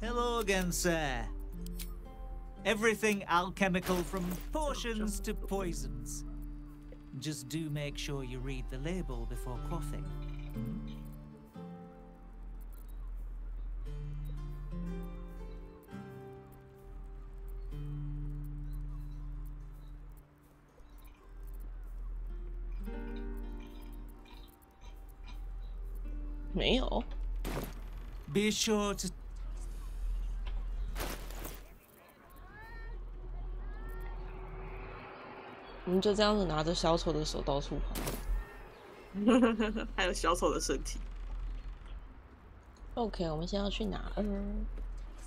Speaker 16: Hello again, sir. Everything alchemical from potions to poisons. Just do make sure you read the label before quaffing.
Speaker 1: 没有。
Speaker 16: Be sure to.
Speaker 1: 我们就这样子拿着小丑的手到处跑。
Speaker 2: 还有小丑的身体。
Speaker 1: OK， 我们现在要去哪？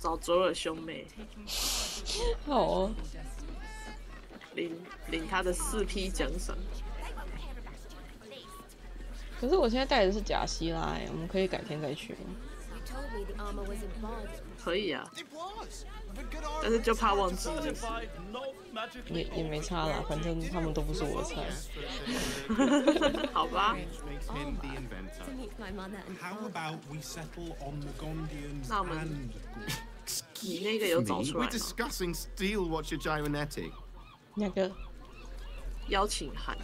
Speaker 2: 找左耳兄妹。
Speaker 1: 好哦。
Speaker 2: 领他的4P 奖赏。
Speaker 1: 可是我现在带的是假希拉哎，我们可以改天再去吗？
Speaker 2: 可以啊，但是就怕忘记了。
Speaker 1: 也没差啦，反正他们都不是我的菜。
Speaker 2: 好吧。那我们，你那个有找出来吗？
Speaker 10: We're discussing steel watcher gyronetic.
Speaker 1: 哪个？
Speaker 2: 邀请函。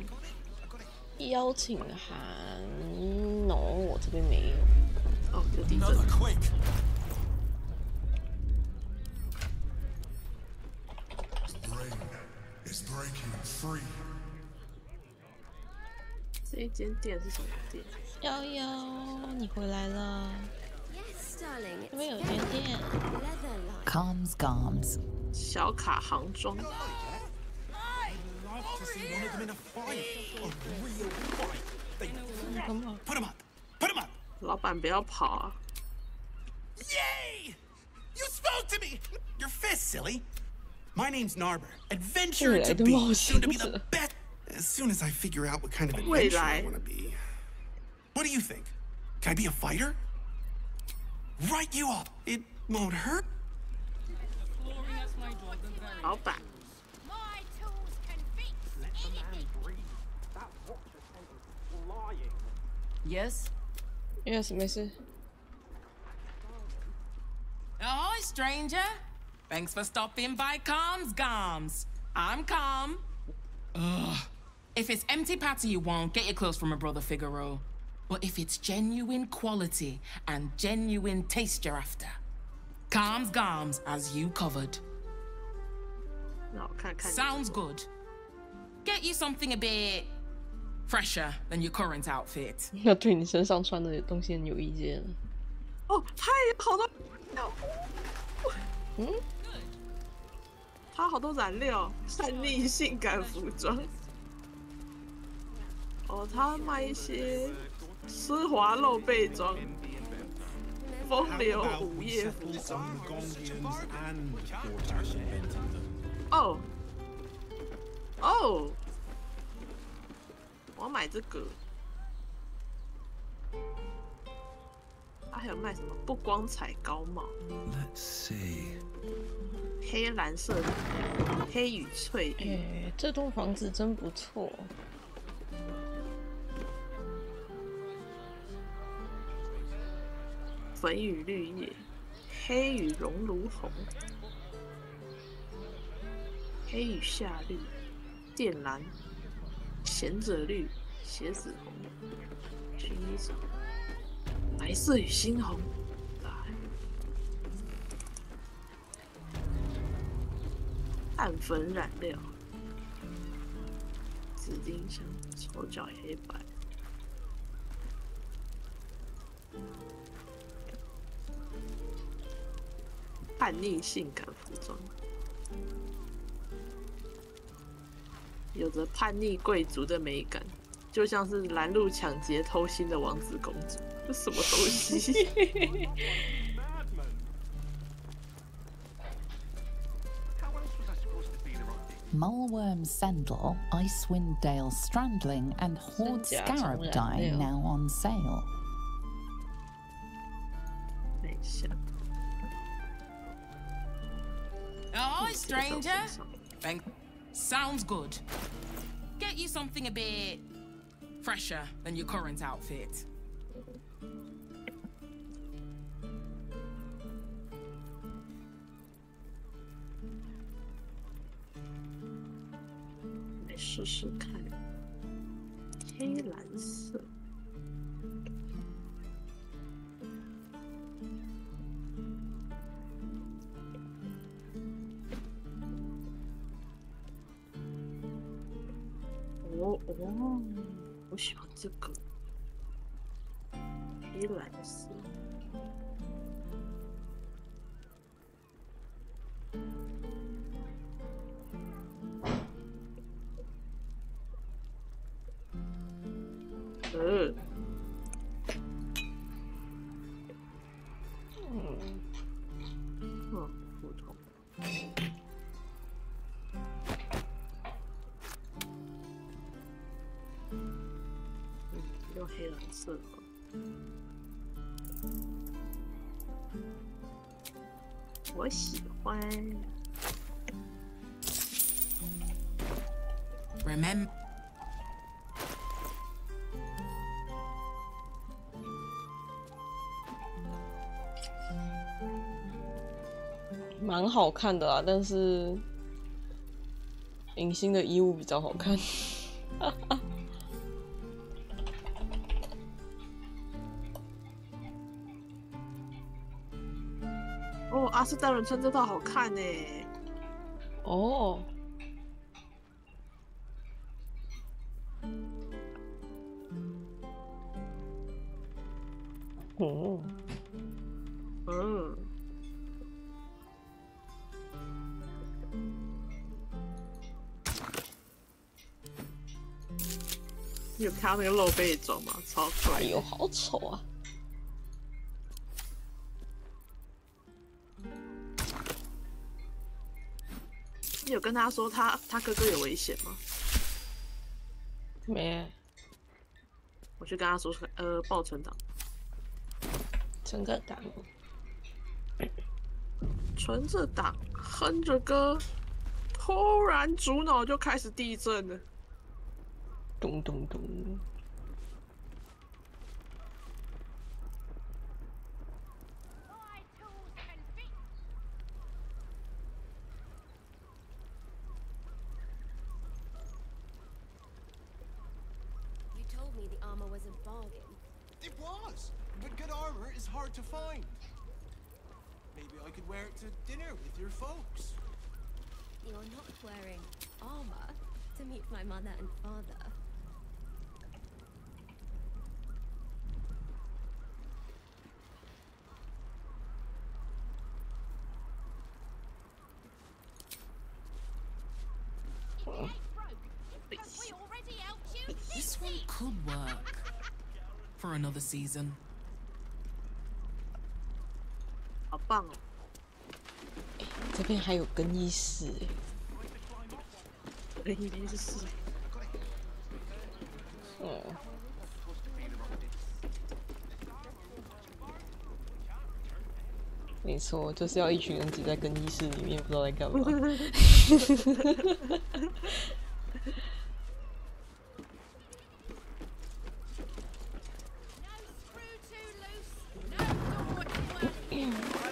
Speaker 1: 邀请函 ？No， 我这边没有。
Speaker 2: 哦，有地震。这一间店是什么店？
Speaker 1: 悠悠，你回来了。这边有间店。
Speaker 11: Calms Garms。
Speaker 2: 小卡行装。
Speaker 6: To see one of them in a fight, a real fight.
Speaker 1: Come on.
Speaker 6: Put him up. Put him up.
Speaker 2: 老板不要跑啊
Speaker 6: Yay! You spoke to me. Your fist, silly. My name's Narber. Adventure to be. Soon to be the best. As soon as I figure out what kind of adventure I want to be. What do you think? Can I be a fighter? Right you up. It won't hurt.
Speaker 2: 老板。
Speaker 18: Yes?
Speaker 1: Yes, 没事。
Speaker 21: Ahoy, stranger. Thanks for stopping by Calms Garms. I'm Calm. Ugh. If it's empty patty you want, get your clothes from my brother Figaro. But if it's genuine quality and genuine taste you're after, Calms Garms has you covered.
Speaker 2: No,
Speaker 21: Sounds good. Get you something a bit Fresher than your current outfit.
Speaker 1: 要对你身上穿的东西很有意见。
Speaker 2: 哦，他也好多，
Speaker 1: 嗯，
Speaker 2: 他好多染料，叛逆性感服装。哦，他卖一些奢华露背装。 风流午夜服装。哦，哦，我要买这个。它还有卖什么不光彩高帽？
Speaker 17: Let's see.
Speaker 2: 黑蓝色的黑与翠玉。
Speaker 1: 这栋房子真不错。
Speaker 2: 粉与绿叶，黑与熔炉红，黑与夏绿，靛蓝，贤者绿，血紫红，薰衣草，白色与猩红，暗粉染料，紫丁香，丑角黑白。 叛逆性感服装，有着叛逆贵族的美感，就像是拦路抢劫偷腥的王子公主。这什么东西？Mulworm
Speaker 11: Sendle, Icewind Dale Strandling, and Horde Scarab Dye now on sale.
Speaker 2: 等一下。
Speaker 21: Oh, stranger. Sounds good. Get you something a bit fresher than your current outfit.
Speaker 2: Let's 试试看，黑蓝色。 哦，我喜欢这个黑蓝色。不同。用黑蓝色的。我喜欢。
Speaker 21: Remember.
Speaker 1: 蛮好看的啊，但是影星的衣物比较好看。
Speaker 2: 哦，阿斯戴伦穿这套好看呢。
Speaker 1: 哦。哦。
Speaker 2: 嗯。 你有看到那个露背装吗？超帅！
Speaker 1: 哎呦，好丑啊！
Speaker 2: 你有跟他说他哥哥有危险吗？
Speaker 1: 没。
Speaker 2: 我去跟他说，报存档。
Speaker 1: 存个档。
Speaker 2: 存着档，哼着歌，突然主脑就开始地震了。
Speaker 1: 咚咚咚！
Speaker 3: You told me the armor was a bargain.
Speaker 10: It was, but good armor is hard to find. Maybe I could wear it to dinner with your folks.
Speaker 3: You're not wearing armor to meet my mother and father.
Speaker 21: for another season.
Speaker 2: 好棒哦！
Speaker 1: 这边还有更衣室哎。
Speaker 2: 更衣室。
Speaker 1: 哦。没错，就是要一群人挤在更衣室里面，不知道在干嘛。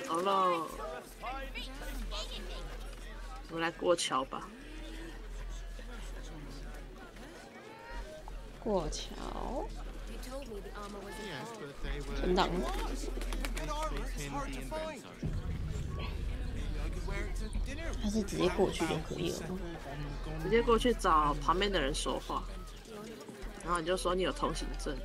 Speaker 2: 好了，我们来过桥吧。
Speaker 1: 过桥。存档。他是直接过去就可以了吗？
Speaker 2: 直接过去找旁边的人说话，然后你就说你有通行证。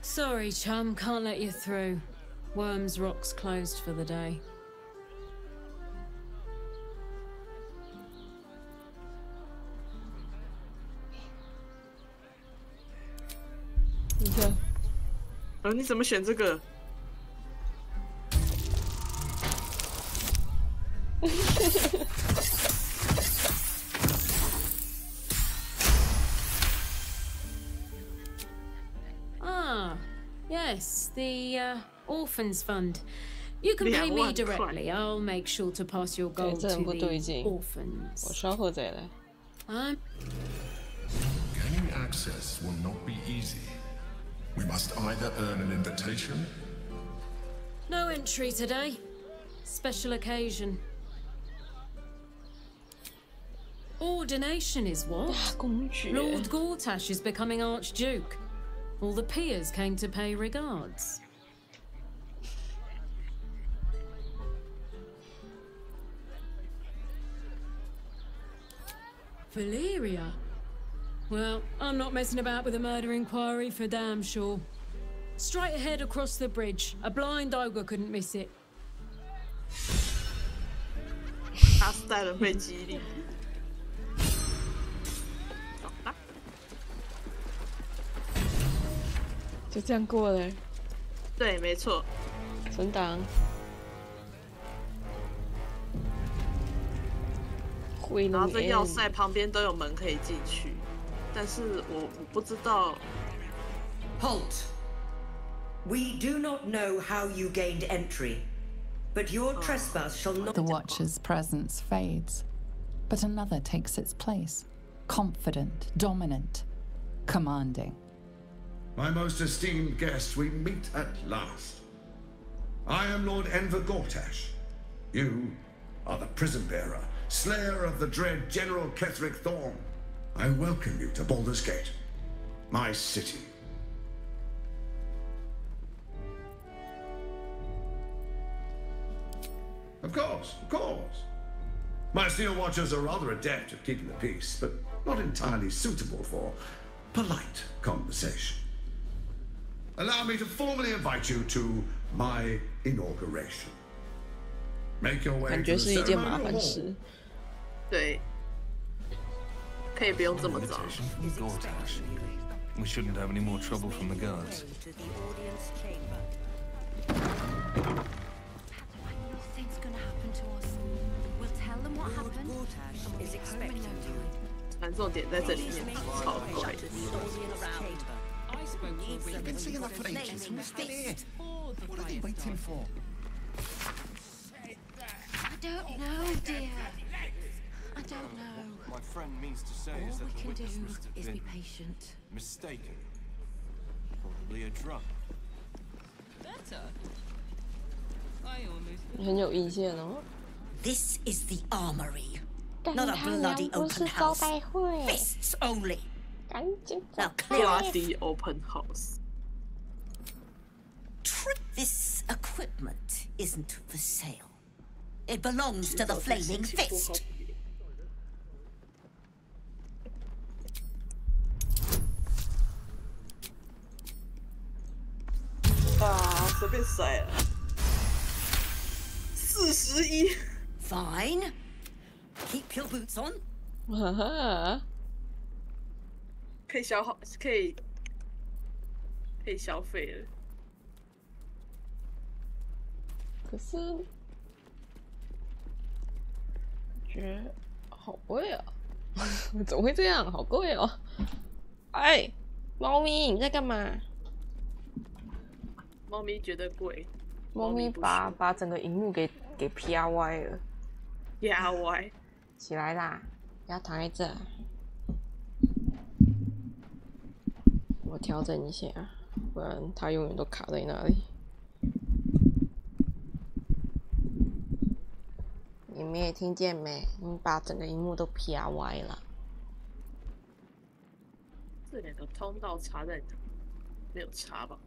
Speaker 4: Sorry, chum, can't let you through. Worms Rock's closed for the day.
Speaker 2: Okay. 你怎么选这个？Yes,
Speaker 4: the Orphans Fund. You can pay me directly. I'll make sure to pass your gold to the orphans.
Speaker 1: 我稍后再来。
Speaker 10: Gaining access will not be easy. We must either earn an invitation.
Speaker 4: No entry today. Special occasion. Ordination is what? Lord Gortash is becoming Archduke. All the peers came to pay regards. Valeria? Well, I'm not messing about with a murder inquiry for damn sure. Straight ahead across the bridge. A blind ogre couldn't miss it.
Speaker 2: 他是带人被激励。
Speaker 1: 就这样过了。
Speaker 2: 对，没错。
Speaker 1: 存档。
Speaker 2: 然后这要塞旁边都有门可以进去，但是我不知道。
Speaker 15: Halt! We do not know how you gained entry, but your trespass shall not.
Speaker 11: The Watcher's presence fades, but another takes its place. Confident, dominant, commanding.
Speaker 20: My most esteemed guest, we meet at last. I am Lord Enver Gortash. You are the prison bearer, slayer of the dread General Ketherick Thorn. I welcome you to Baldur's Gate, my city. Of course, of course. My Steel Watchers are rather adept at keeping the peace, but not entirely suitable for polite conversation. Allow me to formally invite you to my inauguration. Make your way to the ceremonial hall.
Speaker 2: 对，可以不用这么早。
Speaker 5: We shouldn't have any more trouble from the guards.
Speaker 12: Nothing's gonna happen to us. We'll tell them what happened. Is expecting you.
Speaker 2: 反正重点在这里面，超怪的。
Speaker 14: I've been seeing that for ages. Who's still here? What are they waiting for?
Speaker 12: I don't know, dear. I don't know.
Speaker 10: My friend means to say
Speaker 12: All
Speaker 10: is that
Speaker 12: we
Speaker 10: the
Speaker 12: can do
Speaker 10: witness must have
Speaker 12: is be
Speaker 10: been
Speaker 12: patient.
Speaker 10: mistaken. Probably a drug.
Speaker 1: Better. 很有意见哦。
Speaker 15: This is the armory, not a bloody open house. Fists only. Now clear
Speaker 2: bloody open house.
Speaker 15: This equipment isn't for sale. It belongs to the Flaming Fist.
Speaker 2: 11。Fine.
Speaker 15: Keep your boots on.
Speaker 2: 可以消耗，可以消费了。
Speaker 1: 可是，觉得好贵啊！怎么会这样？好贵哦！哎，猫咪你在干嘛？
Speaker 2: 猫咪觉得贵。
Speaker 1: 猫咪把整个荧幕给啪歪了。
Speaker 2: 啪歪。
Speaker 1: 起来啦！不要躺在这。我调整一下，不然它永远都卡在那里。你们也听见没？你把整个荧幕都啪歪了。
Speaker 2: 这两个通道插在哪？没有插吧？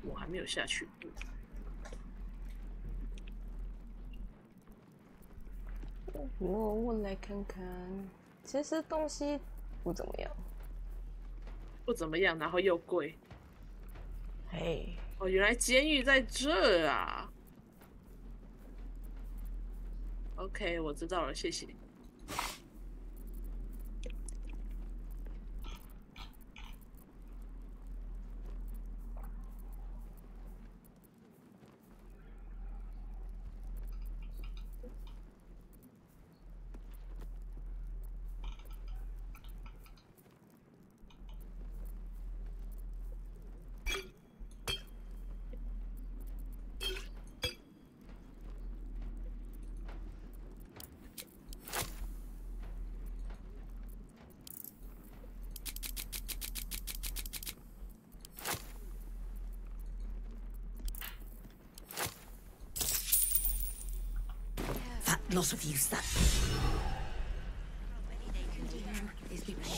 Speaker 2: 我还没有下去过。
Speaker 1: 我来看看，其实东西不怎么样，
Speaker 2: 不怎么样，然后又贵。
Speaker 1: 嘿，
Speaker 2: 哦，原来监狱在这啊 ！OK， 我知道了，谢谢。
Speaker 15: Lot of you sat.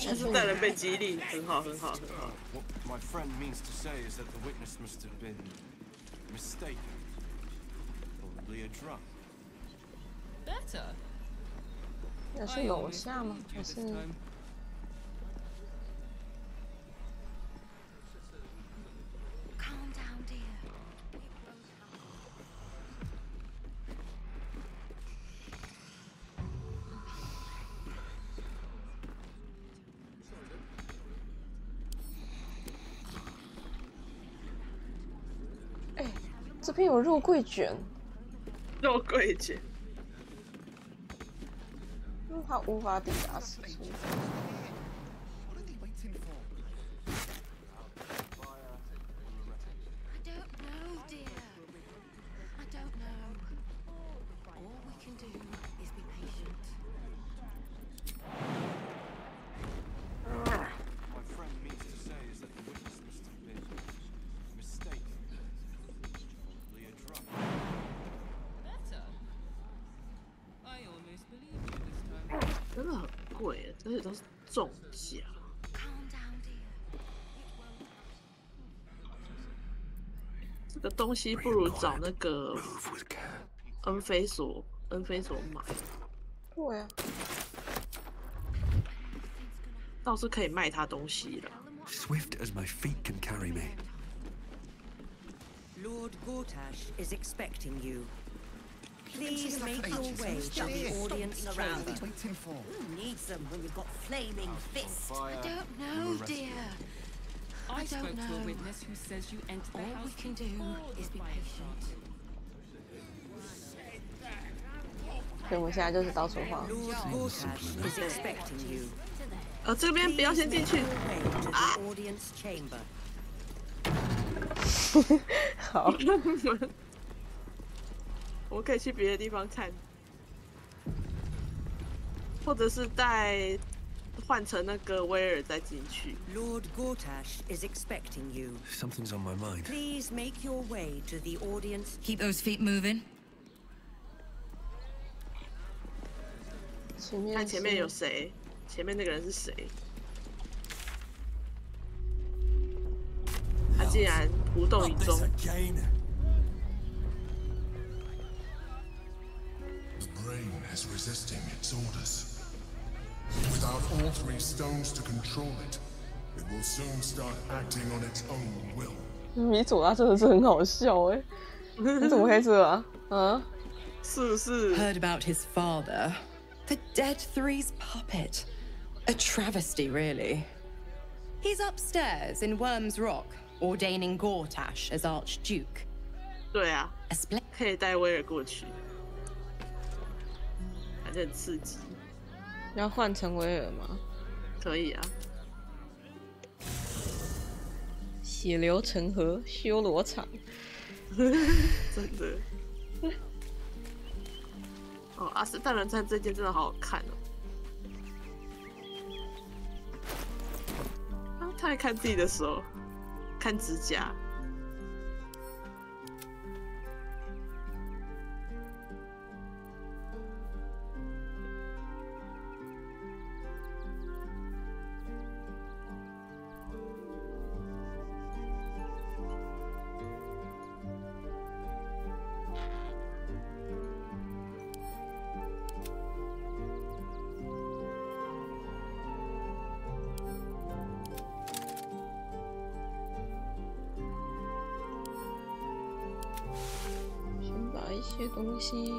Speaker 2: 但是带人被激励，很好，很好，很好。
Speaker 10: What my friend means to say is that the witness must have been mistaken, probably a drug.
Speaker 21: Better.
Speaker 1: 那是楼下吗？还是？这边有肉桂卷，
Speaker 2: 肉桂卷，
Speaker 1: 它无法抵达时速。
Speaker 2: 真的很贵，而且都是重价。这个东西不如找那个恩菲索买。
Speaker 1: 对啊，
Speaker 2: 倒是可以卖他东西了。
Speaker 17: Swift as my feet can carry me.
Speaker 15: Lord Gortash is expecting you. Please make your way to the audience chamber. Who needs them when we've got flaming fists?
Speaker 3: I don't know, dear.
Speaker 21: I spoke to a witness who says you entered the house.
Speaker 3: All we can do is be patient.
Speaker 1: 所以我们现在就是到处晃。
Speaker 2: 这边不要先进去。啊！
Speaker 1: 好。
Speaker 2: 我可以去别的地方看，或者是换成那个威尔再进去。
Speaker 15: Lord Gortash is expecting you.
Speaker 17: Something's on my mind.
Speaker 15: Please make your way to the audience.
Speaker 18: Keep those feet moving.
Speaker 2: 看前面有谁？前面那个人是谁？他竟然无动于衷。
Speaker 10: The brain is resisting its orders. Without all three stones to control it, it will soon start acting on its own will.
Speaker 1: 米佐拉真的是很好笑哎，你怎么会这啊？啊？
Speaker 2: 是不是
Speaker 7: Heard about his father, the Dead Three's puppet. A travesty, really. He's upstairs in Worm's Rock, ordaining Gortash as Archduke.
Speaker 2: 对啊，可以带威尔过去，感觉很刺激。
Speaker 1: 要换成威尔吗？
Speaker 2: 可以啊。
Speaker 1: 血流成河，修罗场。
Speaker 2: 真的。哦，阿斯大人传这件真的好好看哦。啊，他还看自己的手，看指甲。
Speaker 1: 一些东西。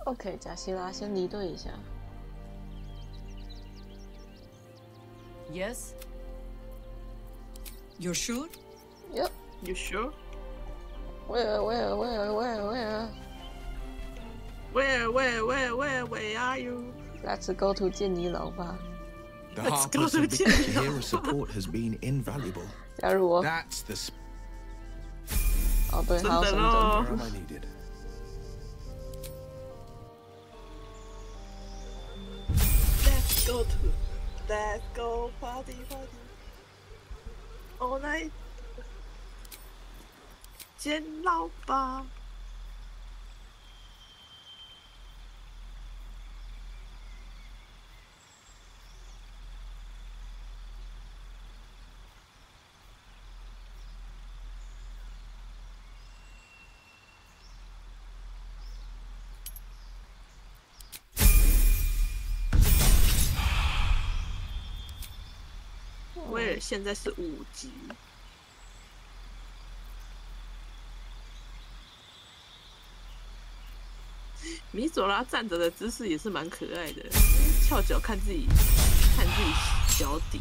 Speaker 1: OK， 贾希拉先离队一下。
Speaker 18: Yes. You're sure?
Speaker 1: Yep.
Speaker 2: You sure?
Speaker 1: Where
Speaker 2: are you?
Speaker 1: Let's go to 剑尼楼吧。
Speaker 10: The Harpers and Jahira support has been invaluable.
Speaker 1: 加入我。
Speaker 10: That's the.
Speaker 1: 哦，对，还有神盾。
Speaker 2: Let's go party all night. 监牢吧。威尔现在是5级。米佐拉站着的姿势也是蛮可爱的，翘脚看自己脚底。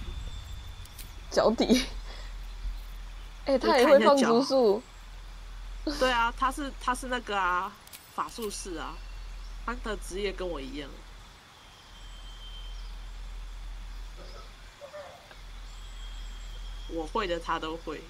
Speaker 1: 脚底。哎、欸，他也会放毒素。
Speaker 2: 对啊，他是那个啊，法术士啊，他的职业跟我一样。我会的他都会。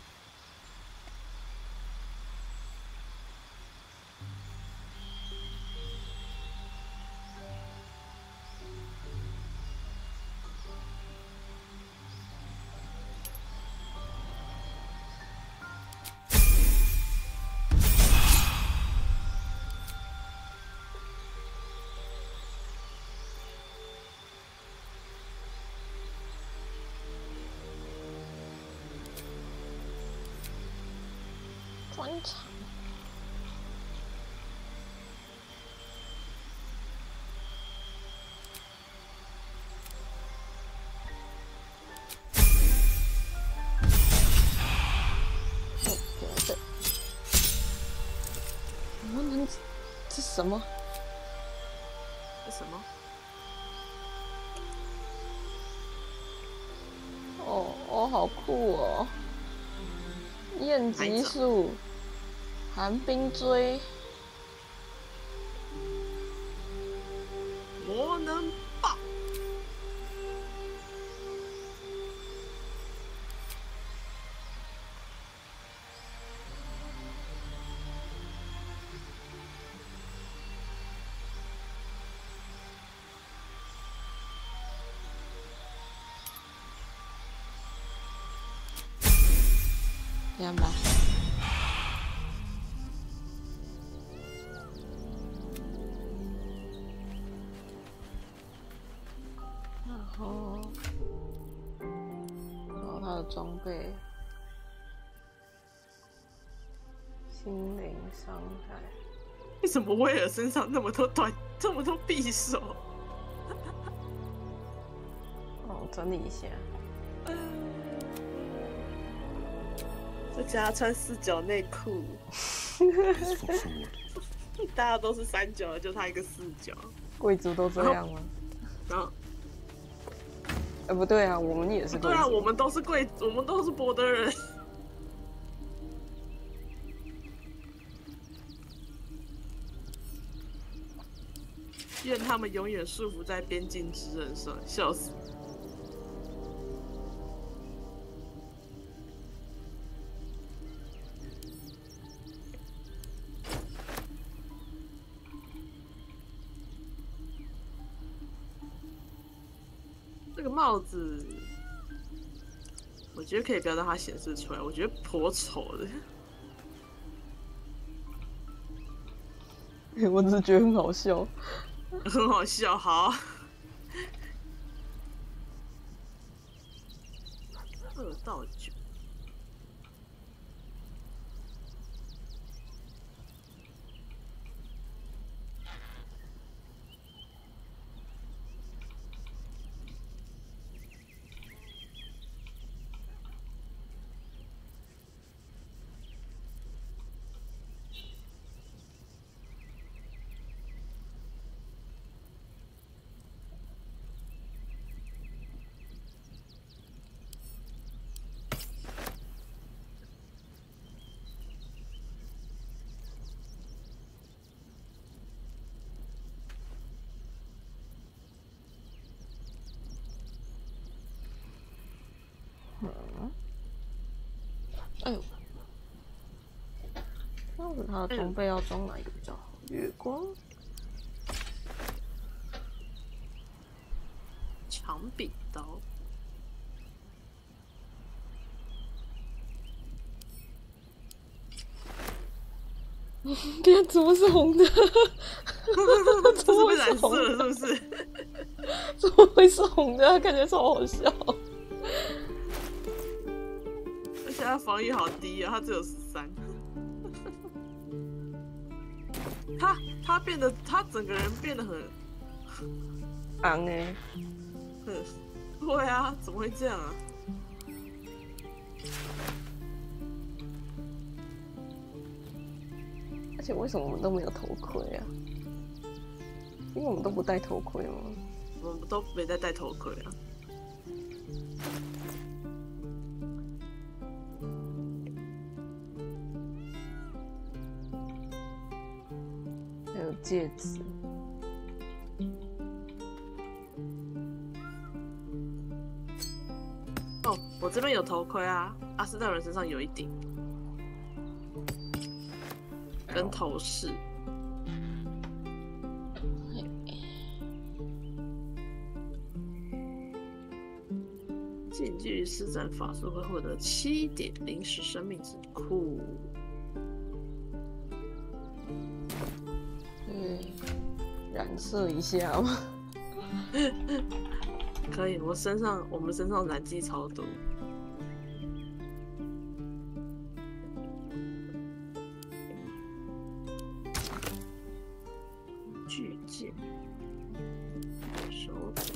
Speaker 1: 专场。我能这什么？
Speaker 2: 这什么？
Speaker 1: 哦，好酷哦！焰极术。寒冰锥，
Speaker 2: 魔能爆！
Speaker 1: 这样吧。然后他的装备，心灵伤害。
Speaker 2: 为什么威尔身上那么多匕首？
Speaker 1: 哦，整理一下。
Speaker 2: 再加上穿4角内裤，大家都是3角的，就他一个4角。
Speaker 1: 贵族都这样吗？
Speaker 2: 然后，
Speaker 1: 不对啊，我们也是贵族。
Speaker 2: 对啊，我们都是博德人。愿他们永远束缚在边境之刃上，笑死！这个帽子，我觉得可以不要让它显示出来，我觉得颇丑的。
Speaker 1: 我只是觉得很好笑。
Speaker 2: 很好笑，好。2到9。
Speaker 1: 哎呦，那他的装备要装哪一个比较好？月光、
Speaker 2: 长柄刀。
Speaker 1: 这怎么是红的？
Speaker 2: 这是被染色了，是不是？
Speaker 1: 怎么会是红的？看起来超好笑。
Speaker 2: 而且他防御好低啊，他只有13。他整个人变得很
Speaker 1: 昂哎。
Speaker 2: 对啊，怎么会这样啊？
Speaker 1: 而且为什么我们都没有头盔啊？因为我们都不戴头盔吗？
Speaker 2: 我们都没在戴头盔啊。
Speaker 1: 还有戒指。
Speaker 2: 哦，我这边有头盔啊，阿斯特人身上有一顶，跟头饰。近距离施展法术会获得7点临时生命值，酷。
Speaker 1: 染色一下吗？
Speaker 2: 可以，我们身上染剂超多。巨剑，手指，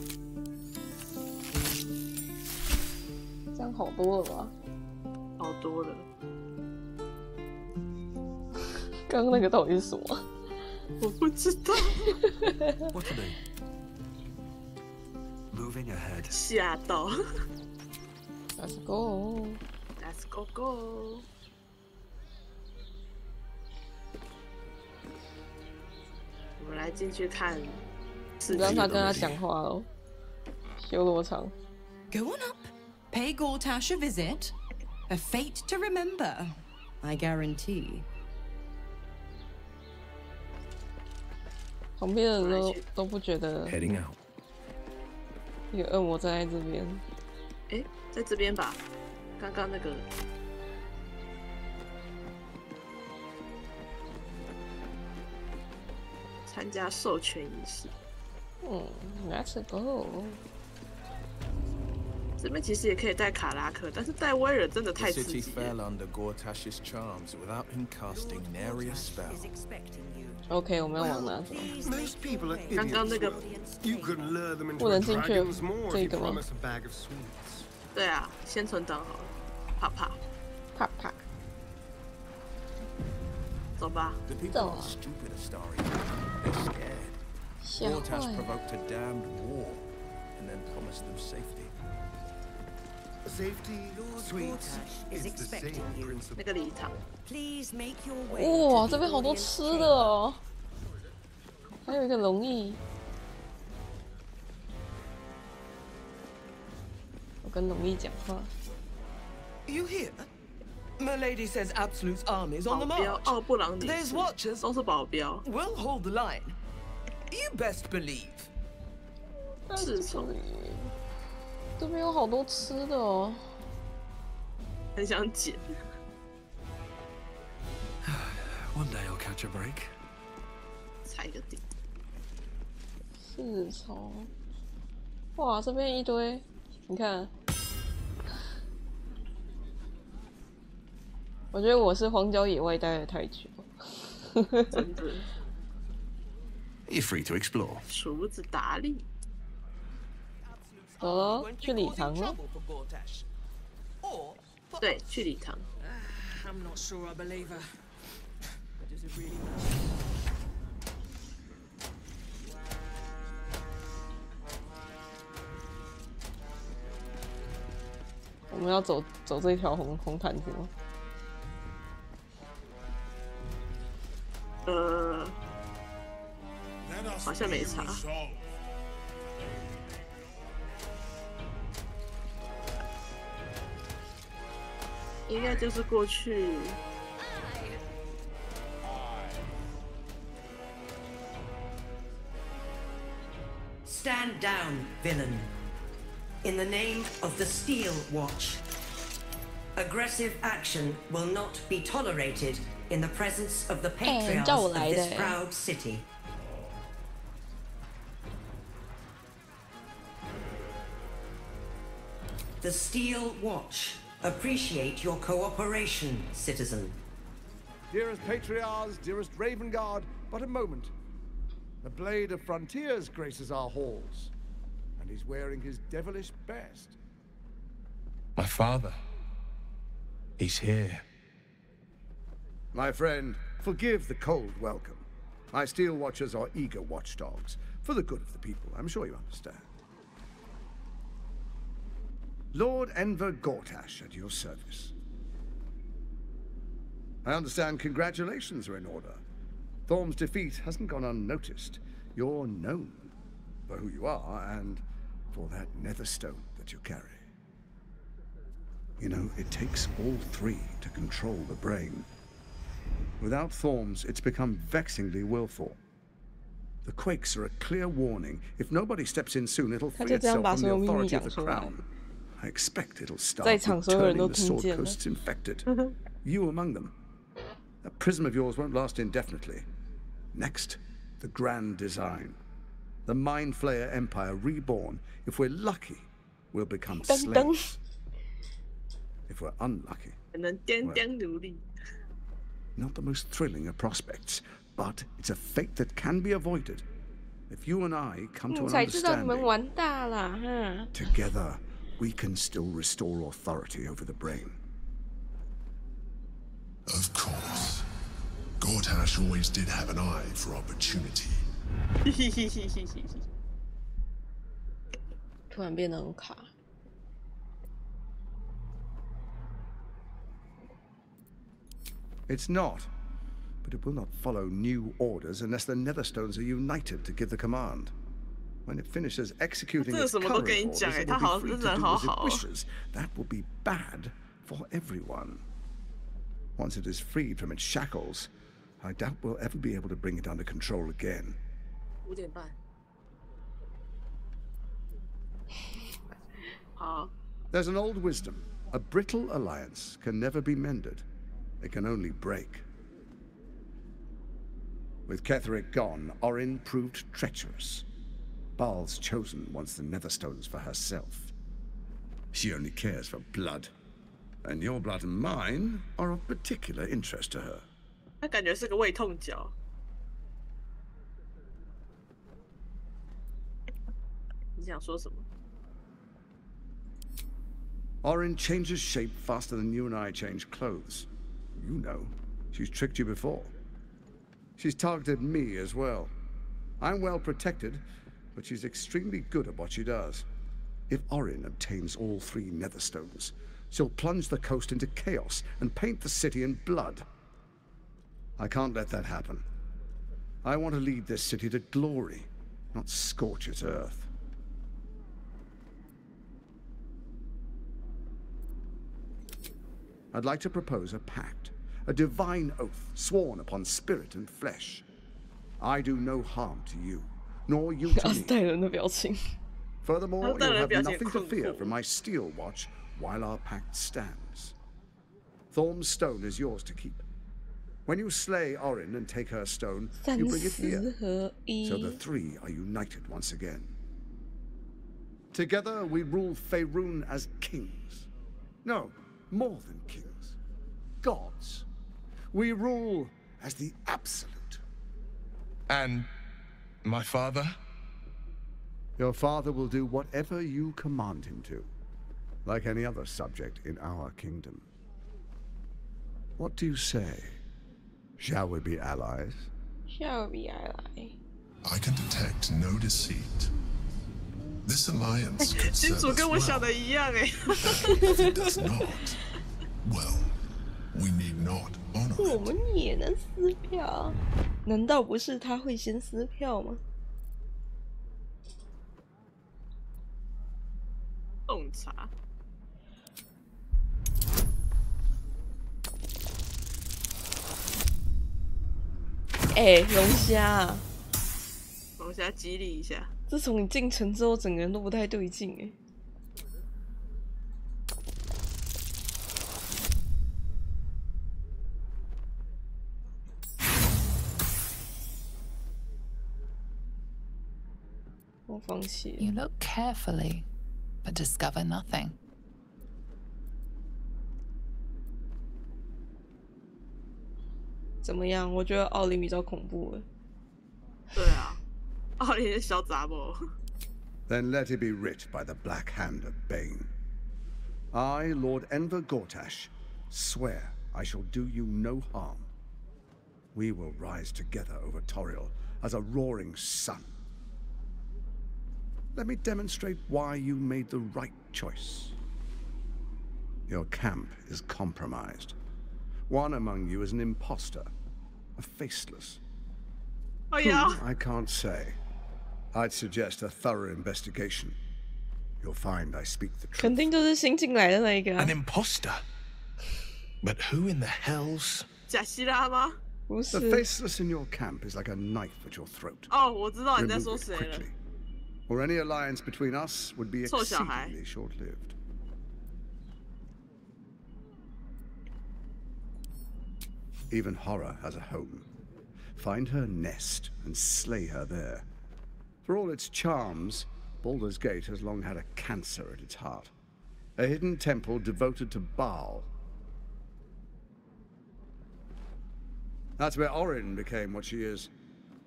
Speaker 1: 这样好多了吧？
Speaker 2: 好多了。
Speaker 1: 刚刚那个到底是什么？
Speaker 2: 我不知道。
Speaker 17: What are they? Moving ahead.
Speaker 2: 吓到。
Speaker 1: Let's go.
Speaker 2: Let's go go. 我们来进去看。
Speaker 1: 你让他跟他讲话哦。修罗场。
Speaker 7: Go on up. Pay Gortash a visit. A fate to remember. I guarantee.
Speaker 1: 旁边的人都不觉得
Speaker 17: Heading out.
Speaker 1: 一个恶魔站在这边。
Speaker 2: 哎，在这边吧。刚刚那个参加授权仪式。
Speaker 1: Let's go。
Speaker 2: 这边其实也可以带卡拉克，但是带威尔真的
Speaker 10: The
Speaker 2: 太刺
Speaker 10: city
Speaker 2: 激了。
Speaker 10: fell under Gortash's charms without him casting nary a spell.
Speaker 1: OK， 我们要往哪走？
Speaker 10: Most people are
Speaker 2: 刚刚那个
Speaker 10: You can lure them
Speaker 1: 不能进去这个吗？
Speaker 10: a bag of sweets.
Speaker 2: 对啊，先存档好了，啪啪
Speaker 1: 啪啪，
Speaker 2: 走吧。
Speaker 10: The people
Speaker 1: 走
Speaker 10: aren't
Speaker 1: 啊！
Speaker 10: stupid, Astari. They're scared.
Speaker 1: 吓
Speaker 10: Gortash
Speaker 1: 坏！
Speaker 10: provoked a damned war and then promised them safety.
Speaker 15: Safety, sweets, is expecting you.
Speaker 2: 那个礼堂。
Speaker 15: Please make your way.
Speaker 1: 哇，这边好多吃的哦，还有一个龙翼。我跟龙翼讲话。
Speaker 19: You hear? Milady says Absolute's army's on the
Speaker 2: 保镖
Speaker 19: march.
Speaker 2: 奥布朗女
Speaker 19: There's
Speaker 2: 士
Speaker 19: watchers.
Speaker 2: 都是保镖。
Speaker 19: We'll hold the line. You best believe.
Speaker 2: 自从
Speaker 1: 这边有好多吃的哦，
Speaker 2: 很想捡。
Speaker 17: One day I'll catch a break.
Speaker 2: 踩个地。
Speaker 1: 四重。哇，这边一堆，你看。我觉得我是荒郊野外待的太久。
Speaker 2: 真的。
Speaker 20: You're free to explore.
Speaker 2: 厨子达利。
Speaker 1: 走了，去礼堂了。
Speaker 2: 对，去礼堂。
Speaker 16: I'm not sure I believe her. But does it really
Speaker 1: 我们要走这条红毯子吗？
Speaker 2: 好像没差。应该就是过去。
Speaker 15: Stand down, villain. In the name of the Steel Watch. Aggressive action will not be tolerated in the presence of the patriarchs of this proud city. The Steel Watch appreciate your cooperation, citizen.
Speaker 22: Dearest patriarchs, dearest Raven Guard, but a moment. The Blade of Frontiers graces our halls, and he's wearing his devilish best.
Speaker 5: My father. He's here.
Speaker 22: My friend, forgive the cold welcome. My Steel Watchers are eager watchdogs, for the good of the people, I'm sure you understand. Lord Enver Gortash at your service. I understand congratulations are in order. Thorm's defeat hasn't gone unnoticed. You're known for who you are and for that netherstone that you carry. You know, it takes all three to control the brain. Without Thorm's, it's become vexingly willful. The quakes are a clear warning. If nobody steps in soon, it'll free itself from the authority of the crown. I expect it'll start with turning the Sword Coast's infected. You among them. That prism of yours won't last indefinitely. Next, the grand design. The Mind Flayer Empire reborn. If we're lucky, we'll become slaves. If we're unlucky, well, not the most thrilling of prospects, but it's a fate that can be avoided. If you and I come to an understanding, together, we can still restore authority over the brain.
Speaker 23: Of course. Gortash always did have an eye for opportunity.
Speaker 1: 突然变得很卡。
Speaker 22: It's not, but it will not follow new orders unless the Netherstones are united to give the command. When it finishes executing its current orders, it will be free to do as it wishes. That will be bad for everyone. Once it is freed from its shackles, I doubt we'll ever be able to bring it under control again.
Speaker 2: 5点半。好。
Speaker 22: There's an old wisdom. A brittle alliance can never be mended. It can only break. With Ketheric gone, Orin proved treacherous. Baal's chosen wants the Netherstones for herself.
Speaker 20: She only cares for blood. And your blood and mine are of particular interest to her.
Speaker 2: 他感觉是个胃痛脚。你想说什么？
Speaker 20: Orin changes shape faster than you and I change clothes. You know, she's tricked you before. She's targeted me as well. I'm well protected, but she's extremely good at what she does. If Orin obtains all 3 Netherstones, she'll plunge the coast into chaos and paint the city in blood. I can't let that happen. I want to lead this city to glory, not scorch its earth. I'd like to propose a pact, a divine oath sworn upon spirit and flesh. I do no harm to you, nor you to me. Furthermore, you'll have nothing to fear from my steel watch while our pact stands. Thorm's stone is yours to keep. When you slay Orin and take her stone, you bring it here, so the 3 are united once again. Together we rule Faerun as kings. No, more than kings. Gods. We rule as the Absolute.
Speaker 23: And my father?
Speaker 20: Your father will do whatever you command him to, like any other subject in our kingdom. What do you say? Shall we be allies?
Speaker 1: Shall we be allies?
Speaker 23: I can detect no deceit. This alliance could serve us well. If it does not, well, we need not honor it.
Speaker 1: 我们也能撕票？难道不是他会先撕票吗？
Speaker 2: 洞察。
Speaker 1: 哎，龙虾，
Speaker 2: 龙虾激励一下。
Speaker 1: 自从你进城之后，整个人都不太对劲哎。我放弃。
Speaker 11: You look carefully, but discover nothing.
Speaker 1: 怎么样？我觉得奥林比较恐怖了。
Speaker 2: 对啊，奥林是小杂毛。
Speaker 20: Then let it be writ by the black hand of Bane. I, Lord Enver Gortash, swear I shall do you no harm. We will rise together over Toriel as a roaring sun. Let me demonstrate why you made the right choice. Your camp is compromised. One among you is an imposter, a faceless.
Speaker 2: Oh yeah.
Speaker 20: Who, I can't say. I'd suggest a thorough investigation. You'll find I speak the truth.
Speaker 1: 肯定就是新进来的那一个。
Speaker 23: An imposter? But who in the hell's?
Speaker 2: 贾西拉吗？
Speaker 1: 不是。
Speaker 20: The faceless in your camp is like a knife at your throat.
Speaker 2: 哦，我知道你在说谁了。
Speaker 20: Or any alliance between us would be exceedingly short-lived. Even horror has a home. Find her nest and slay her there. For all its charms, Baldur's Gate has long had a cancer at its heart. A hidden temple devoted to Baal. That's where Orin became what she is.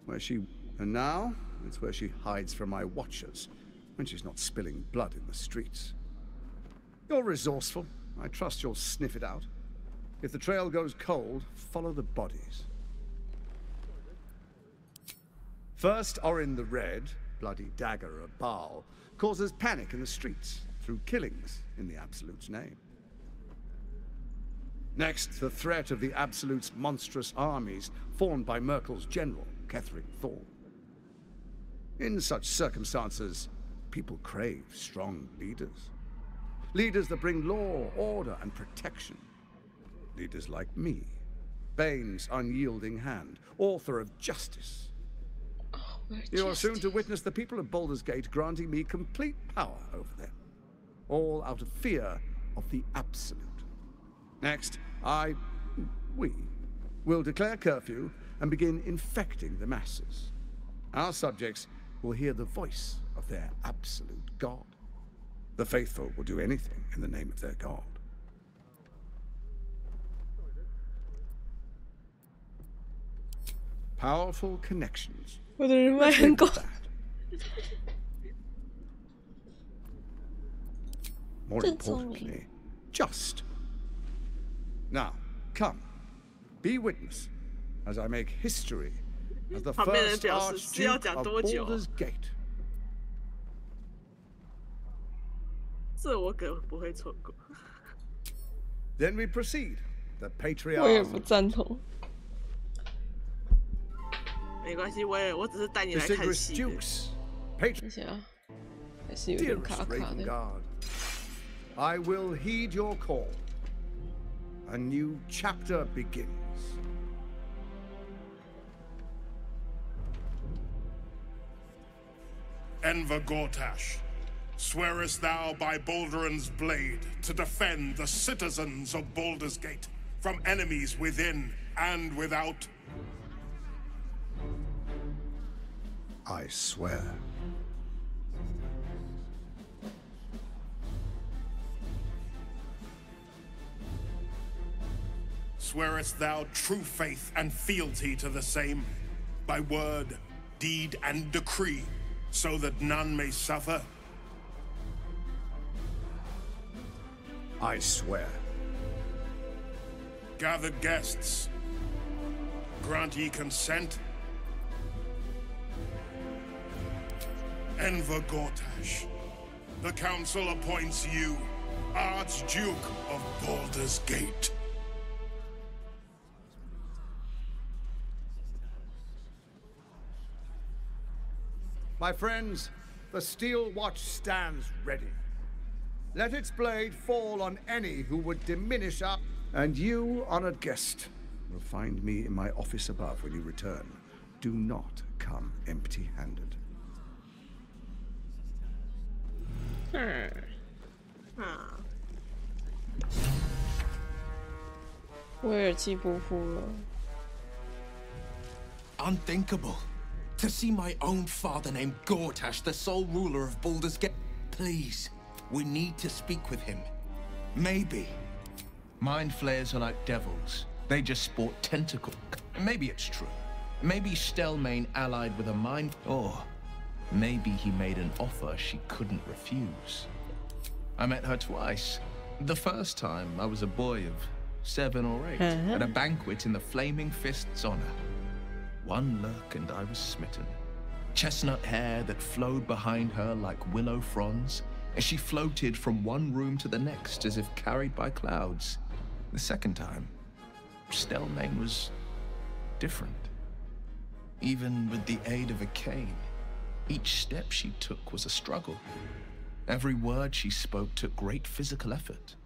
Speaker 20: And now, it's where she hides from my watchers, when she's not spilling blood in the streets. You're resourceful. I trust you'll sniff it out. If the trail goes cold, follow the bodies. First, Orin the Red, bloody dagger of Baal, causes panic in the streets through killings in the Absolute's name. Next, the threat of the Absolute's monstrous armies formed by Merkel's general, Ketheric Thorm. In such circumstances, people crave strong leaders. Leaders that bring law, order, and protection. Leaders like me, Bane's unyielding hand, author of justice. You are soon to witness the people of Baldur's Gate granting me complete power over them, all out of fear of the Absolute. Next, we will declare curfew and begin infecting the masses. Our subjects will hear the voice of their absolute god.
Speaker 22: The faithful will do anything in the name of their god. Powerful connections. Let's leave it at that. More importantly, just. Now, come, be witness as I make history as the first Archduke of Baldur's Gate.
Speaker 2: 这我可不会错过。
Speaker 22: Then we proceed. The
Speaker 1: 我也
Speaker 22: patriarch.
Speaker 1: 不赞同。
Speaker 2: 没关系，我只是带你来看戏的。
Speaker 1: 等一下，还是有点卡卡
Speaker 22: Dearest
Speaker 1: 的。
Speaker 22: Ravengard, I will heed your call. A new chapter begins.
Speaker 10: Enver Gortash, swearest thou by Balduran's blade to defend the citizens of Baldur's Gate from enemies within and without?
Speaker 22: I swear.
Speaker 10: Swearest thou true faith and fealty to the same, by word, deed, and decree, so that none may suffer?
Speaker 22: I swear.
Speaker 10: Gathered guests, grant ye consent? Enver Gortash, the council appoints you Archduke of Baldur's Gate.
Speaker 22: My friends, the Steel Watch stands ready. Let its blade fall on any who would diminish our... And you, honored guest, will find me in my office above when you return. Do not come empty-handed.
Speaker 1: 威尔契夫妇了。
Speaker 5: Unthinkable. To see my own father named Gortash, the sole ruler of Baldur's Gate. Please, we need to speak with him. Maybe. Mind flayers are like devils. They just sport tentacles. Maybe it's true. Maybe Stelmane allied with a mind... Or maybe he made an offer she couldn't refuse. I met her twice. The first time, I was a boy of 7 or 8, at a banquet in the Flaming Fist's honor. One look and I was smitten. Chestnut hair that flowed behind her like willow fronds, as she floated from one room to the next as if carried by clouds. The second time, Stelmane was different. Even with the aid of a cane, each step she took was a struggle. Every word she spoke took great physical effort.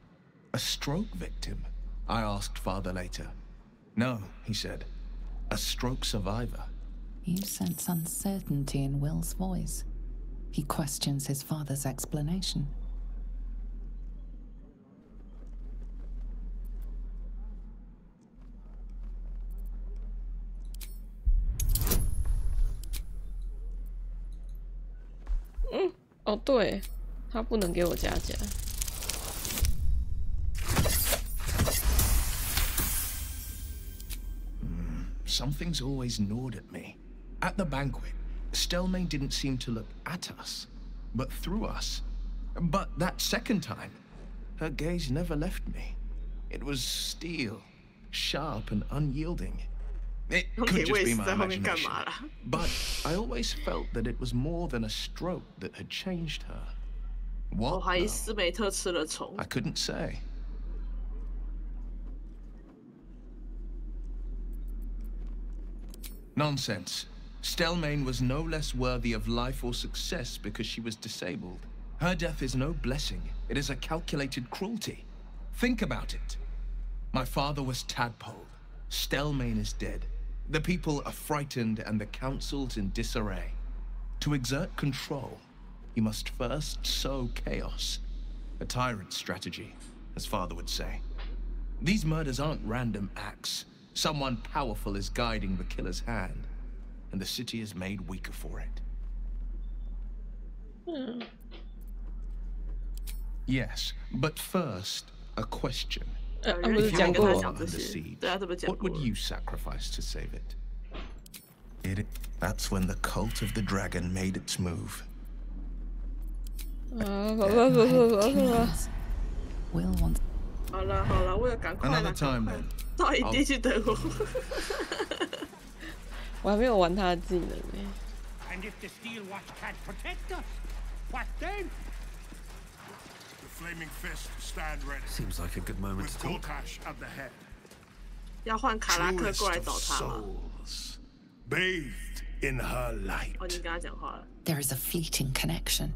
Speaker 5: A stroke victim? I asked father later. No, he said. A stroke survivor.
Speaker 11: You sense uncertainty in Will's voice. He questions his father's explanation.
Speaker 1: Mm. 哦，对，他不能给我加价。
Speaker 5: Something's always gnawed at me. At the banquet, Stelmane didn't seem to look at us, but through us. But that second time, her gaze never left me. It was steel, sharp and unyielding. It could just be my imagination. But I always felt that it was more than a stroke that had changed her. What? Though? I couldn't say. Nonsense. Stelmane was no less worthy of life or success because she was disabled. Her death is no blessing. It is a calculated cruelty. Think about it. My father was tadpole. Stelmane is dead. The people are frightened and the council's in disarray. To exert control, you must first sow chaos. A tyrant's strategy, as father would say. These murders aren't random acts. Someone powerful is guiding the killer's hand, and the city is made weaker for it.
Speaker 8: Yes, but first, a question.
Speaker 1: If
Speaker 8: your world were under siege, what would you sacrifice to save it?
Speaker 17: That's when the cult of the dragon made its move.
Speaker 11: Will want.
Speaker 2: 好了，为了赶快了，到营地去等我。
Speaker 1: 我还没有玩他的技能呢。
Speaker 14: And if the Steel Watch can't protect us, what then?
Speaker 10: The Flaming Fist stand ready.
Speaker 17: Seems like a good moment to talk.
Speaker 10: Gortash at the head.
Speaker 2: 要换卡拉克过来找他吗？
Speaker 10: Bathed in her light.
Speaker 2: 哦，你跟他讲话了。
Speaker 11: There is a fleeting connection.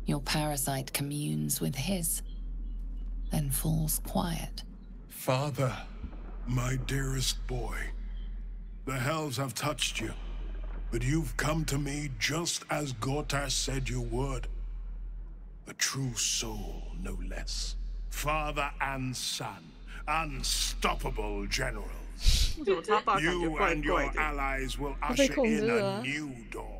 Speaker 11: Your parasite communes with his, then falls quiet.
Speaker 10: Father, my dearest boy, the hells have touched you, but you've come to me just as Gortash said you would. A true soul, no less. Father and son, unstoppable generals. You and your allies will usher in a new dawn.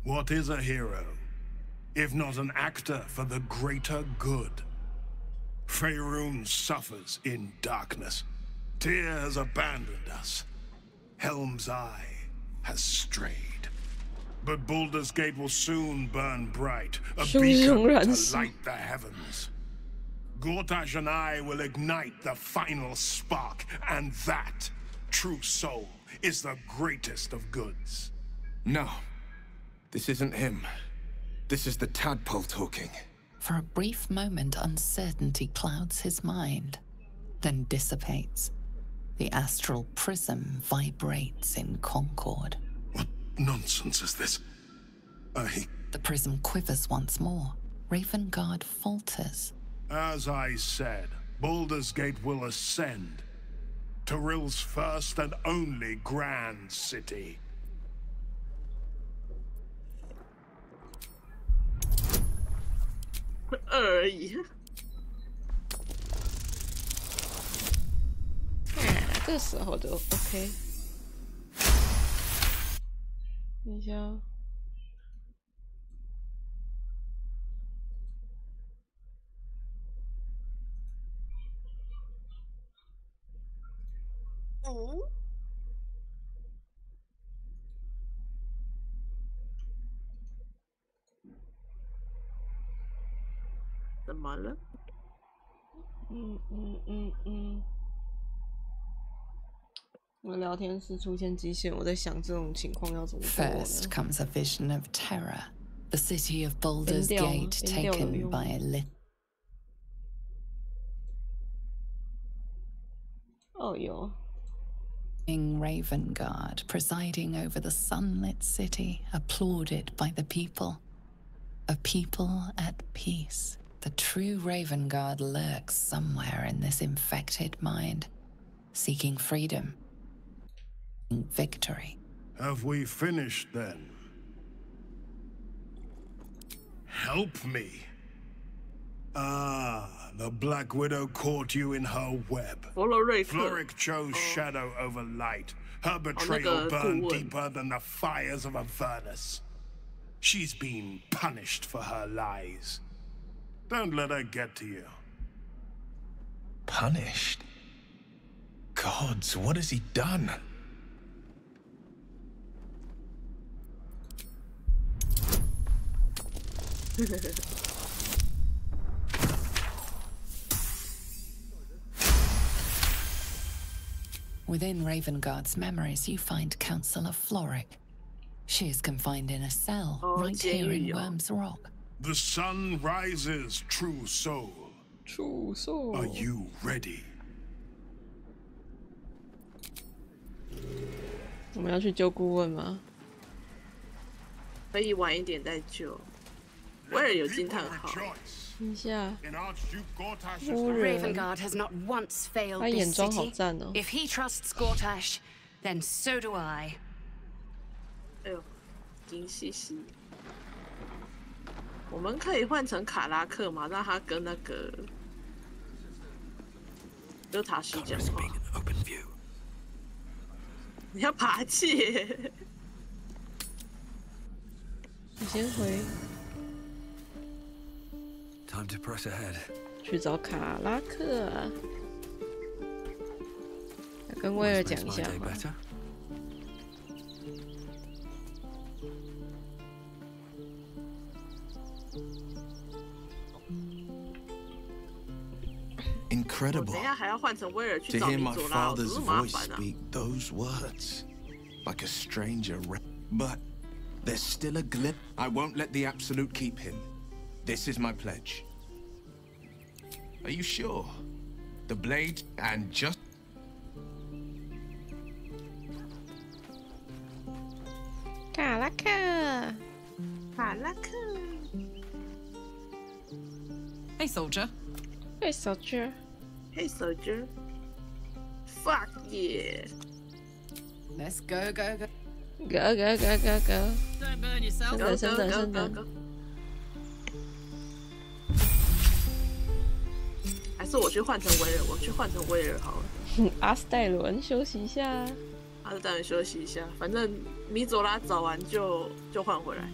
Speaker 10: What is a hero, if not an actor for the greater good? Faerun suffers in darkness. Tyr has abandoned us. Helm's Eye has strayed. But Baldur's Gate will soon burn bright, a beacon to light the heavens. Gortash and I will ignite the final spark, and that, true soul, is the greatest of goods.
Speaker 8: No. This isn't him. This is the tadpole talking.
Speaker 11: For a brief moment, uncertainty clouds his mind, then dissipates. The astral prism vibrates in concord.
Speaker 10: What nonsense is this?
Speaker 11: The prism quivers once more. Ravengard falters.
Speaker 10: As I said, Baldur's Gate will ascend. Tyrill's first and only grand city. .
Speaker 1: 这时候就 OK。等一下。
Speaker 2: 怎么了？
Speaker 1: 我聊天室出现极限，我在想这种情况要怎么做呢？
Speaker 11: First comes a vision of terror. The city of Baldur's Gate taken by a lit.
Speaker 1: Oh, yo.
Speaker 11: King Ravengard presiding over the sunlit city, applauded by the people. A people at peace. The true Ravengard lurks somewhere in this infected mind, seeking freedom, victory.
Speaker 10: Have we finished then? Help me. Ah, the Black Widow caught you in her web. Floric chose shadow over light. Her betrayal burned deeper than the fires of Avernus. She's been punished for her lies. Don't let her get to you.
Speaker 8: Punished? Gods, what has he done?
Speaker 11: Within Ravengard's memories, you find Councillor Floric. She is confined in a cell right here in Worm's Rock.
Speaker 10: The sun rises, true soul.
Speaker 1: True soul.
Speaker 10: Are you ready?
Speaker 1: 我们要去救顾问吗？
Speaker 2: 可以晚一点再救。威尔有惊叹号。
Speaker 1: 等一下。
Speaker 12: Ravengard has not once failed this city. If he trusts Gortash, then so do I.
Speaker 2: 哎呦，金西西。我们可以换成卡拉克吗？让他跟那个刘塔西讲话。你要爬起。
Speaker 1: 你先回。
Speaker 17: Time to press ahead.
Speaker 1: 去找卡拉克啊！要跟威尔讲一下吗？
Speaker 8: Incredible.
Speaker 2: 等一下还要换成威尔去
Speaker 8: To
Speaker 2: 找
Speaker 8: hear
Speaker 2: 米
Speaker 8: my
Speaker 2: 佐拉，多
Speaker 8: father's
Speaker 2: 麻
Speaker 8: voice
Speaker 2: 烦啊！
Speaker 8: speak those words, like a stranger. But there's still a glip. I won't let the Absolute keep him. This is my pledge. Are you sure? The blade and just.
Speaker 1: Kalaka.
Speaker 4: Hey, soldier.
Speaker 1: Hey, soldier.
Speaker 2: Hey, soldier. Fuck yeah.
Speaker 7: Let's go, go, go.
Speaker 1: Go, go, go, go, go.
Speaker 4: Don't burn yourself.
Speaker 1: 升等，升等，升等。
Speaker 2: 还是我去换成威尔，我去换成威尔好了。
Speaker 1: 阿斯戴伦休息一下。
Speaker 2: 阿斯戴伦休息一下，反正米佐拉找完就换回来。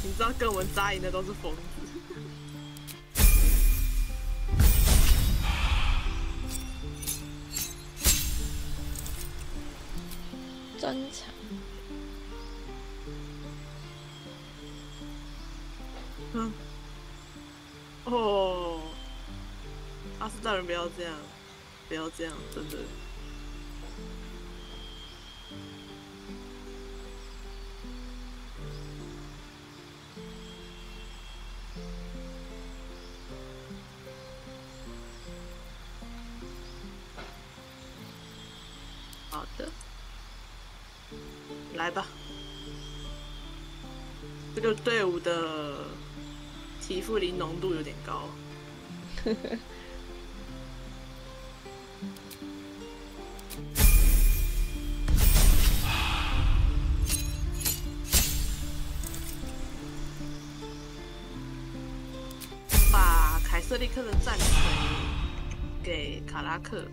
Speaker 2: 你知道跟我们扎营的都是疯子。
Speaker 1: 专场。
Speaker 2: 嗯。哦。阿斯大人不要这样，不要这样，真的。好的，来吧。这个队伍的提富林浓度有点高。把凯瑟利克的战锤给卡拉克。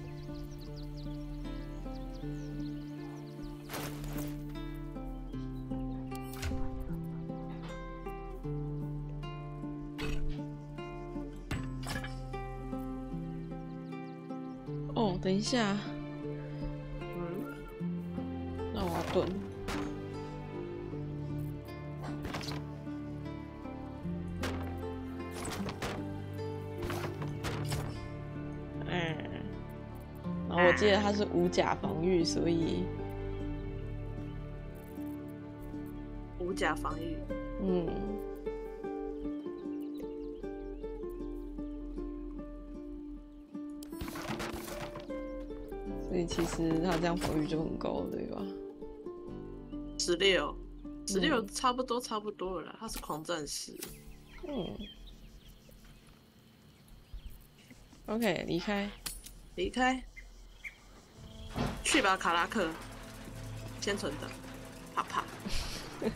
Speaker 1: 哦，等一下，那我要蹲。然后我记得他是无甲防御，所以
Speaker 2: 无甲防御。
Speaker 1: 所以其实他这样防御就很高了，对吧
Speaker 2: ？16差不多了啦，他是狂战士。
Speaker 1: OK， 离开，
Speaker 2: 去吧，卡拉克，先存的，啪啪。
Speaker 1: 等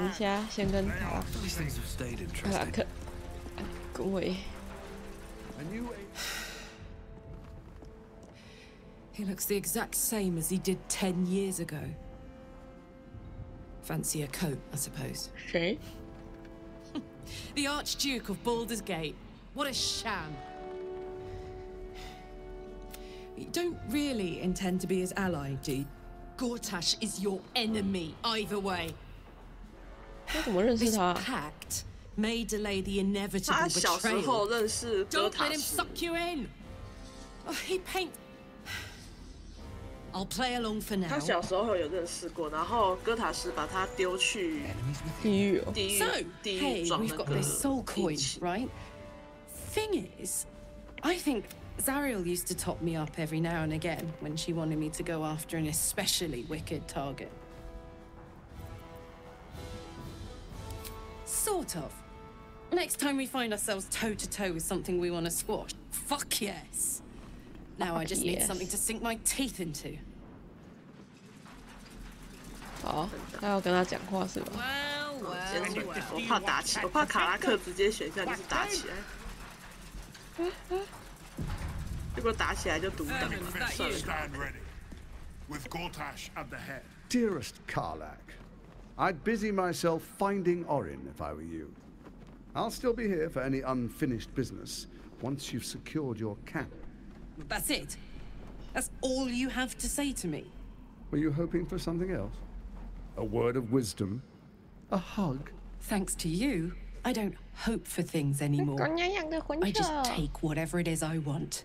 Speaker 1: 一下，先跟卡拉克恭维。
Speaker 4: He looks the exact same as he did 10 years ago. Fancy a coat, I suppose.
Speaker 1: Okay.
Speaker 4: The Archduke of Baldur's Gate. What a sham. You don't really intend to be his ally, do you? Gortash is your enemy, either way.
Speaker 1: 他怎么认识他
Speaker 4: This pact may delay the inevitable
Speaker 2: 他小时候
Speaker 4: betrayal.
Speaker 2: 认识哥
Speaker 4: Don't
Speaker 2: 塔
Speaker 4: let him
Speaker 2: 什。
Speaker 4: suck you in. Oh, he paint. I'll play along for now.
Speaker 2: 他小时候有认识过，然后哥塔斯把他丢去
Speaker 1: 地狱
Speaker 4: ，hey,
Speaker 2: 撞
Speaker 4: we've
Speaker 2: 那
Speaker 4: got
Speaker 2: 个
Speaker 4: this soul coin, right? Thing is, I think Zariel used to top me up every now and again when she wanted me to go after an especially wicked target. Sort of. Next time we find ourselves toe-to-toe with something we want to squash, fuck yes. Now I just need something to sink my teeth into.
Speaker 1: 好，他要跟他讲话是吧？
Speaker 2: 我怕打起，我怕卡拉克直接选项就是打起来。如果打起来就独挡，算了。
Speaker 10: With Gortash at the head.
Speaker 22: Dearest Karlak, I'd busy myself finding Orin if I were you. I'll still be here for any unfinished business once you've secured your camp.
Speaker 4: That's it? That's all you have to say to me?
Speaker 22: Were you hoping for something else? A word of wisdom? A hug?
Speaker 4: Thanks to you, I don't hope for things anymore. I just take whatever it is I want.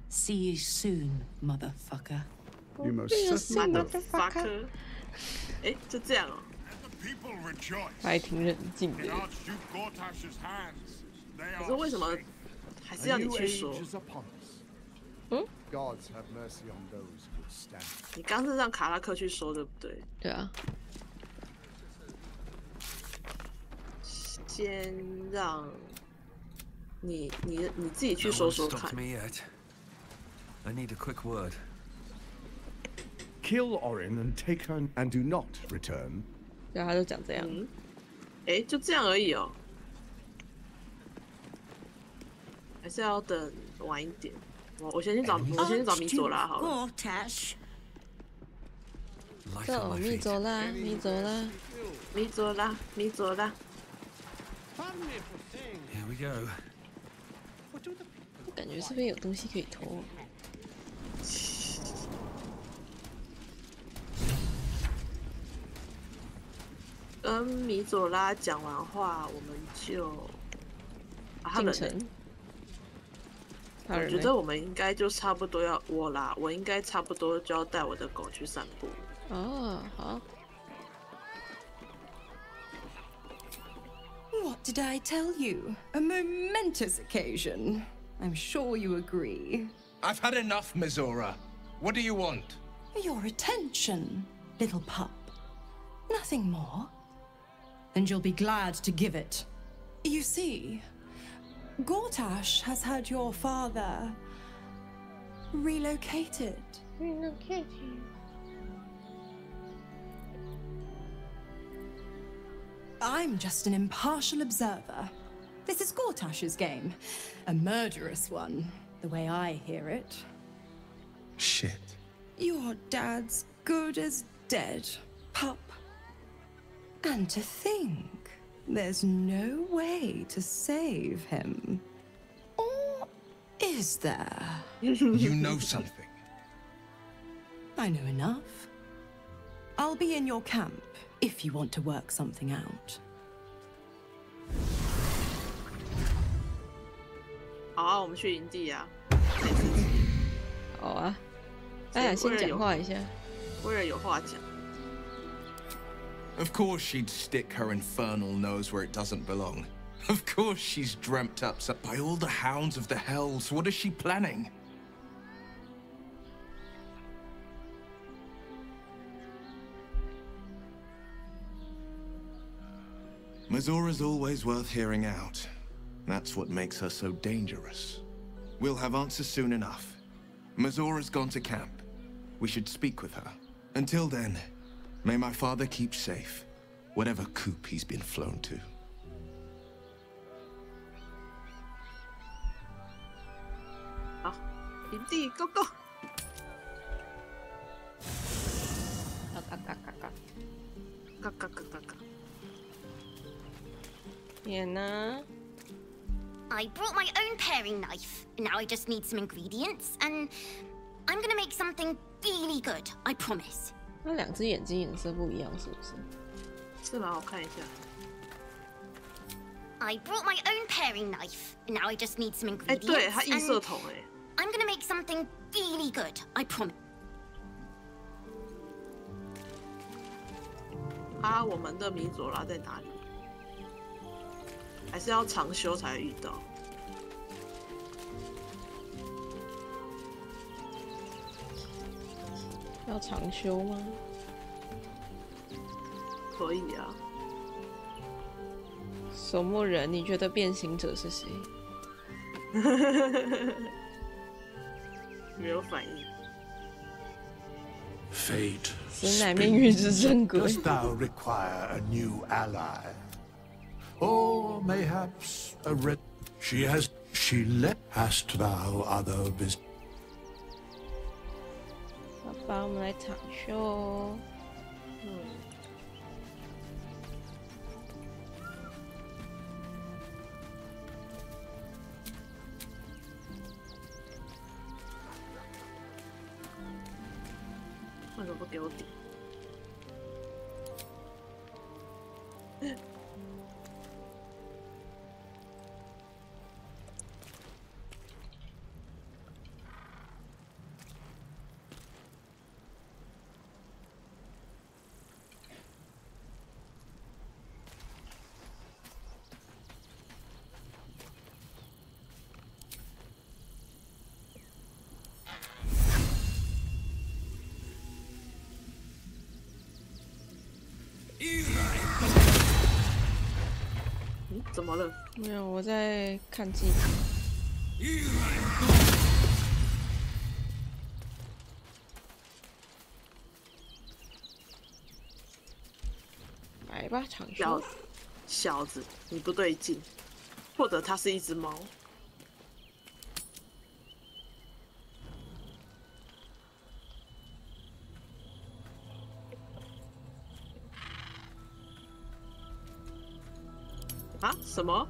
Speaker 4: See you soon, motherfucker.
Speaker 22: You most certainly will.
Speaker 2: Motherfucker. 哎，就这样哦。
Speaker 1: 还挺冷静的。
Speaker 2: 可是为什么还是要你去说？你刚是让卡拉克去说，对不对？
Speaker 1: 对啊。
Speaker 2: 先让你自己去说说看。
Speaker 17: I need a quick word.
Speaker 22: Kill Orin and take her and do not return.
Speaker 1: 对啊，他就讲这样。
Speaker 2: 哎，就这样而已哦。还是要等晚一点。我先去找米佐拉好了。
Speaker 1: 走，米佐拉，米佐拉，
Speaker 2: 米佐拉，米佐拉。
Speaker 17: Here we go.
Speaker 1: 我感觉这边有东西可以偷。
Speaker 2: 跟米佐拉讲完话，我们就把他们。我觉得我们应该就差不多要我应该差不多就要带我的狗去散步。
Speaker 1: 哦，好。
Speaker 7: What did I tell you? A momentous occasion. I'm sure you agree.
Speaker 8: I've had enough, Mizora. What do you want?
Speaker 7: Your attention, little pup. Nothing more. And you'll be glad to give it. You see, Gortash has had your father relocated.
Speaker 1: Relocated.
Speaker 7: I'm just an impartial observer. This is Gortash's game. A murderous one, the way I hear it.
Speaker 8: Shit.
Speaker 7: Your dad's good as dead, pup. And to think, there's no way to save him. Or is there?
Speaker 8: You know something.
Speaker 7: I know enough. I'll be in your camp if you want to work something out.
Speaker 2: 好啊，我们去营地啊。
Speaker 1: 好啊。哎呀，先讲话一下。
Speaker 2: 威尔有话讲。
Speaker 8: Of course she'd stick her infernal nose where it doesn't belong. Of course she's dreamt up by all the hounds of the hells. What is she planning? Mizora's always worth hearing out. That's what makes her so dangerous. We'll have answers soon enough. Mizora's gone to camp. We should speak with her. Until then, may my father keep safe, whatever coop he's been flown to.
Speaker 2: Indeed, go go.
Speaker 6: I brought my own paring knife. Now I just need some ingredients, and I'm gonna make something really good. I promise.
Speaker 1: 那两只眼睛颜色不一样，是不是？
Speaker 2: 是吗？我看一下。
Speaker 6: I brought my own paring knife. Now I just need some ingredients.
Speaker 2: 对，它异色瞳哎。
Speaker 6: I'm gonna make something really good. I promise.
Speaker 2: 啊，我们的米佐拉在哪里？还是要长修才遇到？
Speaker 1: 要长修吗？
Speaker 2: 可以啊。
Speaker 1: 守墓人，你觉得变形者是谁？
Speaker 2: 没有反应。
Speaker 10: Fate.
Speaker 1: 实乃命运之正轨。
Speaker 10: Dost thou require a new ally? Or mayhaps a red? She let. Hast thou other business?
Speaker 1: 好吧，我们来长修哦。
Speaker 2: 为什么不给我点？怎么了？
Speaker 1: 没有，我在看技能。来吧，长修。
Speaker 2: 小子，你不对劲，或者它是一只猫。啊？什么？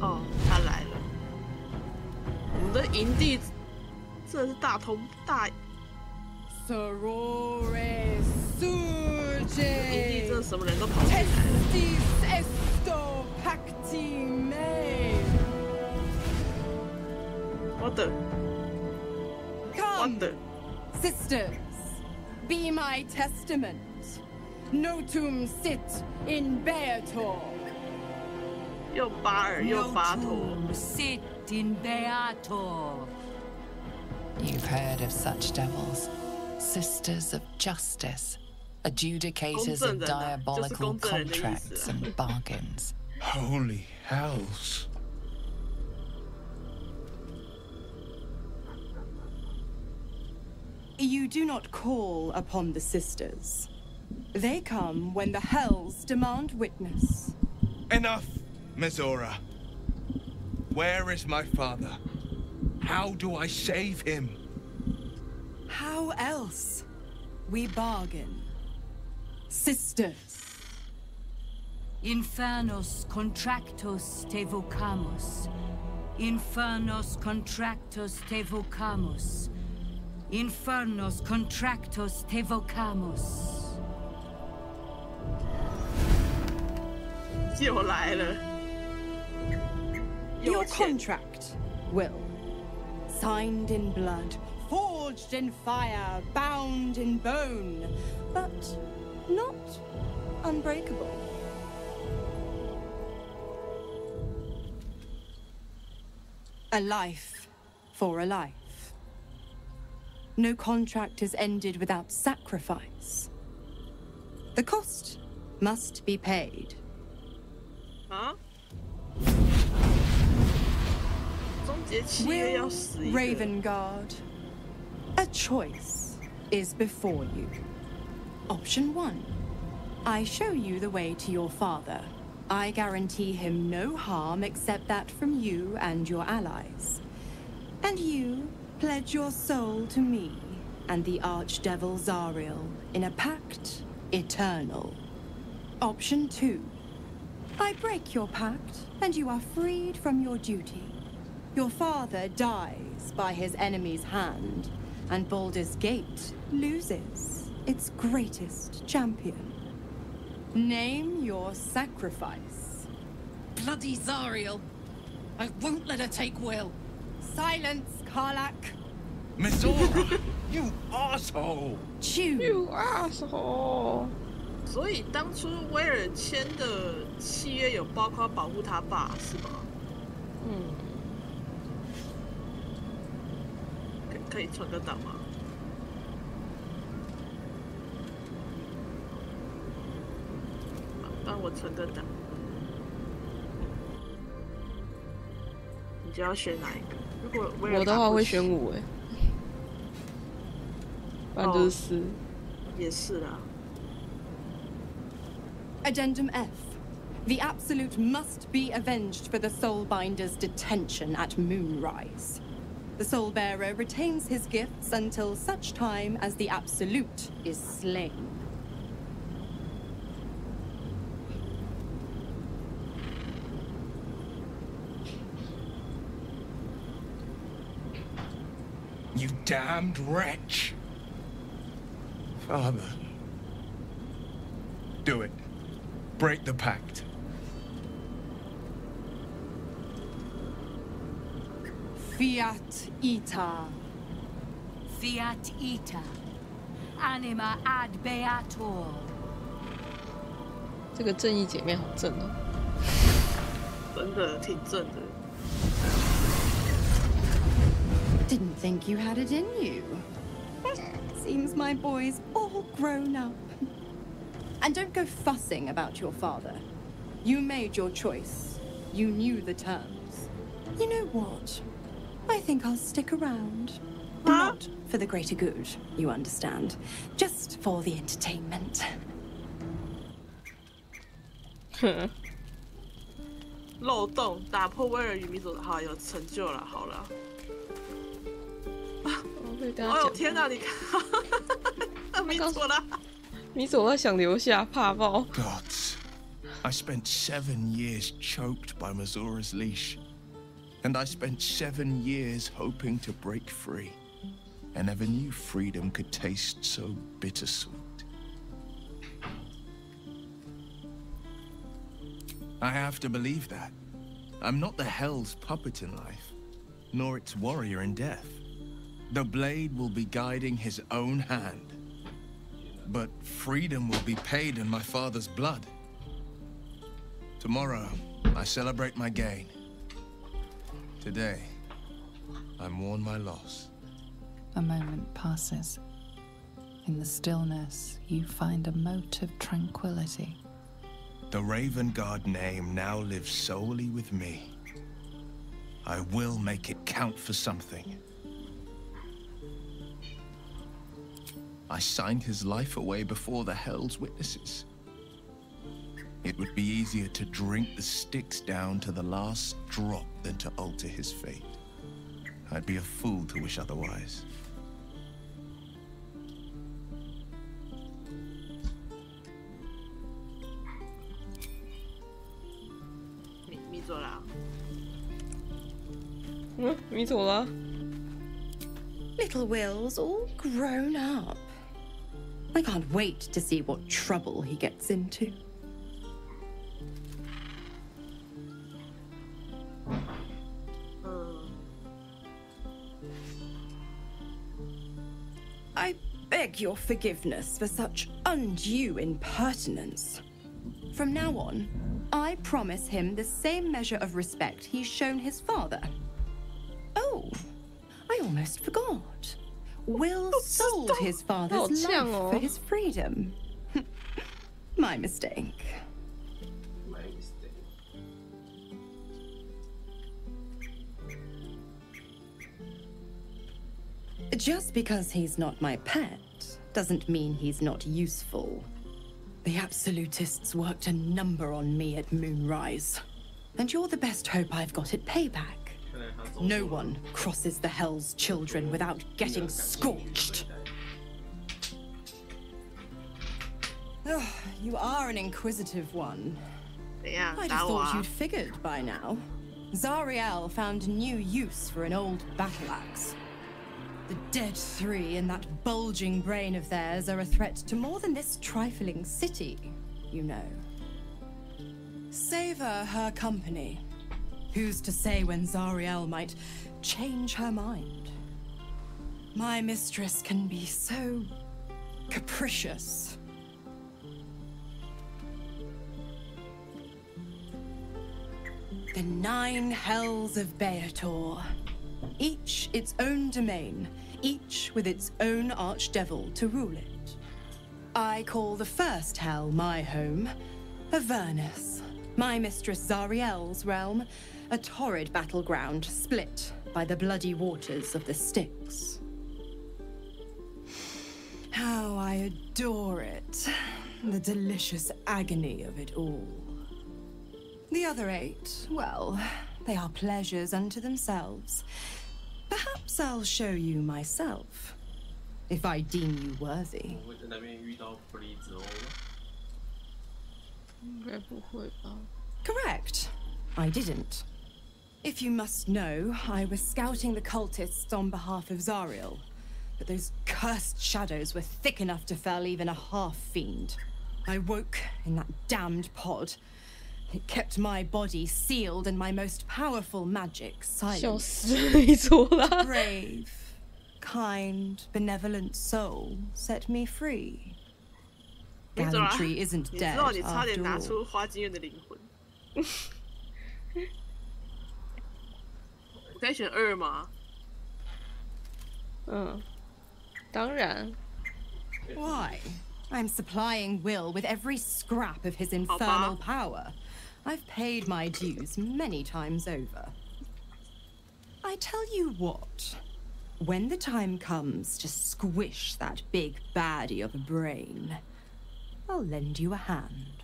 Speaker 2: 哦，他来了。我们的营地真的是大通大。
Speaker 7: Sorore
Speaker 2: 营地真的什么人都跑进来了。
Speaker 7: Testis esto pacti me.
Speaker 2: What the?
Speaker 7: Come, sisters, be my testament. Notum sit in Beator.
Speaker 2: 又巴尔又巴陀。
Speaker 18: Sit in Beator.
Speaker 11: You've heard of such devils. Sisters of justice. Adjudicators of diabolical contracts and bargains.
Speaker 8: Holy hells.
Speaker 7: You do not call upon the sisters. They come when the hells demand witness.
Speaker 8: Enough, Mizora. Where is my father? How do I save him?
Speaker 7: How else? We bargain. Sisters.
Speaker 18: Infernos contractos te vocamus. Infernos contractos te vocamus. Infernos contractos te vocamus.
Speaker 2: 又来了。
Speaker 7: Your contract, Will. Signed in blood, forged in fire, bound in bone, but not unbreakable. A life for a life. No contract is ended without sacrifice. The cost must be paid.
Speaker 2: Huh?
Speaker 7: Will Ravengard, a choice is before you. Option 1. I show you the way to your father. I guarantee him no harm except that from you and your allies. And you pledge your soul to me and the archdevil Zariel in a pact eternal. Option 2. I break your pact and you are freed from your duty. Your father dies by his enemy's hand, and Baldur's Gate loses its greatest champion. Name your sacrifice.
Speaker 4: Bloody Zariel! I won't let her take Will.
Speaker 7: Silence, Harlak.
Speaker 8: Misora, you asshole!
Speaker 1: You asshole!
Speaker 2: 所以当初威尔签的契约有包括保护他爸，是吗？
Speaker 1: 嗯。
Speaker 2: 可以存个档吗？帮我存个档。你就要选哪一个？如果
Speaker 1: 我的话会选5哎，不然就是4。
Speaker 2: 也是啦。
Speaker 7: Addendum F. The Absolute must be avenged for the Soulbinder's detention at Moonrise. The Soulbearer retains his gifts until such time as the Absolute is slain.
Speaker 8: You damned wretch! Father. Do it. Break the pact.
Speaker 7: Fiat Ita.
Speaker 12: Fiat Ita. Anima ad beator.
Speaker 1: 这个正义姐妹好正哦，
Speaker 2: 真的挺正的。
Speaker 7: Didn't think you had it in you. Seems my boy's all grown up. And don't go fussing about your father. You made your choice. You knew the terms. You know what? I think I'll stick around. Not for the greater good, you understand. Just for the entertainment.
Speaker 2: 漏洞打破威尔与米佐的好有成就了，好了。哎呦天哪！你看，米佐拉，
Speaker 1: 米佐拉想留下，怕爆。
Speaker 8: Gods, I spent 7 years choked by Mazora's leash, and I spent 7 years hoping to break free. I never knew freedom could taste so bittersweet. I have to believe that. I'm not the Hell's puppet in life, nor its warrior in death. The blade will be guiding his own hand. But freedom will be paid in my father's blood. Tomorrow, I celebrate my gain. Today, I mourn my loss.
Speaker 11: A moment passes. In the stillness, you find a mote of tranquility.
Speaker 8: The Raven Guard name now lives solely with me. I will make it count for something. I signed his life away before the Hell's witnesses. It would be easier to drink the sticks down to the last drop than to alter his fate. I'd be a fool to wish otherwise.
Speaker 1: Mizola.
Speaker 7: Little Will's all grown up. I can't wait to see what trouble he gets into. I beg your forgiveness for such undue impertinence. From now on, I promise him the same measure of respect he's shown his father. Oh, I almost forgot. Will sold his father's life for his freedom. My mistake. Just because he's not my pet doesn't mean he's not useful. The Absolutists worked a number on me at Moonrise, and you're the best hope I've got at payback. No one crosses the Hell's children without getting scorched. Oh, you are an inquisitive one.
Speaker 2: Yeah,
Speaker 7: I'd have thought you'd figured by now. Zariel found new use for an old battle axe. The dead three in that bulging brain of theirs are a threat to more than this trifling city, you know. Savor her company. Who's to say when Zariel might change her mind? My mistress can be so capricious. The 9 hells of Beator, each its own domain, each with its own archdevil to rule it. I call the first hell my home, Avernus, my mistress Zariel's realm, a torrid battleground split by the bloody waters of the Styx. How I adore it, the delicious agony of it all. The other 8, well, they are pleasures unto themselves. Perhaps I'll show you myself, if I deem you worthy.
Speaker 9: 会在那边遇到不离子欧吗？
Speaker 1: 应该不会吧？
Speaker 7: Correct. I didn't. If you must know, I was scouting the cultists on behalf of Zariel, but those cursed shadows were thick enough to fell even a half-fiend. I woke in that damned pod. It kept my body sealed and my most powerful magic silent. A brave, kind, benevolent soul set me free. Gallantry isn't dead
Speaker 2: 你差点
Speaker 7: after
Speaker 2: 拿
Speaker 7: all.
Speaker 2: 出花京院的灵魂。我可以选2吗？
Speaker 1: 当然。
Speaker 7: Why? I'm supplying Will with every scrap of his infernal power. I've paid my dues many times over. I tell you what, when the time comes to squish that big baddie of a brain, I'll lend you a hand.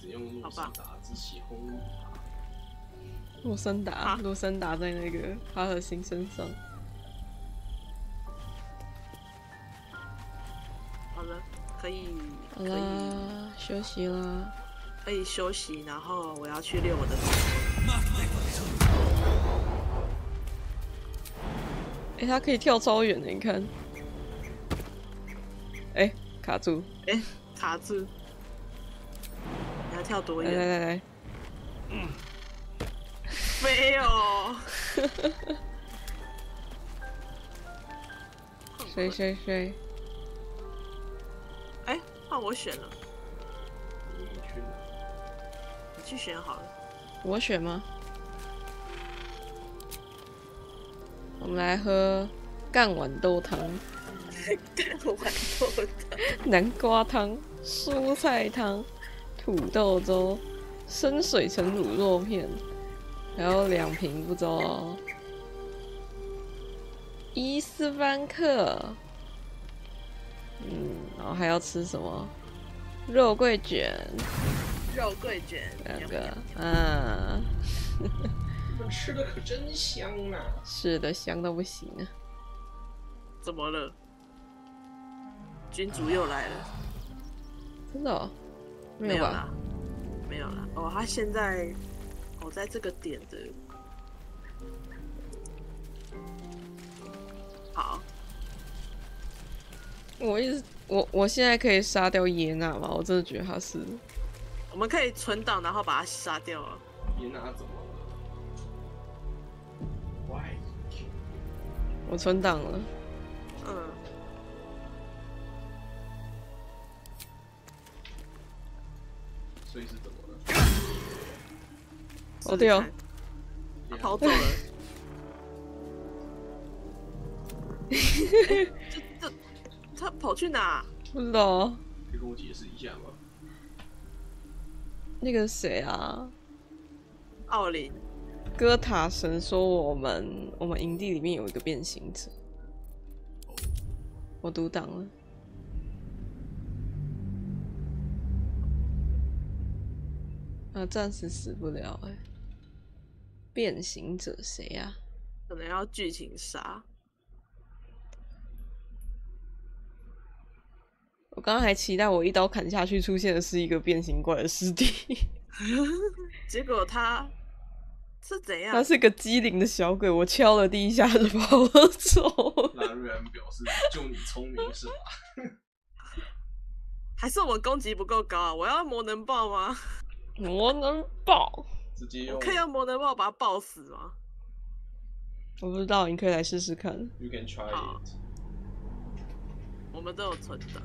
Speaker 9: 只用诺森达之血轰
Speaker 1: 洛森达，洛森达在那个哈尔辛身上。
Speaker 2: 好了，可以，
Speaker 1: 好啦，休息啦。
Speaker 2: 可以休息，然后我要去遛我的狗。
Speaker 1: 哎，它可以跳超远的，你看。哎，卡住。
Speaker 2: 哎，卡住。你要跳多远？
Speaker 1: 来。
Speaker 2: 飞哦！
Speaker 1: 谁？
Speaker 2: 哎，换我选了。你去选好了。
Speaker 1: 我选吗？我们来喝干豌豆汤。
Speaker 2: 干豌豆汤。
Speaker 1: 南瓜汤、蔬菜汤、土豆粥、生水城卤肉片。还有2瓶不知伊斯班克，然后还要吃什么？肉桂卷。
Speaker 2: 肉桂卷
Speaker 1: 2个，
Speaker 9: 你们吃的可真香啊！
Speaker 1: 是的，香到不行啊！
Speaker 2: 怎么了？君主又来了？
Speaker 1: 真的哦？
Speaker 2: 没有啦，没有啦。哦，他现在。我在这个点的，好。
Speaker 1: 我现在可以杀掉耶娜吗？我真的觉得他是。
Speaker 2: 我们可以存档，然后把他杀掉啊。
Speaker 9: 耶娜怎么了？
Speaker 1: 我存档了。
Speaker 9: 所以是怎么了？
Speaker 1: 跑掉，
Speaker 2: 他跑走了。他跑去哪？
Speaker 1: 不知道。
Speaker 9: 可以跟我解释一下吗？
Speaker 1: 那个谁啊？
Speaker 2: 奥林。
Speaker 1: 哥塔神说我们营地里面有一个变形者，我读档了。暂时死不了哎。变形者谁呀？
Speaker 2: 可能要剧情杀。
Speaker 1: 我刚刚还期待我一刀砍下去出现的是一个变形怪的尸体，
Speaker 2: 结果他是怎样？
Speaker 1: 他是个机灵的小鬼，我敲了第一下就跑了走。
Speaker 9: 那瑞安表示：“就你聪明是吧？”
Speaker 2: 还是我们攻击不够高啊？我要魔能爆吗？
Speaker 1: 魔能爆，
Speaker 9: 直接用。
Speaker 2: 我可以用魔能爆把它爆死吗？
Speaker 1: 我不知道，你可以来试试看。
Speaker 9: You can try it。
Speaker 2: 我们都有存档。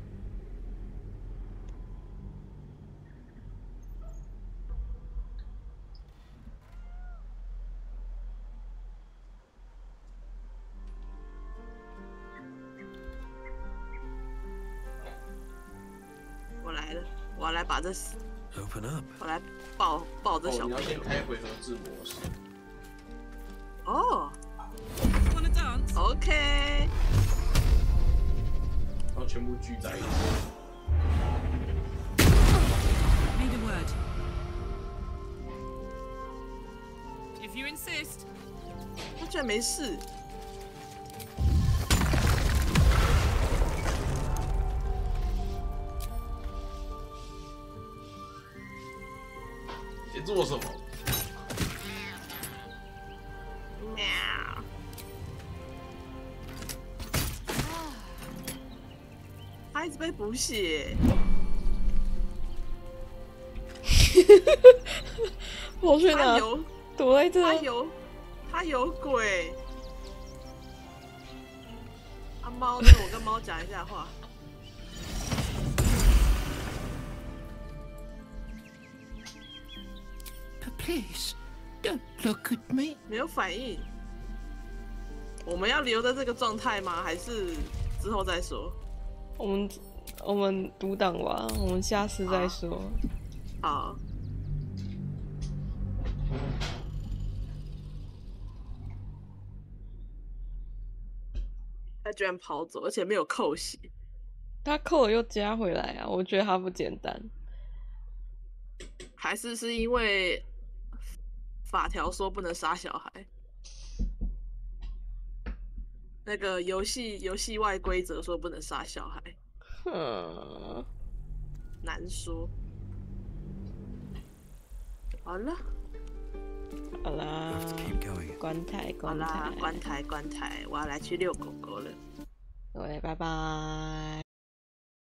Speaker 2: 我来了，我要来把这。
Speaker 17: Open up。
Speaker 2: 我来抱这小朋友。
Speaker 9: 你要先开回合制模式。
Speaker 2: 哦。
Speaker 4: Wanna dance?
Speaker 2: OK。
Speaker 9: 然后全部聚在一起。
Speaker 4: Need a word. If you insist.
Speaker 2: 他居然没事。
Speaker 9: 你做什么？
Speaker 2: 喵。他一直被补血。
Speaker 1: 我去哪？躲在这。
Speaker 2: 他有鬼。啊猫，那我跟猫讲一下话。
Speaker 17: Please, don't look at me.
Speaker 2: 没有反应。我们要留在这个状态吗？还是之后再说？
Speaker 1: 我们读档吧，我们下次再说。
Speaker 2: 好。他居然跑走，而且没有扣血。
Speaker 1: 他扣了又加回来啊！我觉得他不简单。
Speaker 2: 还是因为法条说不能杀小孩，那个游戏外规则说不能杀小孩，难说。好了，关台，我要来去遛狗狗了。
Speaker 1: 各位，拜拜。